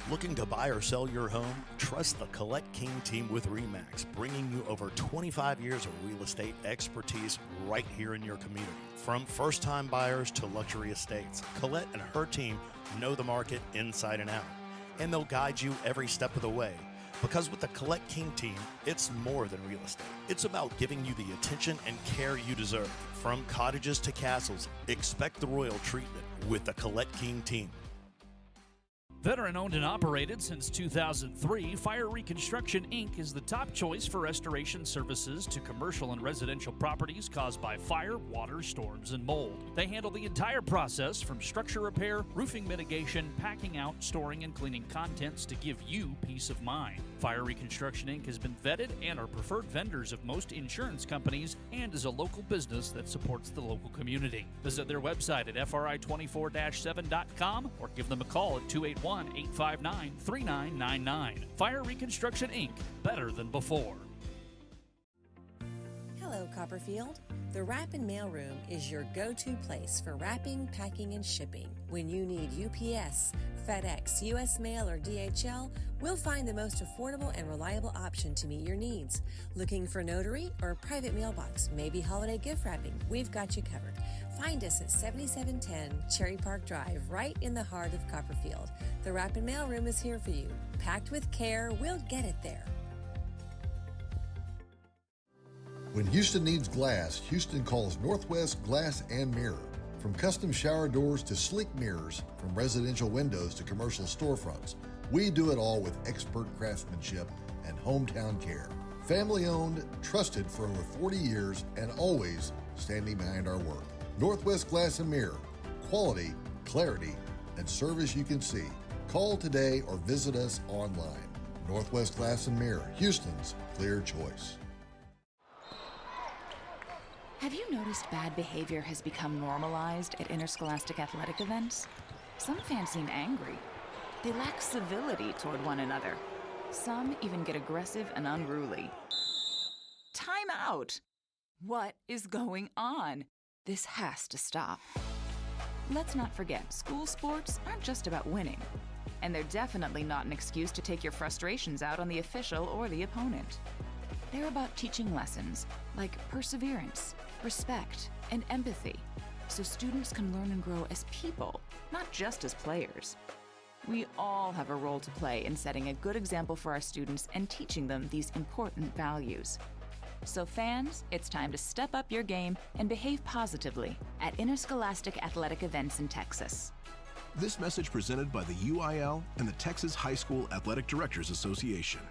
Looking to buy or sell your home? Trust the Collette King Team with REMAX, bringing you over 25 years of real estate expertise right here in your community. From first-time buyers to luxury estates, Collette and her team know the market inside and out, and they'll guide you every step of the way. Because with the Collette King Team, it's more than real estate. It's about giving you the attention and care you deserve. From cottages to castles, expect the royal treatment with the Collette King Team. Veteran owned and operated since 2003, Fire Reconstruction Inc. is the top choice for restoration services to commercial and residential properties caused by fire, water, storms, and mold. They handle the entire process from structure repair, roofing mitigation, packing out, storing, and cleaning contents to give you peace of mind. Fire Reconstruction Inc. has been vetted and are preferred vendors of most insurance companies and is a local business that supports the local community. Visit their website at fri24-7.com or give them a call at 281-859-3999. Fire Reconstruction Inc. Better than before. Hello, Copperfield. The Wrap and Mail Room is your go-to place for wrapping, packing, and shipping. When you need UPS, FedEx, US Mail, or DHL, we'll find the most affordable and reliable option to meet your needs. Looking for notary or private mailbox, maybe holiday gift wrapping? We've got you covered. Find us at 7710 Cherry Park Drive, right in the heart of Copperfield. The Wrap and Mail Room is here for you. Packed with care, we'll get it there. When Houston needs glass, Houston calls Northwest Glass and Mirror. From custom shower doors to sleek mirrors, from residential windows to commercial storefronts, we do it all with expert craftsmanship and hometown care. Family owned, trusted for over 40 years, and always standing behind our work. Northwest Glass and Mirror. Quality, clarity, and service you can see. Call today or visit us online. Northwest Glass and Mirror, Houston's clear choice. Have you noticed bad behavior has become normalized at interscholastic athletic events? Some fans seem angry. They lack civility toward one another. Some even get aggressive and unruly. Time out! What is going on? This has to stop. Let's not forget, school sports aren't just about winning. And they're definitely not an excuse to take your frustrations out on the official or the opponent. They're about teaching lessons like perseverance, respect, and empathy, so students can learn and grow as people, not just as players. We all have a role to play in setting a good example for our students and teaching them these important values. So fans, it's time to step up your game and behave positively at interscholastic athletic events in Texas. This message presented by the UIL and the Texas High School Athletic Directors Association.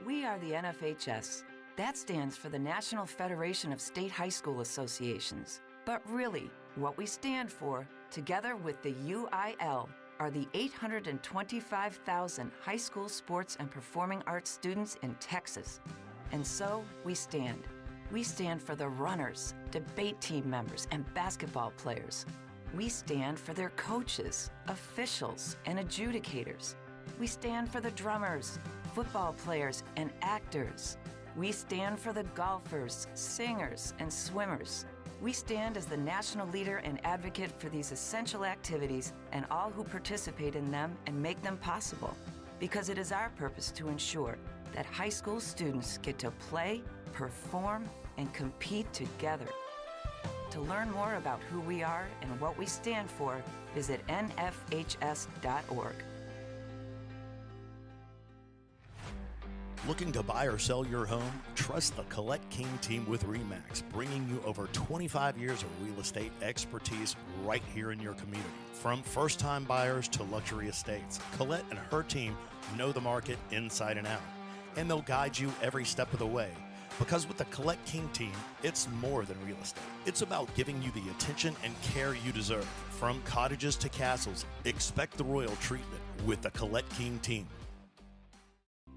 We are the NFHS. That stands for the National Federation of State High School Associations. But really, what we stand for, together with the UIL, are the 825,000 high school sports and performing arts students in Texas. And so we stand. We stand for the runners, debate team members, and basketball players. We stand for their coaches, officials, and adjudicators. We stand for the drummers, football players, and actors. We stand for the golfers, singers, and swimmers. We stand as the national leader and advocate for these essential activities and all who participate in them and make them possible, because it is our purpose to ensure that high school students get to play, perform, and compete together. To learn more about who we are and what we stand for, visit nfhs.org. Looking to buy or sell your home? Trust the Collette King Team with REMAX, bringing you over 25 years of real estate expertise right here in your community. From first-time buyers to luxury estates, Collette and her team know the market inside and out, and they'll guide you every step of the way. Because with the Collette King Team, it's more than real estate. It's about giving you the attention and care you deserve. From cottages to castles, expect the royal treatment with the Collette King Team.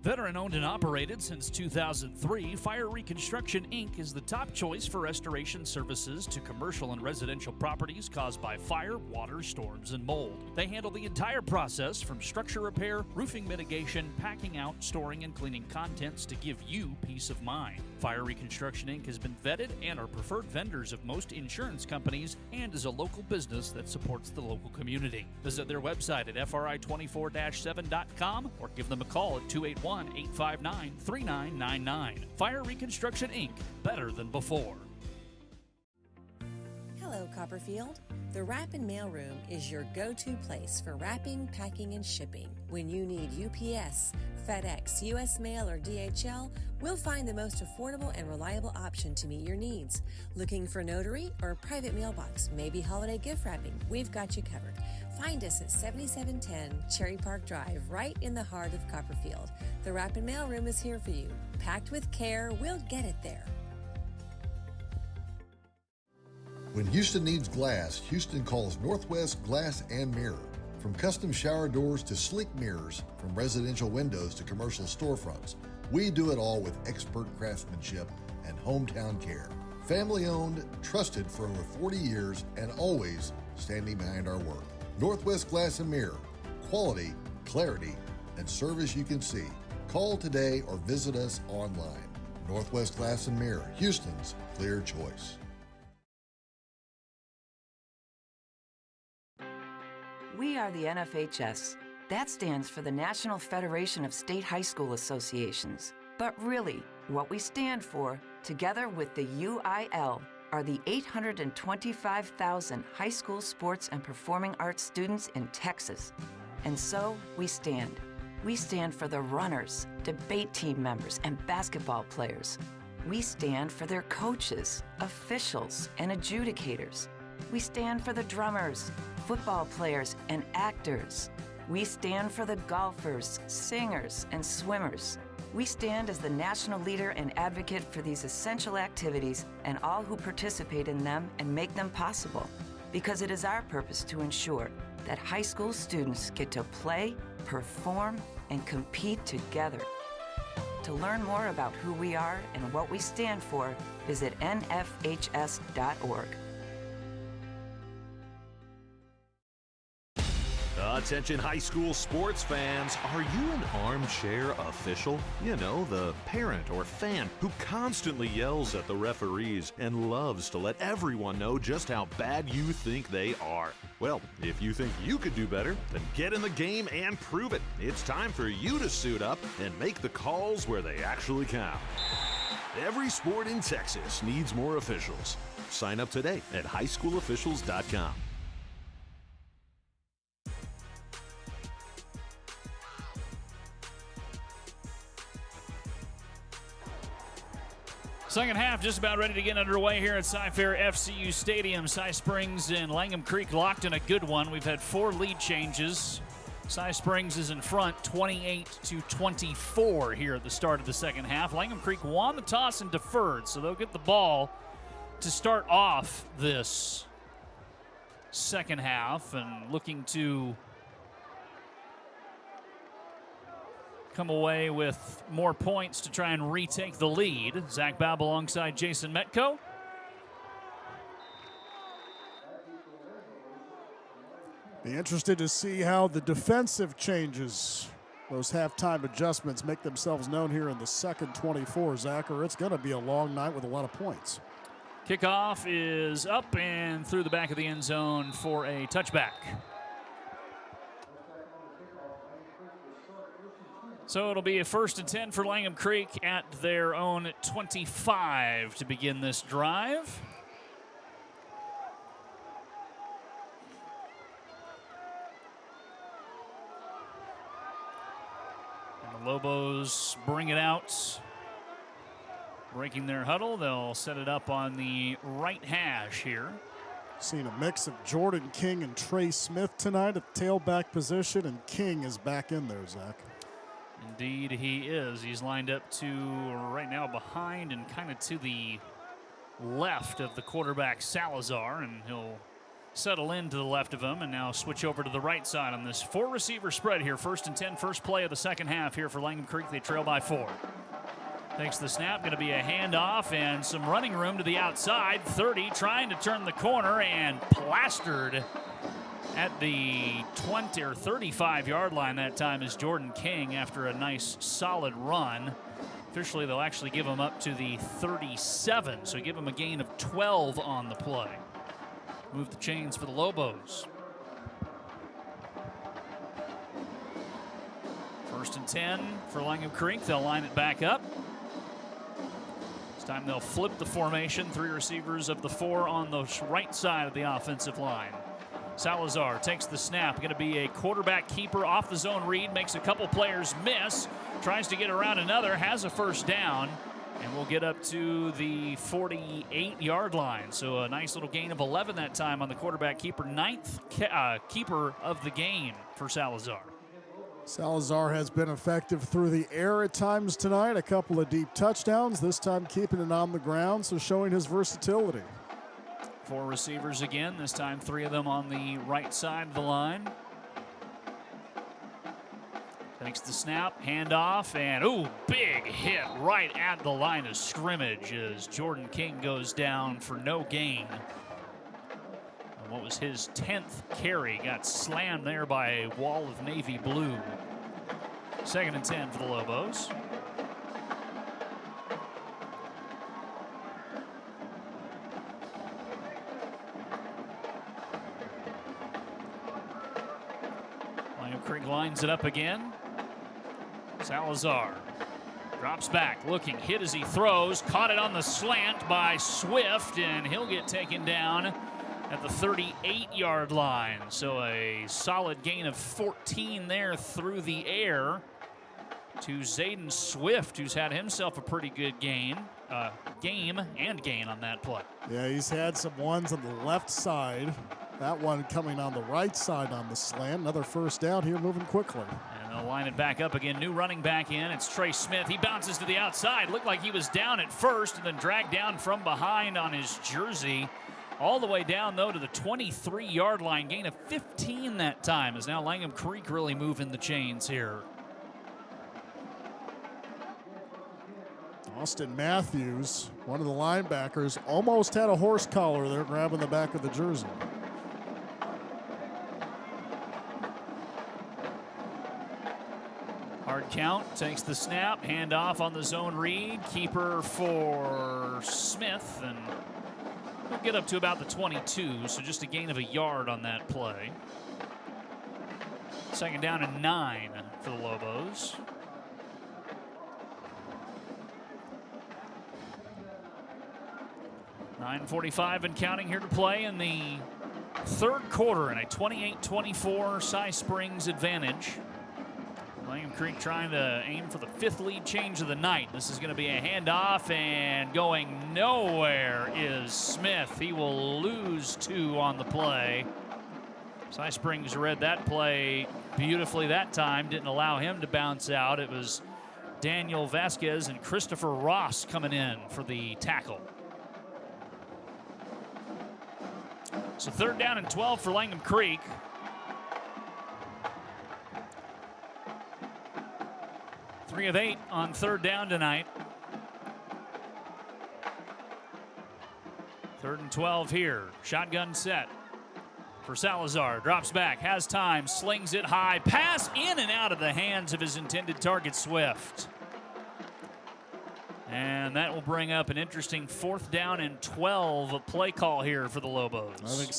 Veteran owned and operated since 2003, Fire Reconstruction Inc. is the top choice for restoration services to commercial and residential properties caused by fire, water, storms, and mold. They handle the entire process from structure repair, roofing mitigation, packing out, storing, and cleaning contents to give you peace of mind. Fire Reconstruction Inc. has been vetted and are preferred vendors of most insurance companies and is a local business that supports the local community. Visit their website at fri24-7.com or give them a call at 281-859-3999. Fire Reconstruction Inc. Better than before. Hello, Copperfield. The Wrap and Mail Room is your go-to place for wrapping, packing, and shipping. When you need UPS, FedEx, US Mail, or DHL, we'll find the most affordable and reliable option to meet your needs. Looking for notary or private mailbox, maybe holiday gift wrapping? We've got you covered. Find us at 7710 Cherry Park Drive, right in the heart of Copperfield. The Wrap and Mail Room is here for you. Packed with care, we'll get it there. When Houston needs glass, Houston calls Northwest Glass and Mirror. From custom shower doors to sleek mirrors, from residential windows to commercial storefronts, we do it all with expert craftsmanship and hometown care. Family owned, trusted for over 40 years, and always standing behind our work. Northwest Glass and Mirror. Quality, clarity, and service you can see. Call today or visit us online. Northwest Glass and Mirror, Houston's clear choice. We are the NFHS. That stands for the National Federation of State High School Associations. But really, what we stand for, together with the UIL, are the 825,000 high school sports and performing arts students in Texas. And so we stand. We stand for the runners, debate team members, and basketball players. We stand for their coaches, officials, and adjudicators. We stand for the drummers, football players, and actors. We stand for the golfers, singers, and swimmers. We stand as the national leader and advocate for these essential activities and all who participate in them and make them possible, because it is our purpose to ensure that high school students get to play, perform, and compete together. To learn more about who we are and what we stand for, visit nfhs.org. Attention high school sports fans, are you an armchair official? You know, the parent or fan who constantly yells at the referees and loves to let everyone know just how bad you think they are. Well, if you think you could do better, then get in the game and prove it. It's time for you to suit up and make the calls where they actually count. Every sport in Texas needs more officials. Sign up today at highschoolofficials.com. Second half just about ready to get underway here at Cy Fair FCU Stadium. Cy Springs and Langham Creek locked in a good one. We've had 4 lead changes. Cy Springs is in front 28-24 here at the start of the second half. Langham Creek won the toss and deferred, so they'll get the ball to start off this second half and looking to come away with more points to try and retake the lead. Zach Babb alongside Jason Metco. Be interested to see how the defensive changes, those halftime adjustments, make themselves known here in the second 24, Zach, or it's going to be a long night with a lot of points. Kickoff is up and through the back of the end zone for a touchback. So it'll be a 1st and 10 for Langham Creek at their own 25 to begin this drive. And the Lobos bring it out. Breaking their huddle, they'll set it up on the right hash here. Seen a mix of Jordan King and Trey Smith tonight at the tailback position, and King is back in there, Zach. Indeed, he is. He's lined up to right now behind and kind of to the left of the quarterback Salazar, and he'll settle in to the left of him and now switch over to the right side on this 4-receiver spread here. 1st and 10, first play of the second half here for Langham Creek. They trail by 4. Takes the snap, going to be a handoff and some running room to the outside. 30 trying to turn the corner and plastered at the 20 or 35-yard line that time is Jordan King after a nice solid run. Officially, they'll actually give him up to the 37, so give him a gain of 12 on the play. Move the chains for the Lobos. 1st and 10 for Langham Creek. They'll line it back up. This time they'll flip the formation. 3 receivers of the 4 on the right side of the offensive line. Salazar takes the snap. Going to be a quarterback keeper off the zone read. Makes a couple players miss. Tries to get around another. Has a first down. And we'll get up to the 48-yard line. So a nice little gain of 11 that time on the quarterback keeper. 9th keeper of the game for Salazar. Salazar has been effective through the air at times tonight. A couple of deep touchdowns. This time keeping it on the ground, so showing his versatility. 4 receivers again, this time 3 of them on the right side of the line. Takes the snap, handoff, and big hit right at the line of scrimmage as Jordan King goes down for no gain. And what was his 10th carry got slammed there by a wall of navy blue. 2nd and 10 for the Lobos. Creek lines it up again. Salazar drops back, looking, hit as he throws, caught it on the slant by Swift, and he'll get taken down at the 38-yard line. So a solid gain of 14 there through the air to Zayden Swift, who's had himself a pretty good game on that play. Yeah, he's had some ones on the left side. That one coming on the right side on the slant. Another first down here, moving quickly. And they'll line it back up again. New running back in. It's Trey Smith. He bounces to the outside. Looked like he was down at first and then dragged down from behind on his jersey. All the way down, though, to the 23-yard line. Gain of 15 that time, as now Langham Creek really moving the chains here. Austin Matthews, one of the linebackers, almost had a horse collar there, grabbing the back of the jersey. Hard count, takes the snap, handoff on the zone read. Keeper for Smith, and we'll get up to about the 22, so just a gain of a yard on that play. 2nd down and 9 for the Lobos. .45 and counting here to play in the 3rd quarter, and a 28-24 Cy Springs advantage. Langham Creek trying to aim for the 5th lead change of the night. This is going to be a handoff, and going nowhere is Smith. He will lose 2 on the play. Cy Springs read that play beautifully that time. Didn't allow him to bounce out. It was Daniel Vasquez and Christopher Ross coming in for the tackle. So 3rd down and 12 for Langham Creek. Three of 8 on 3rd down tonight. 3rd and 12 here. Shotgun set for Salazar. Drops back, has time, slings it high. Pass in and out of the hands of his intended target, Swift. And that will bring up an interesting 4th down and 12 play call here for the Lobos. I think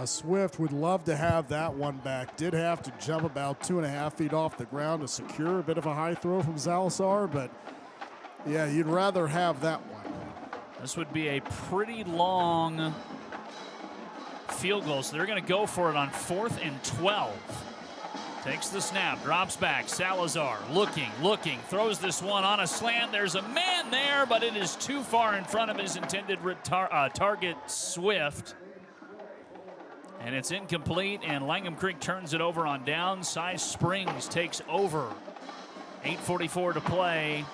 Swift would love to have that one back. Did have to jump about 2.5 feet off the ground to secure a bit of a high throw from Salazar, but yeah, you'd rather have that one. This would be a pretty long field goal, so they're going to go for it on 4th and 12. Takes the snap, drops back. Salazar looking, throws this one on a slant. There's a man there, but it is too far in front of his intended target, Swift. And it's incomplete, and Langham Creek turns it over on downs. Cy Springs takes over. 8:44 to play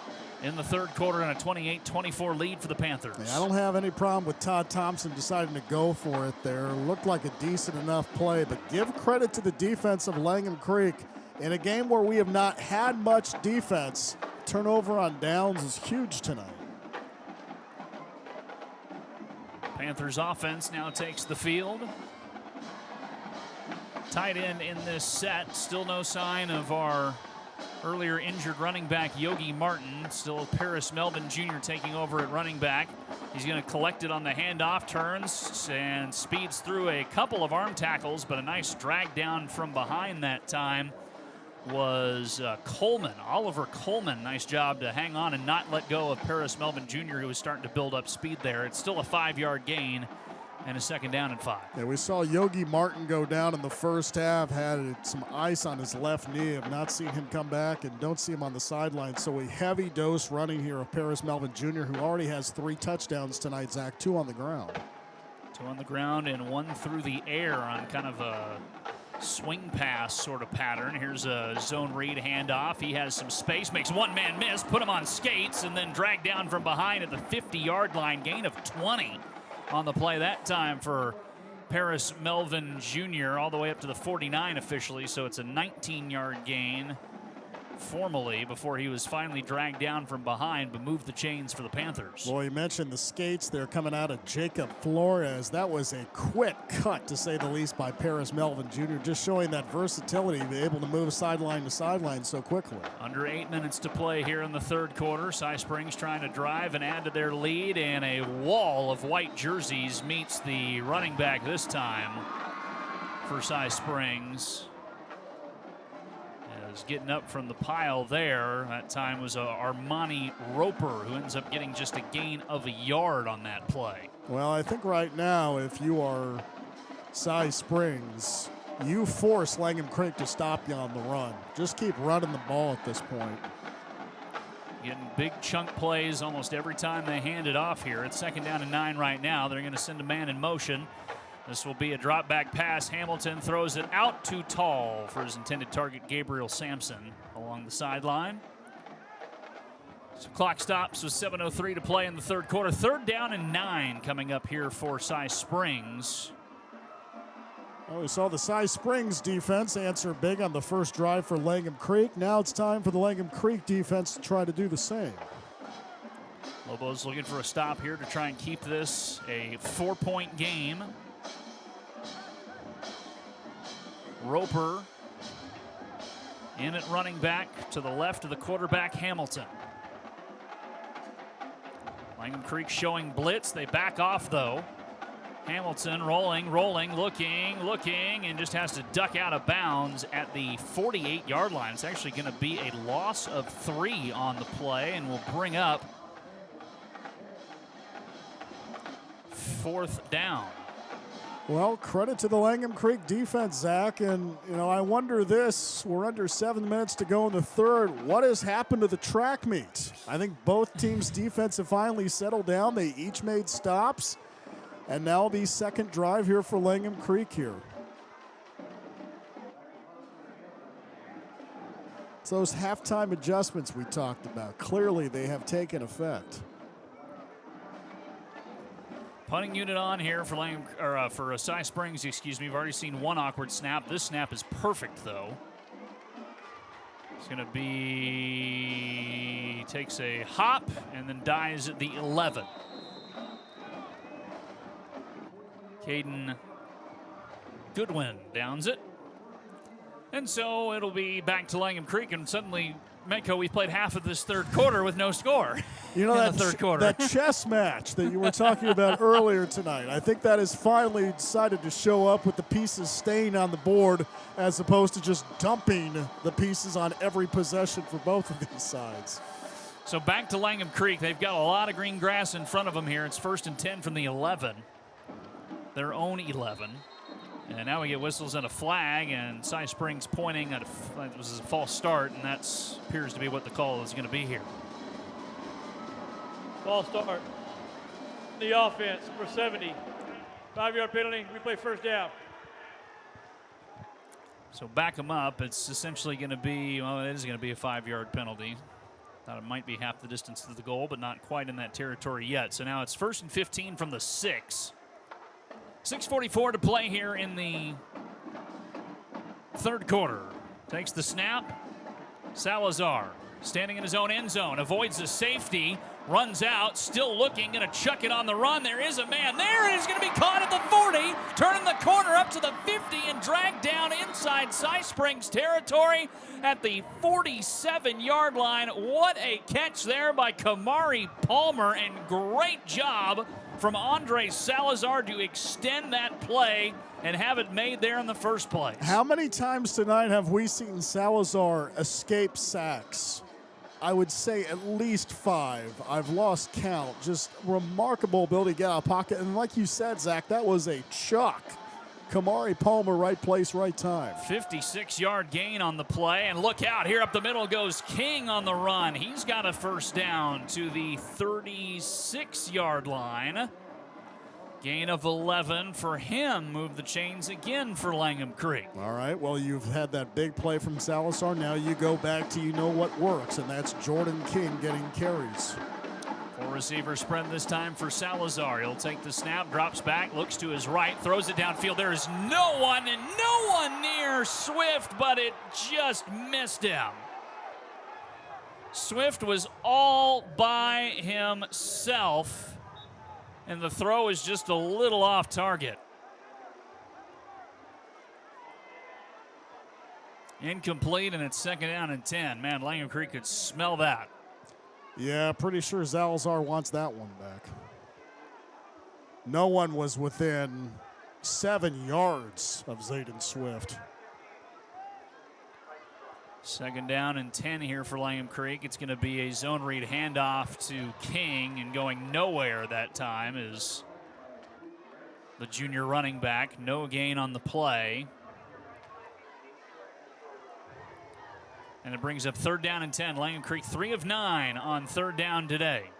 in the 3rd quarter, and a 28-24 lead for the Panthers. Yeah, I don't have any problem with Todd Thompson deciding to go for it there. Looked like a decent enough play, but give credit to the defense of Langham Creek. In a game where we have not had much defense, turnover on downs is huge tonight. Panthers offense now takes the field. Tight end in this set. Still no sign of our earlier injured running back Yogi Martin. Still Paris Melvin Jr. taking over at running back. He's going to collect it on the handoff, turns and speeds through a couple of arm tackles, but a nice drag down from behind that time was Coleman, Oliver Coleman. Nice job to hang on and not let go of Paris Melvin Jr., who was starting to build up speed there. It's still a 5-yard gain and a 2nd down and 5. Yeah, we saw Yogi Martin go down in the first half, had some ice on his left knee. Have not seen him come back and don't see him on the sideline. So a heavy dose running here of Paris Melvin Jr., who already has 3 touchdowns tonight, Zach, 2 on the ground. 2 on the ground and 1 through the air on kind of a swing pass sort of pattern. Here's a zone read handoff. He has some space, makes one man miss, put him on skates, and then dragged down from behind at the 50-yard line. Gain of 20 on the play that time for Paris Melvin Jr. all the way up to the 49 officially, so it's a 19-yard gain formally before he was finally dragged down from behind, but moved the chains for the Panthers. Well, you mentioned the skates there coming out of Jacob Flores. That was a quick cut, to say the least, by Paris Melvin Jr., just showing that versatility, to be able to move sideline to sideline so quickly. Under 8 minutes to play here in the 3rd quarter. Cy Springs trying to drive and add to their lead, and a wall of white jerseys meets the running back this time for Cy Springs. Getting up from the pile there. That time was Armani Roper, who ends up getting just a gain of a yard on that play. Well, I think right now, if you are Cy Springs, you force Langham Creek to stop you on the run. Just keep running the ball at this point. Getting big chunk plays almost every time they hand it off here. It's 2nd down and 9 right now. They're going to send a man in motion. This will be a drop back pass. Hamilton throws it out too tall for his intended target, Gabriel Sampson, along the sideline. So clock stops with 7:03 to play in the 3rd quarter. 3rd down and 9 coming up here for Cy Springs. Well, we saw the Cy Springs defense answer big on the first drive for Langham Creek. Now it's time for the Langham Creek defense to try to do the same. Lobos looking for a stop here to try and keep this a 4-point game. Roper in at running back to the left of the quarterback, Hamilton. Langham Creek showing blitz. They back off, though. Hamilton rolling, looking, and just has to duck out of bounds at the 48-yard line. It's actually going to be a loss of 3 on the play, and will bring up 4th down. Well, credit to the Langham Creek defense, Zach. And, I wonder this. We're under 7 minutes to go in the 3rd. What has happened to the track meet? I think both teams' defense have finally settled down. They each made stops. And now the 2nd drive here for Langham Creek here. It's those halftime adjustments we talked about. Clearly, they have taken effect. Punting unit on here for Cy Springs, excuse me. We've already seen 1 awkward snap. This snap is perfect, though. It's going to be, takes a hop and then dies at the 11. Caden Goodwin downs it. And so it'll be back to Langham Creek, and suddenly, Menko, we played half of this 3rd quarter with no score. In the 3rd quarter. That chess match that you were talking about earlier tonight, I think that has finally decided to show up with the pieces staying on the board as opposed to just dumping the pieces on every possession for both of these sides. So back to Langham Creek. They've got a lot of green grass in front of them here. It's 1st and 10 from the 11. Their own 11. And now we get whistles and a flag, and Cy Springs pointing at it was a false start, and that appears to be what the call is going to be here. False start. The offense, number 70. 5-yard penalty. We play 1st down. So back them up. It's essentially going to be, well, it is going to be a 5-yard penalty. Thought it might be half the distance to the goal, but not quite in that territory yet. So now it's 1st and 15 from the 6. 6:44 to play here in the 3rd quarter. Takes the snap. Salazar standing in his own end zone. Avoids the safety. Runs out, still looking, going to chuck it on the run. There is a man there. It is going to be caught at the 40, turning the corner up to the 50 and dragged down inside Cy Springs territory at the 47-yard line. What a catch there by Kamari Palmer, and great job from Andre Salazar to extend that play and have it made there in the first place. How many times tonight have we seen Salazar escape sacks? I would say at least 5. I've lost count. Just remarkable ability to get out of pocket. And like you said, Zach, that was a chuck. Kamari Palmer, right place, right time. 56-yard gain on the play. And look out, here up the middle goes King on the run. He's got a first down to the 36-yard line. Gain of 11 for him. Move the chains again for Langham Creek. All right, well, you've had that big play from Salazar. Now you go back to what works, and that's Jordan King getting carries. 4 receiver spread this time for Salazar. He'll take the snap, drops back, looks to his right, throws it downfield. There is no one near Swift, but it just missed him. Swift was all by himself, and the throw is just a little off target. Incomplete, and it's 2nd down and 10. Man, Langham Creek could smell that. Yeah, pretty sure Salazar wants that one back. No one was within 7 yards of Zayden Swift. 2nd down and 10 here for Langham Creek. It's going to be a zone read handoff to King, and going nowhere that time is the junior running back. No gain on the play. And it brings up 3rd down and 10. Langham Creek 3 of 9 on 3rd down today.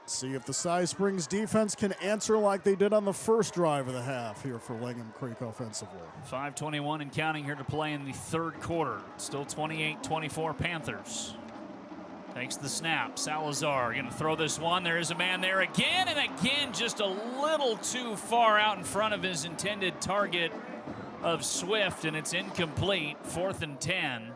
See if the Cy Springs defense can answer like they did on the first drive of the half here for Langham Creek offensively. 5:21 and counting here to play in the 3rd quarter. Still 28-24 Panthers. Takes the snap. Salazar going to throw this one. There is a man there again, and again just a little too far out in front of his intended target of Swift, and it's incomplete. 4th and 10.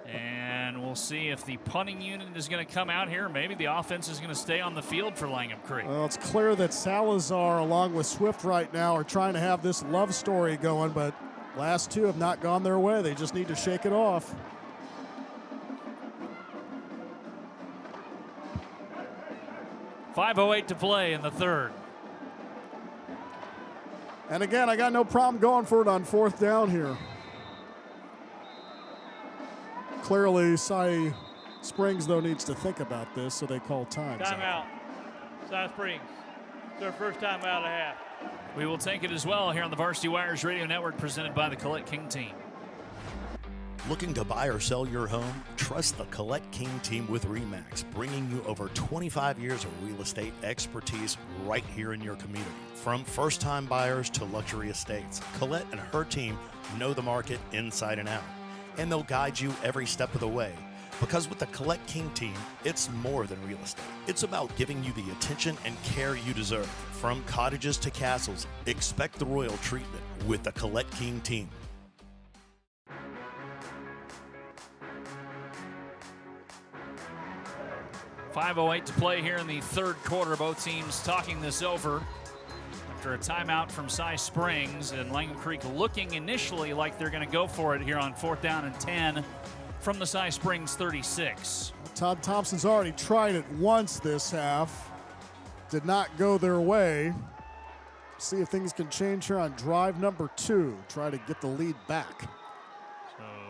And we'll see if the punting unit is going to come out here. Maybe the offense is going to stay on the field for Langham Creek. Well, it's clear that Salazar, along with Swift right now, are trying to have this love story going, but last 2 have not gone their way. They just need to shake it off. .508 to play in the 3rd. And again, I got no problem going for it on 4th down here. Clearly, Cy Springs, though, needs to think about this, so they call time. Timeout. Cy Springs. It's their first timeout of the half. We will take it as well here on the Varsity Wires Radio Network, presented by the Collette King Team. Looking to buy or sell your home? Trust the Collette King Team with REMAX, bringing you over 25 years of real estate expertise right here in your community. From first-time buyers to luxury estates, Collette and her team know the market inside and out, and they'll guide you every step of the way. Because with the Collette King Team, it's more than real estate. It's about giving you the attention and care you deserve. From cottages to castles, expect the royal treatment with the Collette King Team. .508 to play here in the 3rd quarter. Both teams talking this over after a timeout from Cy Springs, and Langham Creek looking initially like they're going to go for it here on 4th down and 10 from the Cy Springs 36. Todd Thompson's already tried it once this half. Did not go their way. See if things can change here on drive number 2. Try to get the lead back.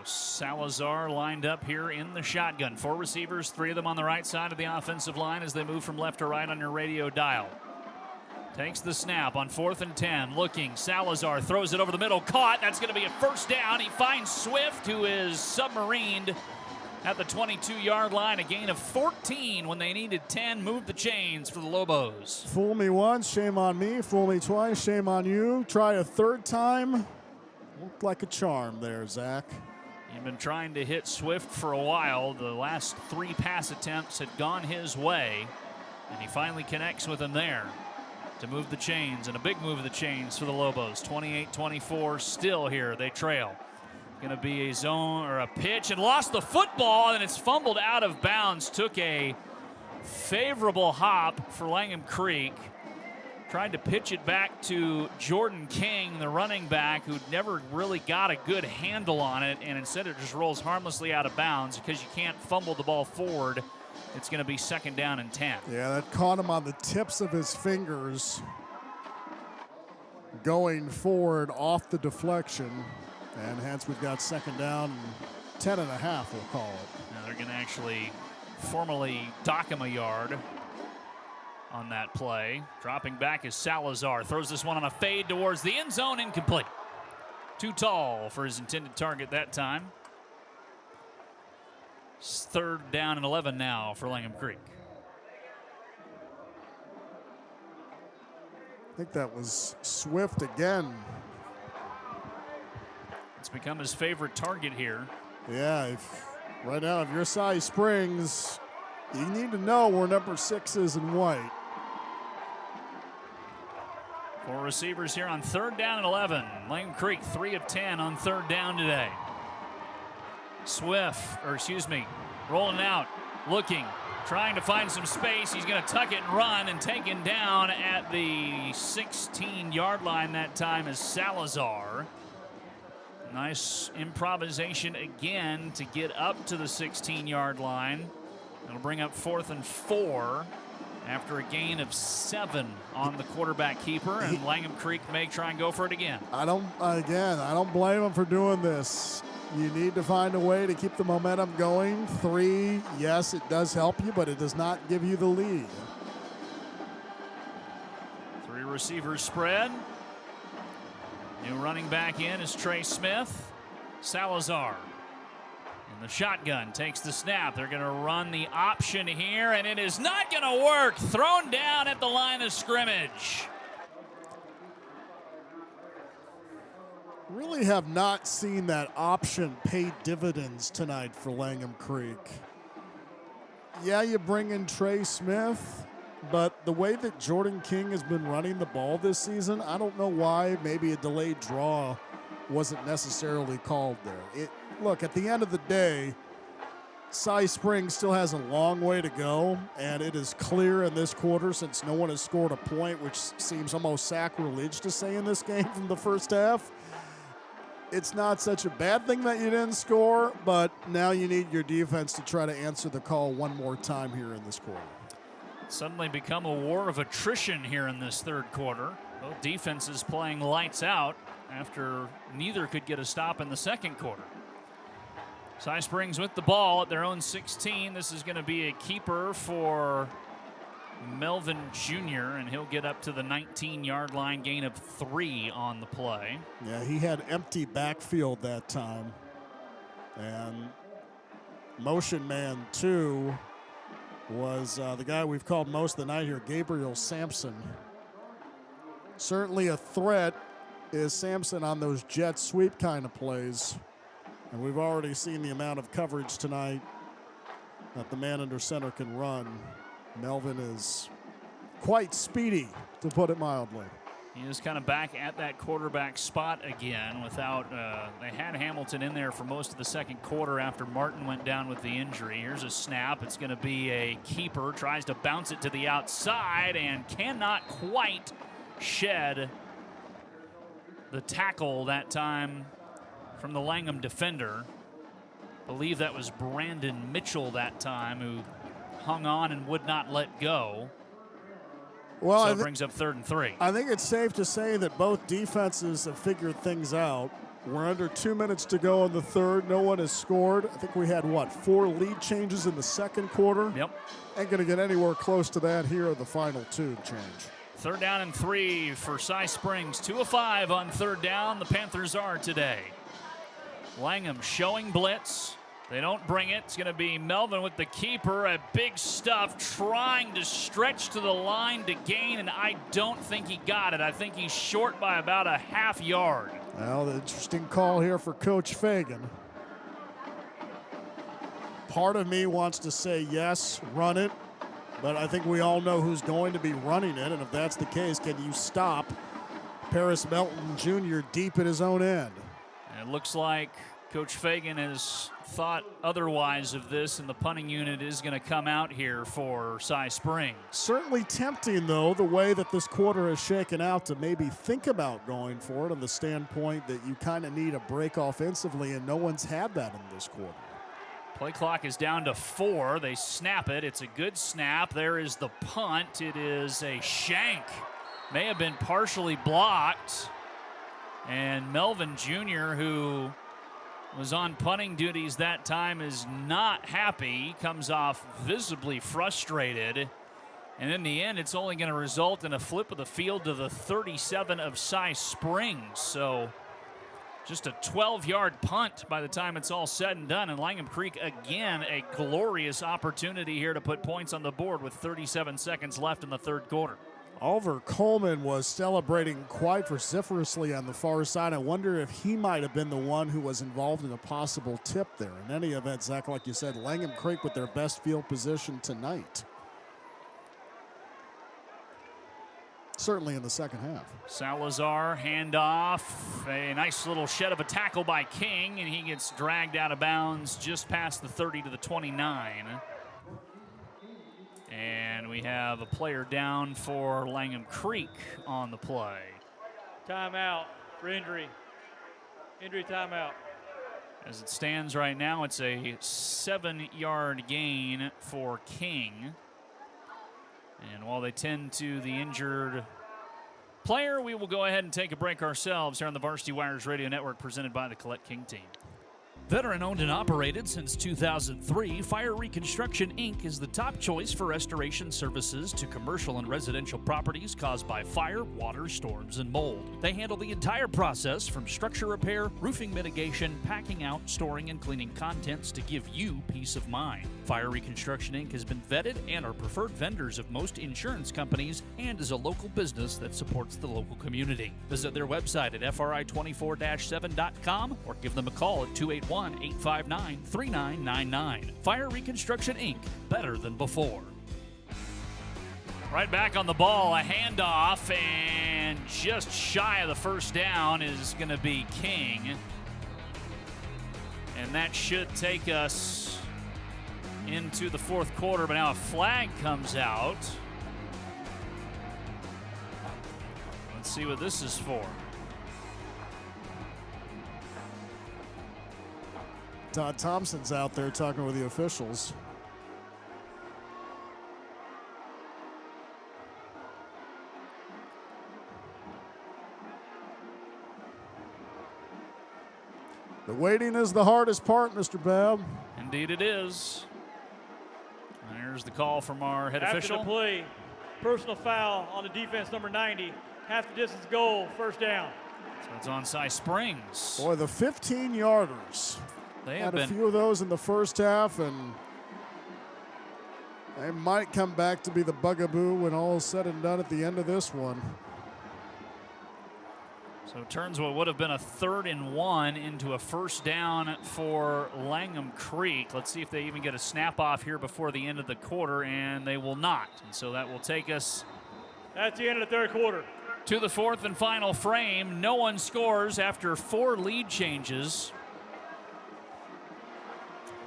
Salazar lined up here in the shotgun. 4 receivers, 3 of them on the right side of the offensive line as they move from left to right on your radio dial. Takes the snap on 4th and 10. Looking, Salazar throws it over the middle. Caught. That's going to be a 1st down. He finds Swift, who is submarined at the 22-yard line. A gain of 14 when they needed 10. Move the chains for the Lobos. Fool me once, shame on me. Fool me twice, shame on you. Try a 3rd time. Looked like a charm there, Zach. He'd been trying to hit Swift for a while. The last 3 pass attempts had gone his way, and he finally connects with him there to move the chains, and a big move of the chains for the Lobos. 28-24 still here. They trail. Going to be a zone or a pitch, and lost the football, and it's fumbled out of bounds. Took a favorable hop for Langham Creek. Tried to pitch it back to Jordan King, the running back, who never really got a good handle on it, and instead it just rolls harmlessly out of bounds. Because you can't fumble the ball forward, it's going to be 2nd down and 10. Yeah, that caught him on the tips of his fingers going forward off the deflection. And hence we've got 2nd down and 10 and a half, we'll call it. Now they're going to actually formally dock him a yard on that play. Dropping back is Salazar. Throws this one on a fade towards the end zone, incomplete. Too tall for his intended target that time. It's 3rd down and 11 now for Langham Creek. I think that was Swift again. It's become his favorite target here. Yeah, right now, if you're Cy Springs, you need to know where number 6 is in white. 4 receivers here on 3rd down and 11. Langham Creek 3 of 10 on 3rd down today. Rolling out, looking, trying to find some space. He's going to tuck it and run, and taken down at the 16-yard line that time is Salazar. Nice improvisation again to get up to the 16-yard line. It'll bring up 4th and 4 after a gain of 7 on the quarterback keeper, and Langham Creek may try and go for it again. I don't blame him for doing this. You need to find a way to keep the momentum going. 3, yes, it does help you, but it does not give you the lead. 3 receivers spread. New running back in is Trey Smith. Salazar in the shotgun takes the snap. They're going to run the option here, and it is not going to work. Thrown down at the line of scrimmage. Really have not seen that option pay dividends tonight for Langham Creek. Yeah, you bring in Trey Smith, but the way that Jordan King has been running the ball this season, I don't know why maybe a delayed draw wasn't necessarily called there. Look, at the end of the day, Cy Springs still has a long way to go, and it is clear in this quarter, since no one has scored a point, which seems almost sacrilege to say in this game from the first half. It's not such a bad thing that you didn't score, but now you need your defense to try to answer the call one more time here in this quarter. Suddenly become a war of attrition here in this 3rd quarter. Both defenses playing lights out after neither could get a stop in the 2nd quarter. Cy Springs with the ball at their own 16. This is going to be a keeper for Melvin Jr., and he'll get up to the 19-yard line, gain of 3 on the play. Yeah, he had empty backfield that time. And motion man 2 was the guy we've called most of the night here, Gabriel Sampson. Certainly a threat is Sampson on those jet sweep kind of plays. And we've already seen the amount of coverage tonight that the man under center can run. Melvin is quite speedy, to put it mildly. He is kind of back at that quarterback spot again without, they had Hamilton in there for most of the 2nd quarter after Martin went down with the injury. Here's a snap. It's going to be a keeper. Tries to bounce it to the outside and cannot quite shed the tackle that time from the Langham defender. I believe that was Brandon Mitchell that time, who hung on and would not let go. Well, so it brings up 3rd and 3. I think it's safe to say that both defenses have figured things out. We're under 2 minutes to go in the 3rd. No one has scored. I think we had, 4 lead changes in the 2nd quarter? Yep. Ain't going to get anywhere close to that here in the final 2 change. 3rd down and 3 for Cy Springs. 2 of 5 on 3rd down. The Panthers are today. Langham showing blitz. They don't bring it. It's going to be Melvin with the keeper. A big stuff trying to stretch to the line to gain, and I don't think he got it. I think he's short by about a half yard. Well, the interesting call here for Coach Fagan. Part of me wants to say yes, run it, but I think we all know who's going to be running it, and if that's the case, can you stop Paris Melton Jr. deep at his own end? And it looks like Coach Fagan has thought otherwise of this, and the punting unit is going to come out here for Cy Springs. Certainly tempting, though, the way that this quarter has shaken out to maybe think about going for it on the standpoint that you kind of need a break offensively, and no one's had that in this quarter. Play clock is down to 4. They snap it. It's a good snap. There is the punt. It is a shank. May have been partially blocked. And Melvin Jr., who was on punting duties that time, is not happy. He comes off visibly frustrated. And in the end, it's only going to result in a flip of the field to the 37 of Cy Springs. So just a 12-yard punt by the time it's all said and done. And Langham Creek, again, a glorious opportunity here to put points on the board with 37 seconds left in the third quarter. Oliver Coleman was celebrating quite vociferously on the far side. I wonder if he might have been the one who was involved in a possible tip there. In any event, Zach, like you said, Langham Creek with their best field position tonight. Certainly in the second half. Salazar, handoff, a nice little shed of a tackle by King, and he gets dragged out of bounds just past the 30 to the 29. And we have a player down for Langham Creek on the play. Timeout for injury. Injury timeout. As it stands right now, it's a 7-yard gain for King. And while they tend to the injured player, we will go ahead and take a break ourselves here on the Varsity Wires Radio Network, presented by the Collette King Team. Veteran owned and operated since 2003, Fire Reconstruction Inc. is the top choice for restoration services to commercial and residential properties caused by fire, water, storms, and mold. They handle the entire process from structure repair, roofing mitigation, packing out, storing, and cleaning contents to give you peace of mind. Fire Reconstruction Inc. has been vetted and are preferred vendors of most insurance companies and is a local business that supports the local community. Visit their website at fri24-7.com or give them a call at 281-859-3999. Fire Reconstruction Inc. Better than before. Right back on the ball, a handoff, and just shy of the first down is going to be King. And that should take us into the fourth quarter, but now a flag comes out. Let's see what this is for. Todd Thompson's out there talking with the officials. The waiting is the hardest part, Mr. Babb. Indeed it is. And here's the call from our head official. After the play, personal foul on the defense, number 90. Half the distance goal, first down. So it's on Cy Springs. Boy, the 15-yarders. They had a few of those in the first half, and they might come back to be the bugaboo when all is said and done at the end of this one. So it turns what would have been a 3rd and 1 into a first down for Langham Creek. Let's see if they even get a snap off here before the end of the quarter, and they will not. And so that will take us. That's the end of the third quarter. To the fourth and final frame. No one scores after 4 lead changes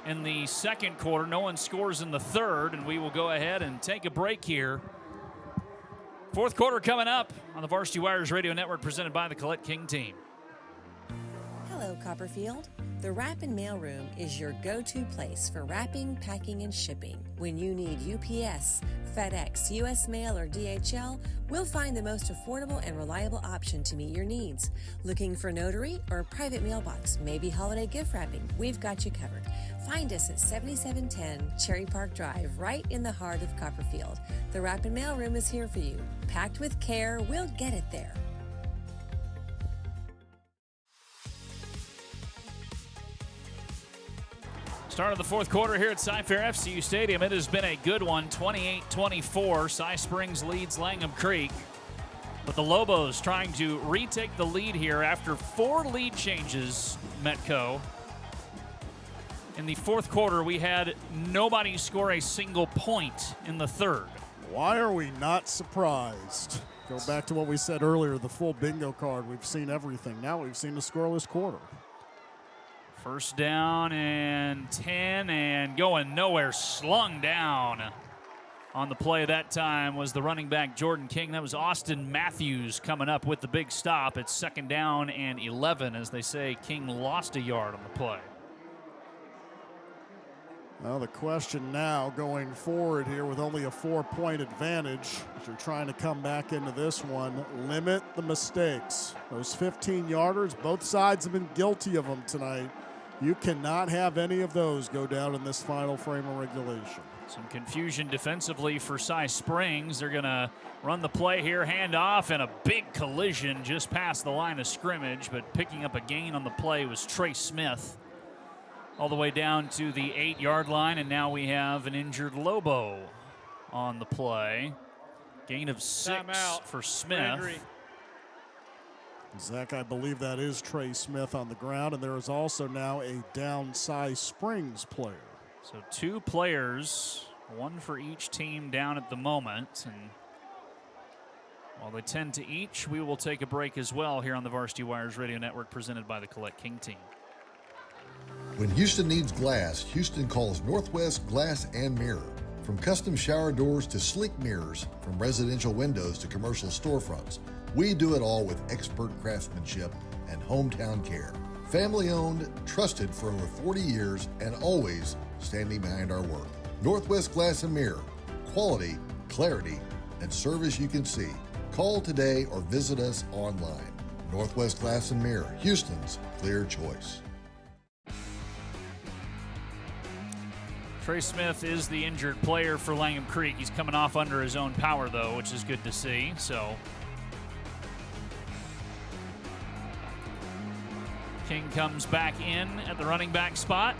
in the second quarter. No one scores in the third, and we will go ahead and take a break here. Fourth quarter coming up on the Varsity Wires Radio Network, presented by the Collette King Team. Hello, Copperfield. The Wrap and Mail Room is your go-to place for wrapping, packing, and shipping. When you need UPS, FedEx, US Mail, or DHL, we'll find the most affordable and reliable option to meet your needs. Looking for notary or private mailbox, maybe holiday gift wrapping? We've got you covered. Find us at 7710 Cherry Park Drive, right in the heart of Copperfield. The Wrap and Mail Room is here for you. Packed with care, we'll get it there. Start of the fourth quarter here at Cy Fair FCU Stadium. It has been a good one, 28-24. Cy Springs leads Langham Creek. But the Lobos trying to retake the lead here after 4 lead changes, Metco. In the fourth quarter, we had nobody score a single point in the third. Why are we not surprised? Go back to what we said earlier, the full bingo card. We've seen everything. Now we've seen a scoreless quarter. First down and 10 and going nowhere, slung down. On the play that time was the running back Jordan King. That was Austin Matthews coming up with the big stop. It's second down and 11. As they say, King lost a yard on the play. Well, the question now going forward here with only a 4-point advantage, as you're trying to come back into this one, limit the mistakes. Those 15-yarders, both sides have been guilty of them tonight. You cannot have any of those go down in this final frame of regulation. Some confusion defensively for Cy Springs. They're going to run the play here, hand off, and a big collision just past the line of scrimmage, but picking up a gain on the play was Trey Smith. All the way down to the 8-yard line, and now we have an injured Lobo on the play. Gain of 6 for Smith. Zach, I believe that is Trey Smith on the ground, and there is also now a down Cy Springs player. So 2 players, 1 for each team down at the moment. And while they tend to each, we will take a break as well here on the Varsity Wires Radio Network, presented by the Collette King Team. When Houston needs glass, Houston calls Northwest Glass and Mirror. From custom shower doors to sleek mirrors, from residential windows to commercial storefronts, we do it all with expert craftsmanship and hometown care. Family owned, trusted for over 40 years, and always standing behind our work. Northwest Glass and Mirror. Quality, clarity, and service you can see. Call today or visit us online. Northwest Glass and Mirror, Houston's clear choice. Trey Smith is the injured player for Langham Creek. He's coming off under his own power, though, which is good to see. So King comes back in at the running back spot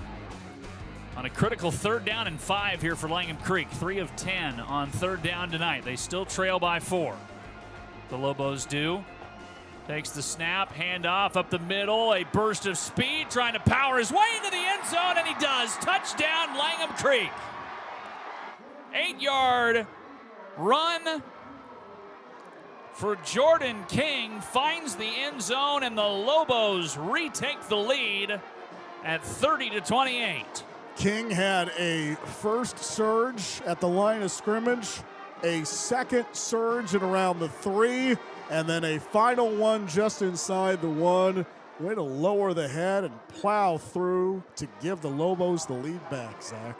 on a critical 3rd down and 5 here for Langham Creek. 3 of 10 on 3rd down tonight. They still trail by 4. The Lobos do. Takes the snap, handoff up the middle, a burst of speed, trying to power his way into the end zone, and he does. Touchdown, Langham Creek. 8-yard run for Jordan King, finds the end zone, and the Lobos retake the lead at 30-28. King had a first surge at the line of scrimmage, a second surge at around the 3, and then a final one just inside the 1. Way to lower the head and plow through to give the Lobos the lead back, Zach.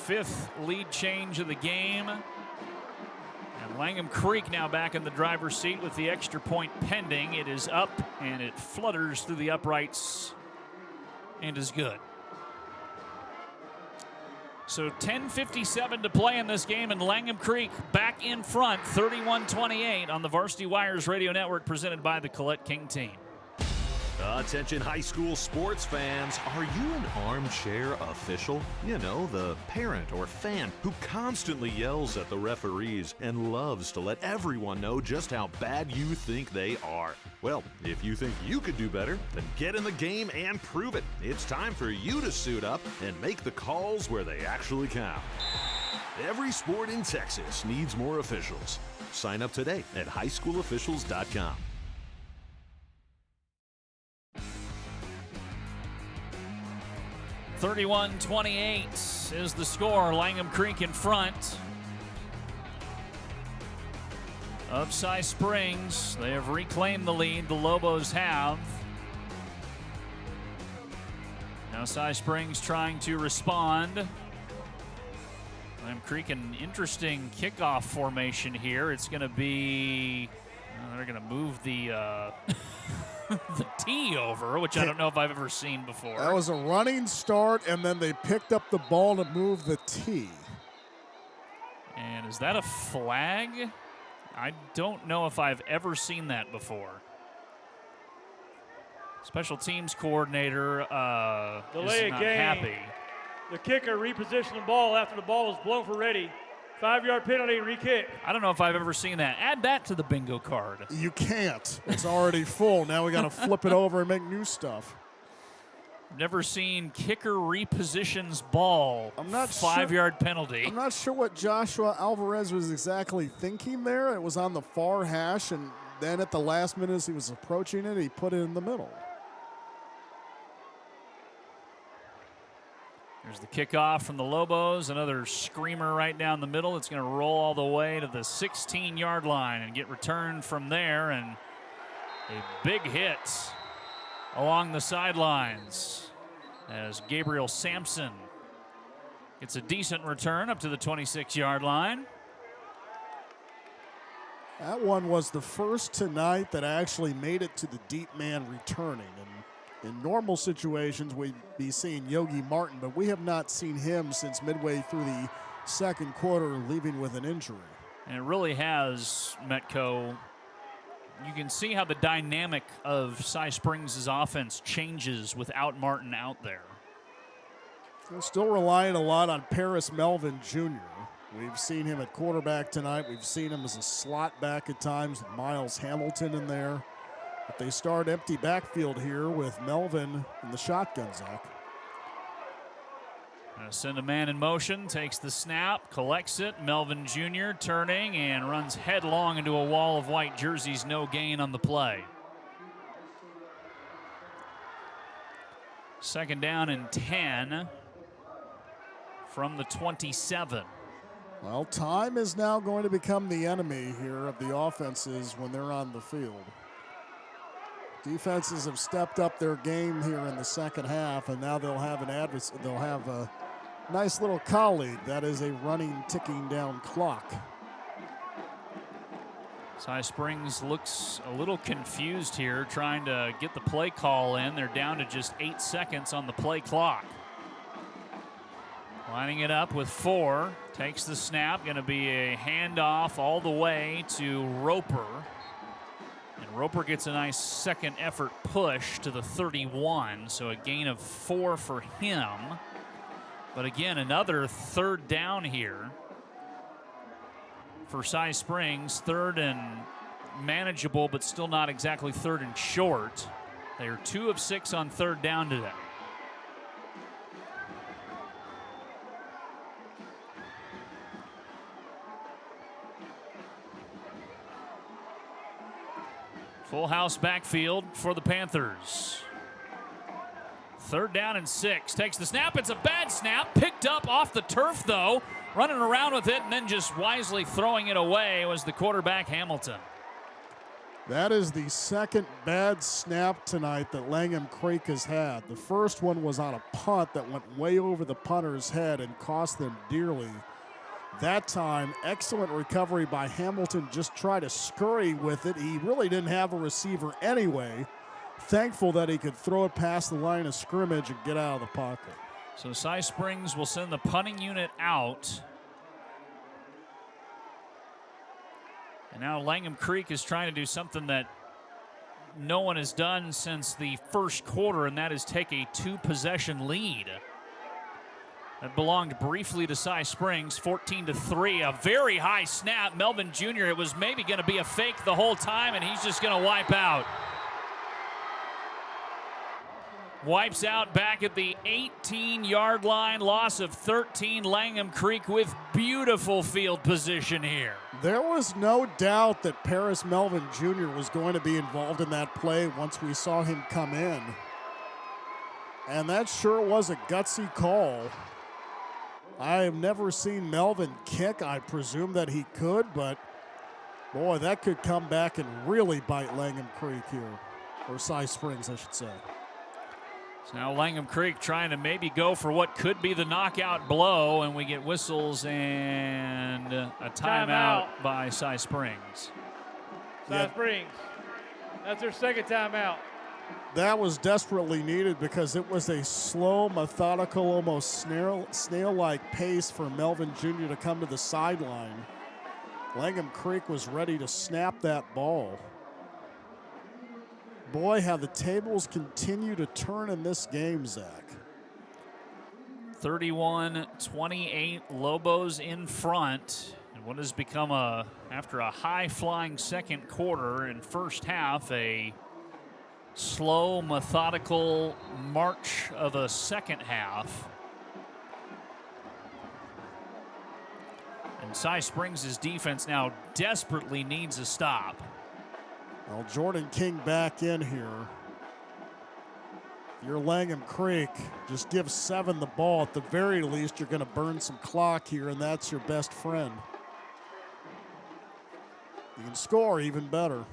5th lead change of the game. And Langham Creek now back in the driver's seat with the extra point pending. It is up, and it flutters through the uprights and is good. So 10:57 to play in this game, and Langham Creek back in front, 31-28 on the Varsity Wires Radio Network, presented by the Collette King Team. Attention high school sports fans, are you an armchair official? You know, the parent or fan who constantly yells at the referees and loves to let everyone know just how bad you think they are. Well, if you think you could do better, then get in the game and prove it. It's time for you to suit up and make the calls where they actually count. Every sport in Texas needs more officials. Sign up today at highschoolofficials.com. (31-28) is the score. Langham Creek in front of Cy Springs. They have reclaimed the lead. The Lobos have. Now Cy Springs trying to respond. Langham Creek, an interesting kickoff formation here. It's going to be, they're going to move the the tee over, which I don't know if I've ever seen before. That was a running start, and then they picked up the ball to move the tee. And is that a flag? I don't know if I've ever seen that before. Special teams coordinator delay is not game. happy. The kicker repositioned the ball after the ball was blown for ready. 5-yard penalty, re-kick. I don't know if I've ever seen that. Add that to the bingo card. You can't. It's already full. Now we got to flip it over and make new stuff. Never seen kicker repositions ball. I'm not 5-yard penalty. I'm not sure what Joshua Alvarez was exactly thinking there. It was on the far hash, and then at the last minute as he was approaching it, he put it in the middle. There's the kickoff from the Lobos. Another screamer right down the middle. It's going to roll all the way to the 16-yard line and get returned from there. And a big hit along the sidelines as Gabriel Sampson gets a decent return up to the 26-yard line. That one was the first tonight that actually made it to the deep man returning. And in normal situations, we'd be seeing Yogi Martin, but we have not seen him since midway through the second quarter, leaving with an injury. And it really has, Metco. You can see how the dynamic of Cy Springs' offense changes without Martin out there. They're still relying a lot on Paris Melvin Jr. We've seen him at quarterback tonight. We've seen him as a slot back at times with Miles Hamilton in there. But they start empty backfield here with Melvin in the shotgun, Zach. Send a man in motion, takes the snap, collects it. Melvin Jr. turning and runs headlong into a wall of white jerseys. No gain on the play. Second down and 10 from the 27. Well, time is now going to become the enemy here of the offenses when they're on the field. Defenses have stepped up their game here in the second half, and now they'll have they'll have a nice little colleague. That is a running, ticking down clock. Cy Springs looks a little confused here, trying to get the play call in. They're down to just 8 seconds on the play clock. Lining it up with 4. Takes the snap. Going to be a handoff all the way to Roper. And Roper gets a nice second effort push to the 31, so a gain of 4 for him. But again, another third down here for Cy Springs. Third and manageable, but still not exactly third and short. They are 2 of 6 on third down today. Full house backfield for the Panthers. Third down and 6. Takes the snap. It's a bad snap. Picked up off the turf, though. Running around with it and then just wisely throwing it away was the quarterback, Hamilton. That is the second bad snap tonight that Langham Creek has had. The first one was on a punt that went way over the punter's head and cost them dearly. That time, excellent recovery by Hamilton. Just tried to scurry with it. He really didn't have a receiver anyway. Thankful that he could throw it past the line of scrimmage and get out of the pocket. So Cy Springs will send the punting unit out. And now Langham Creek is trying to do something that no one has done since the first quarter, and that is take a 2-possession lead. That belonged briefly to Cy Springs, 14-3. A very high snap. Melvin Jr., it was maybe going to be a fake the whole time, and he's just going to wipe out. Wipes out back at the 18-yard line. Loss of 13. Langham Creek with beautiful field position here. There was no doubt that Paris Melvin Jr. was going to be involved in that play once we saw him come in. And that sure was a gutsy call. I have never seen Melvin kick. I presume that he could, but boy, that could come back and really bite Langham Creek here. Or Cy Springs, I should say. So now Langham Creek trying to maybe go for what could be the knockout blow, and we get whistles and a timeout by Cy Springs. Cy Springs. That's their second timeout. That was desperately needed because it was a slow, methodical, almost snail-like pace for Melvin Jr. to come to the sideline. Langham Creek was ready to snap that ball. Boy, how the tables continue to turn in this game, Zach. 31-28, Lobos in front. And what has become after a high-flying second quarter and first half, a slow, methodical march of a second half. And Cy Springs' defense now desperately needs a stop. Well, Jordan King back in here If you're Langham Creek, just give 7 the ball. At the very least, you're going to burn some clock here, and that's your best friend. You can score even better.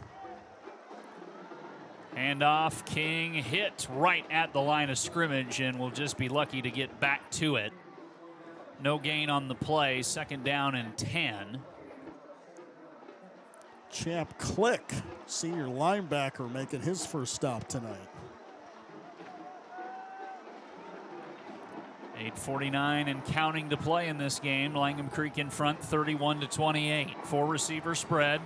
Handoff, King hit right at the line of scrimmage, and will just be lucky to get back to it. No gain on the play, 2nd down and 10. Champ Click, senior linebacker, making his first stop tonight. 8:49 and counting to play in this game. Langham Creek in front, 31-28. 4-receiver spread.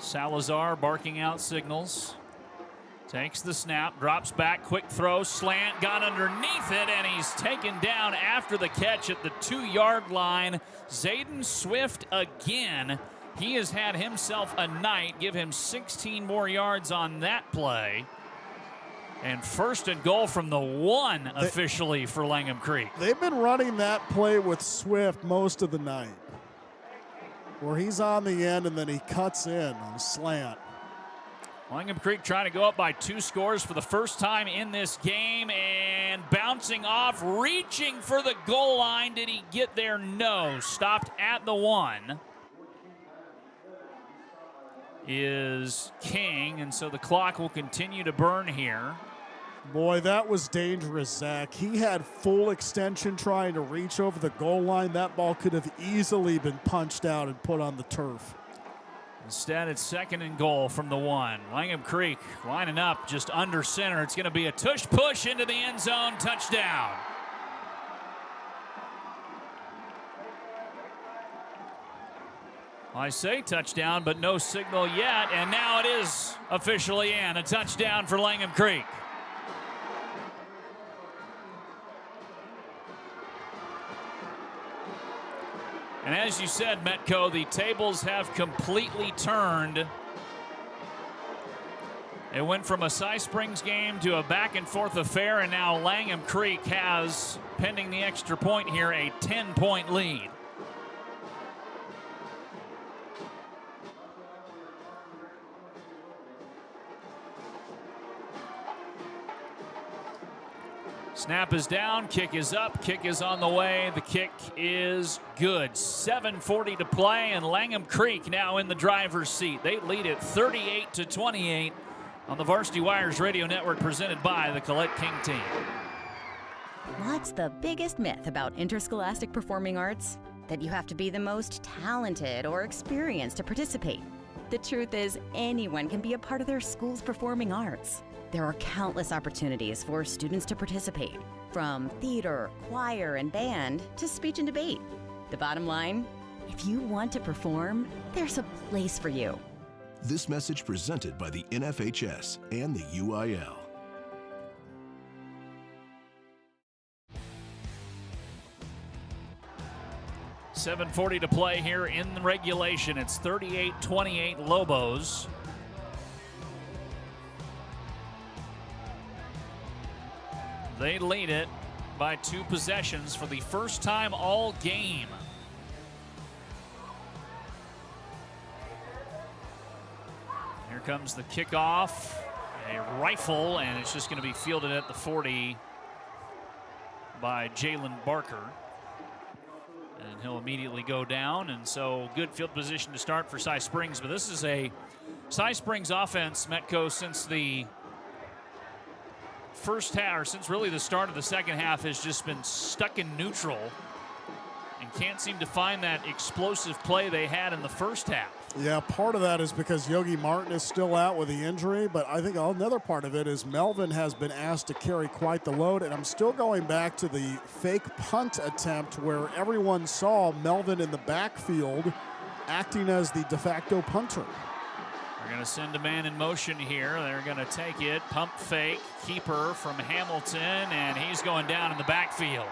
Salazar barking out signals. Takes the snap, drops back, quick throw, slant, got underneath it, and he's taken down after the catch at the 2-yard line. Zayden Swift again. He has had himself a night. Give him 16 more yards on that play. And 1st and goal from the 1 officially for Langham Creek. They've been running that play with Swift most of the night, where he's on the end and then he cuts in on a slant. Langham Creek trying to go up by 2 scores for the first time in this game, and bouncing off, reaching for the goal line. Did he get there? No. Stopped at the 1 is King, and so the clock will continue to burn here. Boy, that was dangerous, Zach. He had full extension trying to reach over the goal line. That ball could have easily been punched out and put on the turf. Instead, it's 2nd and goal from the 1. Langham Creek lining up just under center. It's going to be a tush push into the end zone. Touchdown. I say touchdown, but no signal yet, and now it is officially in. A touchdown for Langham Creek. And as you said, Metco, the tables have completely turned. It went from a Cy Springs game to a back-and-forth affair, and now Langham Creek has, pending the extra point here, a 10-point lead. Snap is down, kick is up, kick is on the way. The kick is good. 7:40 to play, and Langham Creek now in the driver's seat. They lead it 38-28 on the Varsity Wires Radio Network, presented by the Collette King Team. What's the biggest myth about interscholastic performing arts? That you have to be the most talented or experienced to participate. The truth is, anyone can be a part of their school's performing arts. There are countless opportunities for students to participate, from theater, choir, and band to speech and debate. The bottom line, if you want to perform, there's a place for you. This message presented by the NFHS and the UIL. $7:40 to play here in the regulation. It's 38-28 Lobos. They lead it by 2 possessions for the first time all game. Here comes the kickoff, a rifle, and it's just going to be fielded at the 40 by Jalen Barker. And he'll immediately go down, and so good field position to start for Cy Springs. But this is a Cy Springs offense, Metco, since the first half, or since really the start of the second half, has just been stuck in neutral and can't seem to find that explosive play they had in the first half. Yeah, part of that is because Yogi Martin is still out with the injury, but I think another part of it is Melvin has been asked to carry quite the load, and I'm still going back to the fake punt attempt where everyone saw Melvin in the backfield acting as the de facto punter. They're going to send a man in motion here. They're going to take it, pump fake, keeper from Hamilton, and he's going down in the backfield.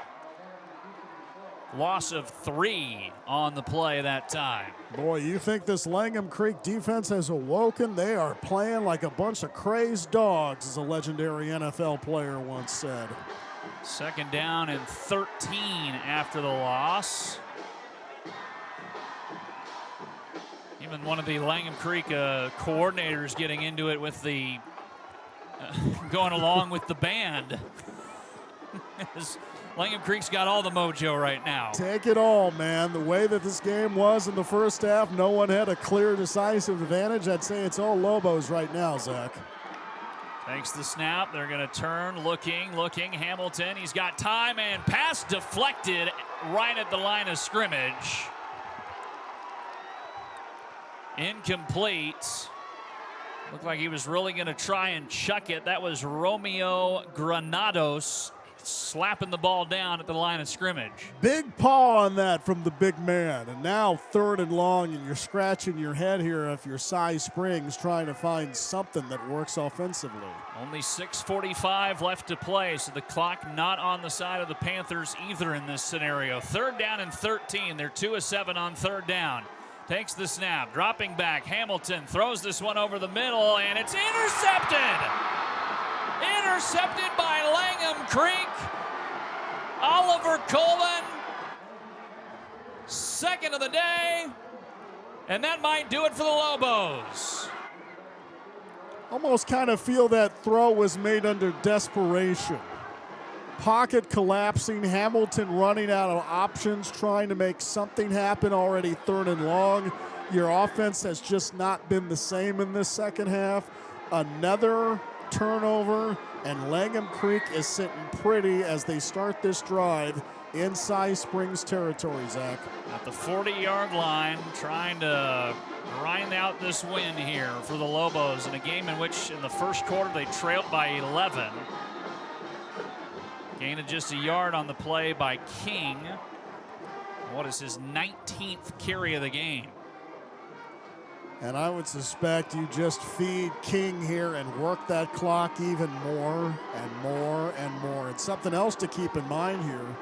Loss of 3 on the play that time. Boy, you think this Langham Creek defense has awoken? They are playing like a bunch of crazed dogs, as a legendary NFL player once said. 2nd down and 13 after the loss. Even one of the Langham Creek coordinators getting into it with the going along with the band. Langham Creek's got all the mojo right now. Take it all, man. The way that this game was in the first half, no one had a clear, decisive advantage. I'd say it's all Lobos right now, Zach. Takes the snap. They're going to turn, looking. Hamilton, he's got time, and pass deflected right at the line of scrimmage. Incomplete. Looked like he was really going to try and chuck it. That was Romeo Granados slapping the ball down at the line of scrimmage. Big paw on that from the big man. And now 3rd and long, and you're scratching your head here if you're Cy Springs trying to find something that works offensively. Only 6:45 left to play, so the clock not on the side of the Panthers either in this scenario. 3rd down and 13. They're 2 of 7 on 3rd down. Takes the snap, dropping back. Hamilton throws this one over the middle, and it's intercepted! Intercepted by Langham Creek. Oliver Coleman, 2nd of the day, and that might do it for the Lobos. Almost kind of feel that throw was made under desperation. Pocket collapsing, Hamilton running out of options, trying to make something happen already 3rd and long. Your offense has just not been the same in this second half. Another turnover, and Langham Creek is sitting pretty as they start this drive in Cy Springs territory, Zach. At the 40-yard line, trying to grind out this win here for the Lobos in a game in which in the first quarter they trailed by 11. Gain of just a yard on the play by King. What is his 19th carry of the game? And I would suspect you just feed King here and work that clock even more and more and more. And something else to keep in mind here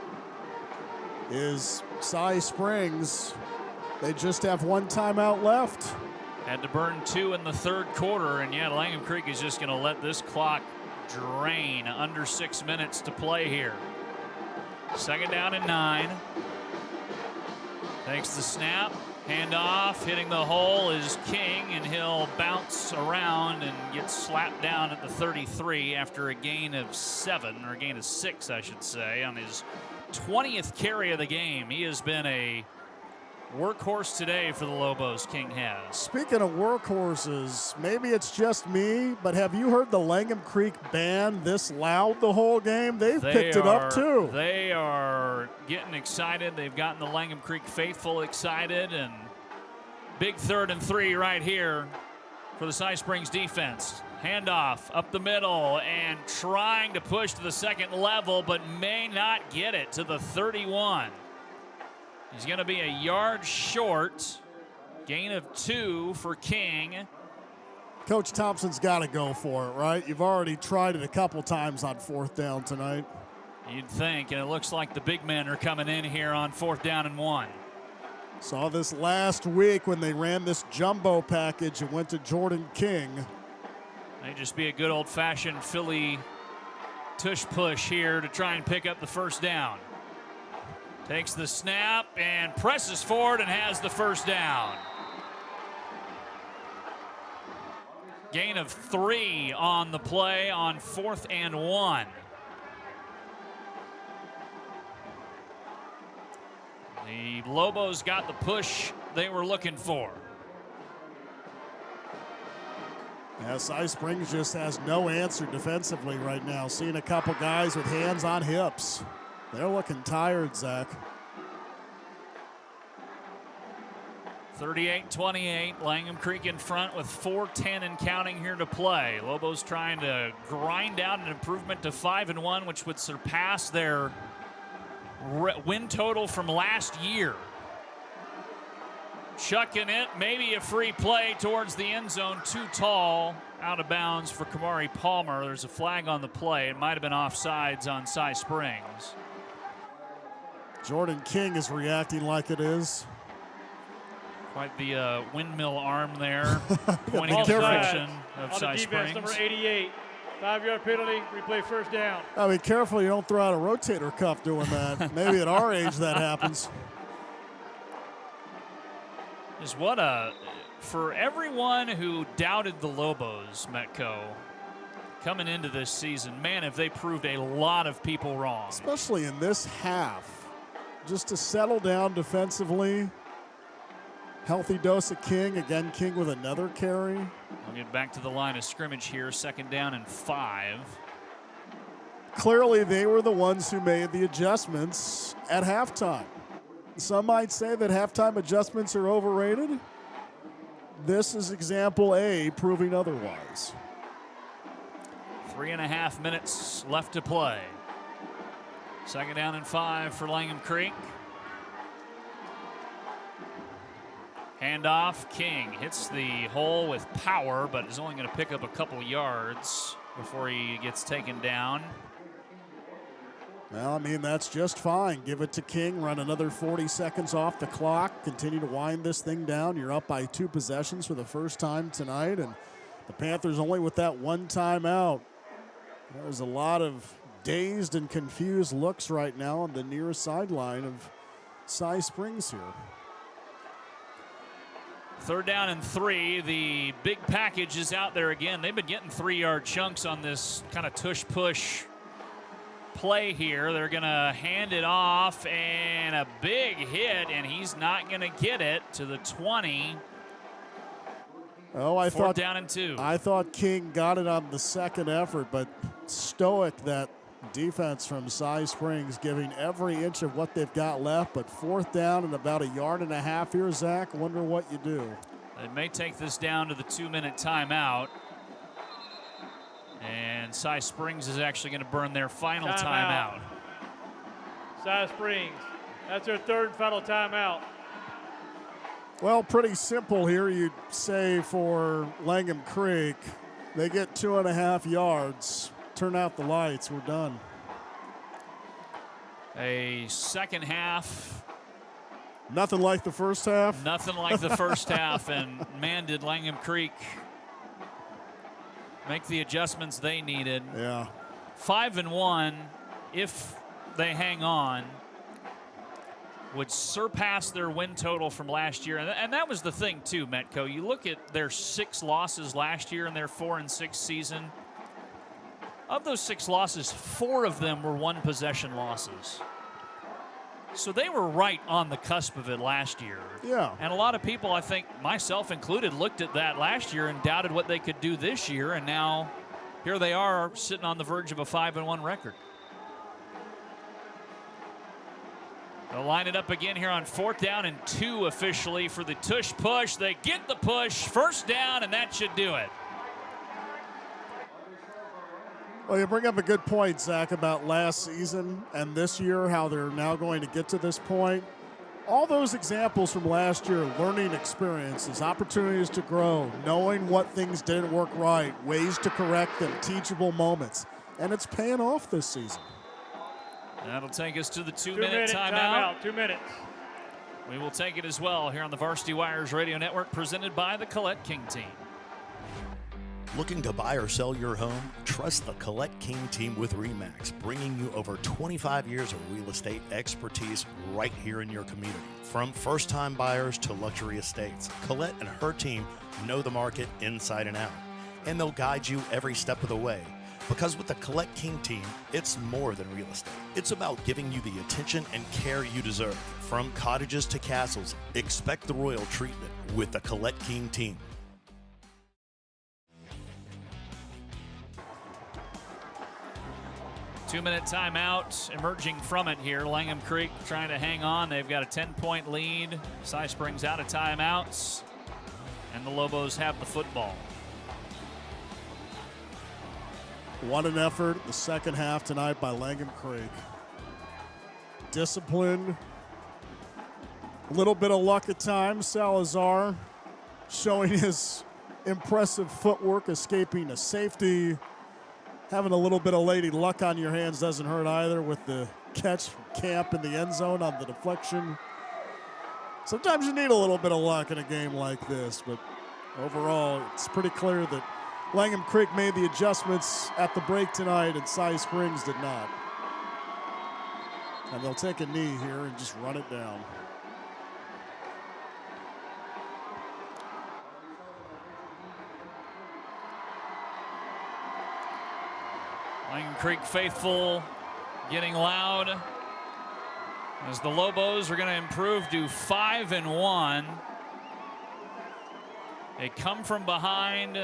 is Cy Springs, they just have 1 timeout left. Had to burn 2 in the 3rd quarter, and yet Langham Creek is just going to let this clock drain. Under 6 minutes to play here. 2nd down and 9. Takes the snap. Handoff, hitting the hole is King, and he'll bounce around and get slapped down at the 33 after a gain of 7, or a gain of 6, I should say, on his 20th carry of the game. He has been a workhorse today for the Lobos, King has. Speaking of workhorses, maybe it's just me, but have you heard the Langham Creek band this loud the whole game? They've picked it up too. They are getting excited. They've gotten the Langham Creek faithful excited, and big 3rd and 3 right here for the Cy Springs defense. Handoff up the middle and trying to push to the 2nd level, but may not get it to the 31. He's going to be a yard short. Gain of 2 for King. Coach Thompson's got to go for it, right? You've already tried it a couple times on 4th down tonight. You'd think, and it looks like the big men are coming in here on 4th down and 1. Saw this last week when they ran this jumbo package and went to Jordan King. May just be a good old-fashioned Philly tush push here to try and pick up the 1st down. Takes the snap and presses forward and has the 1st down. Gain of 3 on the play on 4th and 1. The Lobos got the push they were looking for. Yeah, Cy Springs just has no answer defensively right now. Seeing a couple guys with hands on hips. They're looking tired, Zach. 38-28, Langham Creek in front with 4:10 and counting here to play. Lobos trying to grind out an improvement to 5-1, which would surpass their win total from last year. Chucking it, maybe a free play towards the end zone, too tall, out of bounds for Kamari Palmer. There's a flag on the play. It might have been offsides on Cy Springs. Jordan King is reacting like it is. Quite the windmill arm there, pointing in the direction of Cy Springs. Number 88, 5-yard penalty, replay 1st down. Be careful you don't throw out a rotator cuff doing that. Maybe at our age that happens. Just what a, for everyone who doubted the Lobos, Metco, coming into this season, man, have they proved a lot of people wrong. Especially in this half. Just to settle down defensively. Healthy dose of King. Again, King with another carry. We'll get back to the line of scrimmage here. 2nd down and 5. Clearly, they were the ones who made the adjustments at halftime. Some might say that halftime adjustments are overrated. This is example A proving otherwise. 3.5 minutes left to play. 2nd down and 5 for Langham Creek. Handoff, King hits the hole with power, but is only going to pick up a couple yards before he gets taken down. Well, I mean, that's just fine. Give it to King, run another 40 seconds off the clock, continue to wind this thing down. You're up by 2 possessions for the first time tonight, and the Panthers only with that 1 timeout. There's a lot of dazed and confused looks right now on the near sideline of Cy Springs here. 3rd down and 3. The big package is out there again. They've been getting 3-yard chunks on this kind of tush-push play here. They're going to hand it off, and a big hit, and he's not going to get it to the 20. Oh, I 4th thought down and 2. I thought King got it on the second effort, but stoic that defense from Cy Springs, giving every inch of what they've got left. But 4th down and about 1.5 yards here, Zach. Wonder what you do. They may take this down to the 2-minute timeout. And Cy Springs is actually going to burn their final timeout. Cy Springs, that's their 3rd and final timeout. Well, pretty simple here. You'd say for Langham Creek, they get 2.5 yards. Turn out the lights. We're done. A second half. Nothing like the first half. Nothing like the first half. And man, did Langham Creek make the adjustments they needed. Yeah. 5-1, if they hang on, would surpass their win total from last year. And that was the thing, too, Metco. You look at their 6 losses last year in their 4-6 season. Of those 6 losses, 4 of them were 1-possession losses. So they were right on the cusp of it last year. Yeah. And a lot of people, I think, myself included, looked at that last year and doubted what they could do this year. And now here they are sitting on the verge of a 5-1 record. They'll line it up again here on 4th down and 2 officially for the tush push. They get the push, 1st down, and that should do it. Well, you bring up a good point, Zach, about last season and this year, how they're now going to get to this point. All those examples from last year, learning experiences, opportunities to grow, knowing what things didn't work right, ways to correct them, teachable moments. And it's paying off this season. That'll take us to the 2-minute 2-minute timeout. 2 minutes. We will take it as well here on the Varsity Wires Radio Network, presented by the Collette King Team. Looking to buy or sell your home? Trust the Collette King Team with REMAX, bringing you over 25 years of real estate expertise right here in your community. From first-time buyers to luxury estates, Collette and her team know the market inside and out, and they'll guide you every step of the way. Because with the Collette King Team, it's more than real estate. It's about giving you the attention and care you deserve. From cottages to castles, expect the royal treatment with the Collette King Team. Two-minute timeout emerging from it here. Langham Creek trying to hang on. They've got a 10-point lead. Cy Springs out of timeouts, and the Lobos have the football. What an effort the second half tonight by Langham Creek. Discipline, a little bit of luck at times. Salazar showing his impressive footwork, escaping a safety. Having a little bit of lady luck on your hands doesn't hurt either, with the catch from Camp in the end zone on the deflection. Sometimes you need a little bit of luck in a game like this, but overall it's pretty clear that Langham Creek made the adjustments at the break tonight and Cy Springs did not. And they'll take a knee here and just run it down. Langham Creek faithful getting loud as the Lobos are going to improve to 5-1. A come from behind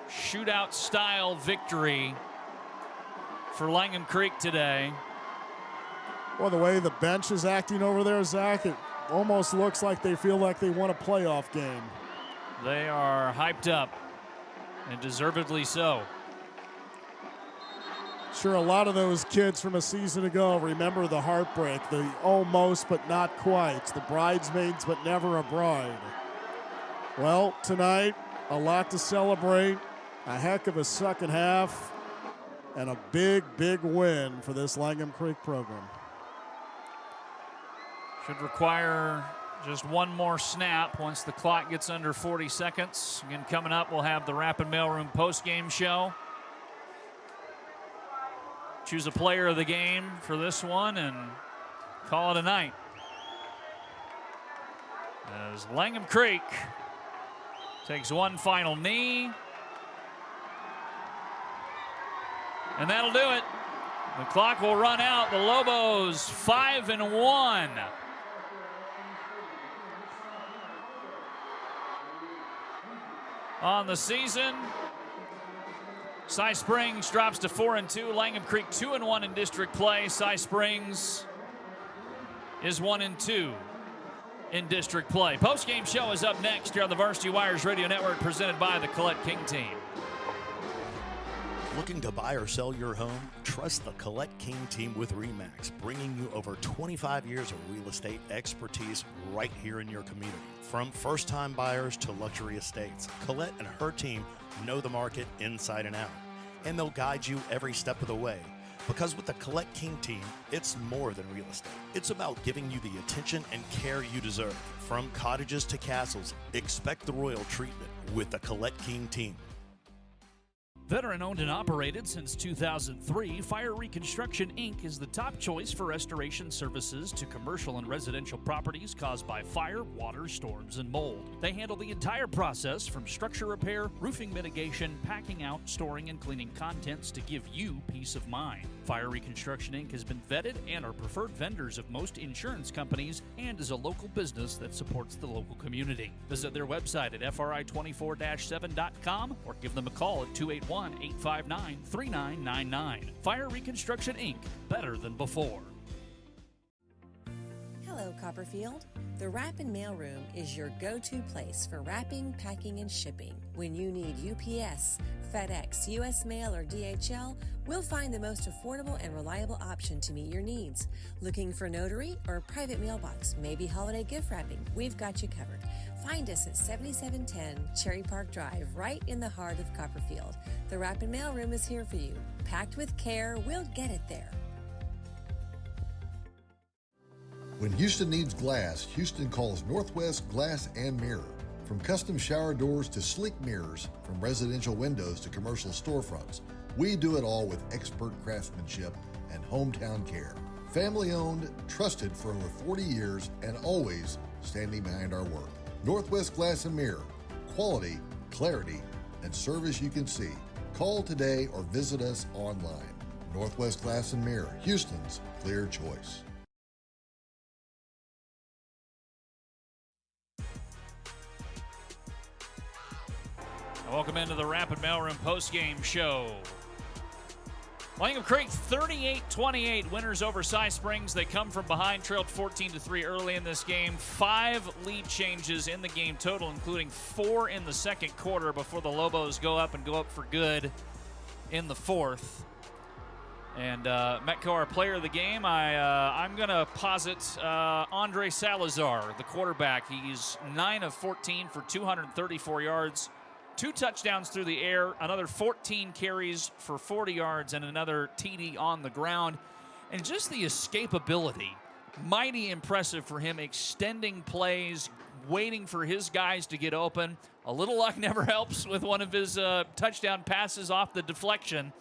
shootout style victory for Langham Creek today. Well, the way the bench is acting over there, Zach, it almost looks like they feel like they want a playoff game. They are hyped up, and deservedly so. Sure, a lot of those kids from a season ago remember the heartbreak, the almost but not quite, the bridesmaids but never a bride. Well, tonight, a lot to celebrate, a heck of a second half, and a big, big win for this Langham Creek program. Should require just one more snap once the clock gets under 40 seconds. Again, coming up, we'll have the Rapid Mailroom postgame show. Choose a player of the game for this one and call it a night. As Langham Creek takes one final knee. And that'll do it. The clock will run out. The Lobos 5-1. On the season, Cy Springs drops to 4-2. Langham Creek 2-1 in district play. Cy Springs is 1-2 in district play. Post-game show is up next here on the Varsity Wires Radio Network, presented by the Collette King Team. Looking to buy or sell your home? Trust the Collette King Team with REMAX, bringing you over 25 years of real estate expertise right here in your community. From first-time buyers to luxury estates, Collette and her team know the market inside and out, and they'll guide you every step of the way. Because with the Collette King Team, it's more than real estate. It's about giving you the attention and care you deserve. From cottages to castles, expect the royal treatment with the Collette King Team. Veteran owned and operated since 2003, Fire Reconstruction Inc. is the top choice for restoration services to commercial and residential properties caused by fire, water, storms, and mold. They handle the entire process from structure repair, roofing mitigation, packing out, storing, and cleaning contents to give you peace of mind. Fire Reconstruction Inc. has been vetted and are preferred vendors of most insurance companies and is a local business that supports the local community. Visit their website at fri24-7.com or give them a call at 281-859-3999. Fire Reconstruction Inc. Better than before. Hello, Copperfield. The Wrap and Mail Room is your go-to place for wrapping, packing, and shipping. When you need UPS, FedEx, US Mail, or DHL, we'll find the most affordable and reliable option to meet your needs. Looking for notary or private mailbox, maybe holiday gift wrapping? We've got you covered. Find us at 7710 Cherry Park Drive, right in the heart of Copperfield. The Wrap and Mail Room is here for you. Packed with care, we'll get it there. When Houston needs glass, Houston calls Northwest Glass and Mirror. From custom shower doors to sleek mirrors, from residential windows to commercial storefronts, we do it all with expert craftsmanship and hometown care. Family owned, trusted for over 40 years, and always standing behind our work. Northwest Glass and Mirror. Quality, clarity, and service you can see. Call today or visit us online. Northwest Glass and Mirror, Houston's clear choice. Welcome into the Rapid Mailroom postgame show. Langham Creek 38-28 winners over Cy Springs. They come from behind, trailed 14-3 early in this game. 5 lead changes in the game total, including 4 in the second quarter before the Lobos go up for good in the fourth. And Metco, our player of the game, I'm going to posit Andre Salazar, the quarterback. He's 9 of 14 for 234 yards. 2 touchdowns through the air, another 14 carries for 40 yards, and another TD on the ground. And just the escapability, mighty impressive for him, extending plays, waiting for his guys to get open. A little luck never helps with one of his touchdown passes off the deflection,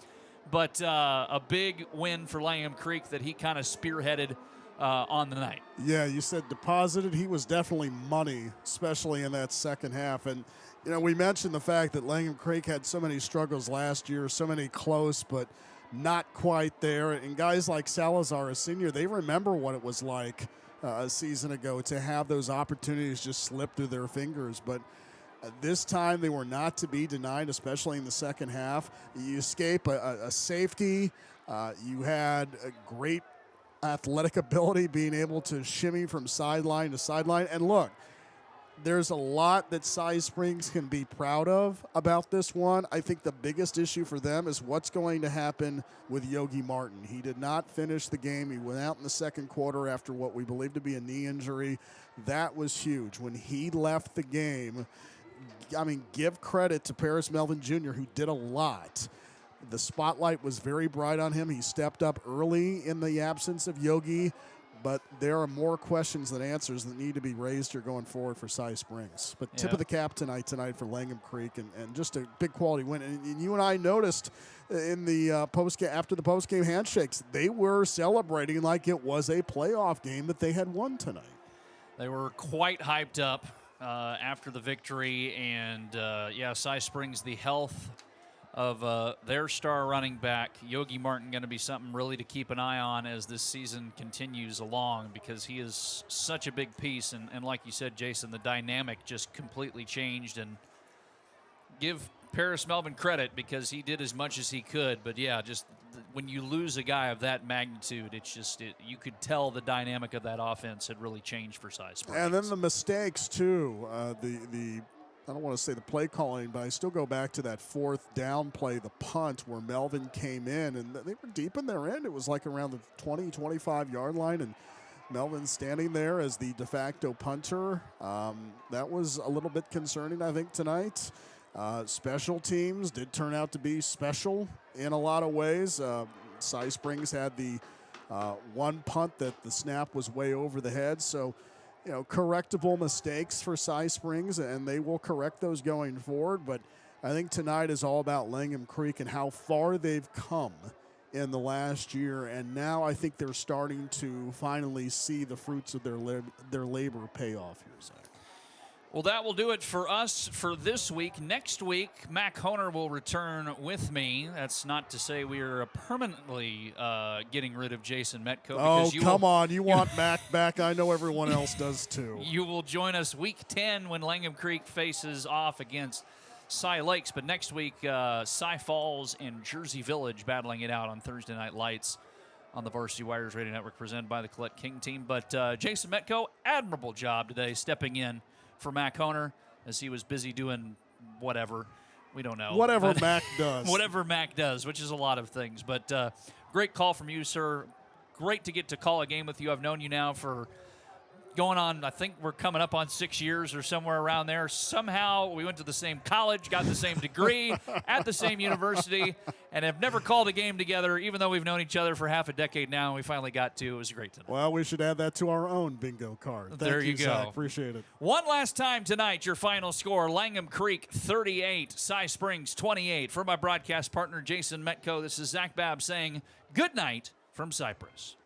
but a big win for Langham Creek that he kind of spearheaded on the night. Yeah, you said deposited. He was definitely money, especially in that second half. And you know, we mentioned the fact that Langham Creek had so many struggles last year, so many close but not quite there. And guys like Salazar, a senior, they remember what it was like a season ago to have those opportunities just slip through their fingers. But this time they were not to be denied, especially in the second half. You escape a safety. You had a great athletic ability, being able to shimmy from sideline to sideline. And look, there's a lot that Cy Springs can be proud of about this one. I think the biggest issue for them is what's going to happen with Yogi Martin. He did not finish the game. He went out in the second quarter after what we believe to be a knee injury. That was huge. When he left the game, I mean, give credit to Paris Melvin Jr., who did a lot. The spotlight was very bright on him. He stepped up early in the absence of Yogi. But there are more questions than answers that need to be raised here going forward for Cy Springs. But tip of the cap tonight for Langham Creek, and just a big quality win. And you and I noticed in the after the post-game handshakes, they were celebrating like it was a playoff game that they had won tonight. They were quite hyped up after the victory, and Cy Springs, the health of their star running back, Yogi Martin, going to be something really to keep an eye on as this season continues along, because he is such a big piece. And like you said, Jason, the dynamic just completely changed. And give Paris Melvin credit, because he did as much as he could. But, just when you lose a guy of that magnitude, it's just you could tell the dynamic of that offense had really changed for Cy Springs. And then the mistakes, too. I don't want to say the play calling, but I still go back to that fourth down play, the punt, where Melvin came in, and they were deep in their end. It was like around the 20, 25-yard line, and Melvin standing there as the de facto punter. That was a little bit concerning, I think, tonight. Special teams did turn out to be special in a lot of ways. Cy Springs had the one punt that the snap was way over the head, so correctable mistakes for Cy Springs, and they will correct those going forward. But I think tonight is all about Langham Creek and how far they've come in the last year. And now I think they're starting to finally see the fruits of their labor pay off here, Zach. Well, that will do it for us for this week. Next week, Mac Honer will return with me. That's not to say we are permanently getting rid of Jason Metco. Oh, come on. You want Mac back. I know everyone else does, too. You will join us week 10 when Langham Creek faces off against Cy Lakes. But next week, Cy Falls and Jersey Village battling it out on Thursday Night Lights on the Varsity Wires Radio Network, presented by the Collette King Team. But Jason Metco, admirable job today stepping in for Mac Honer, as he was busy doing whatever. We don't know. Whatever Mac does. Whatever Mac does, which is a lot of things. But great call from you, sir. Great to get to call a game with you. I've known you now for going on, I think we're coming up on 6 years or somewhere around there. Somehow we went to the same college, got the same degree at the same university, and have never called a game together, even though we've known each other for half a decade now, and we finally got to. It was great tonight. Well, we should add that to our own bingo card. There you go. Zach. Appreciate it. One last time tonight, your final score, Langham Creek 38, Cy Springs 28. For my broadcast partner, Jason Metco, this is Zach Babb saying good night from Cypress.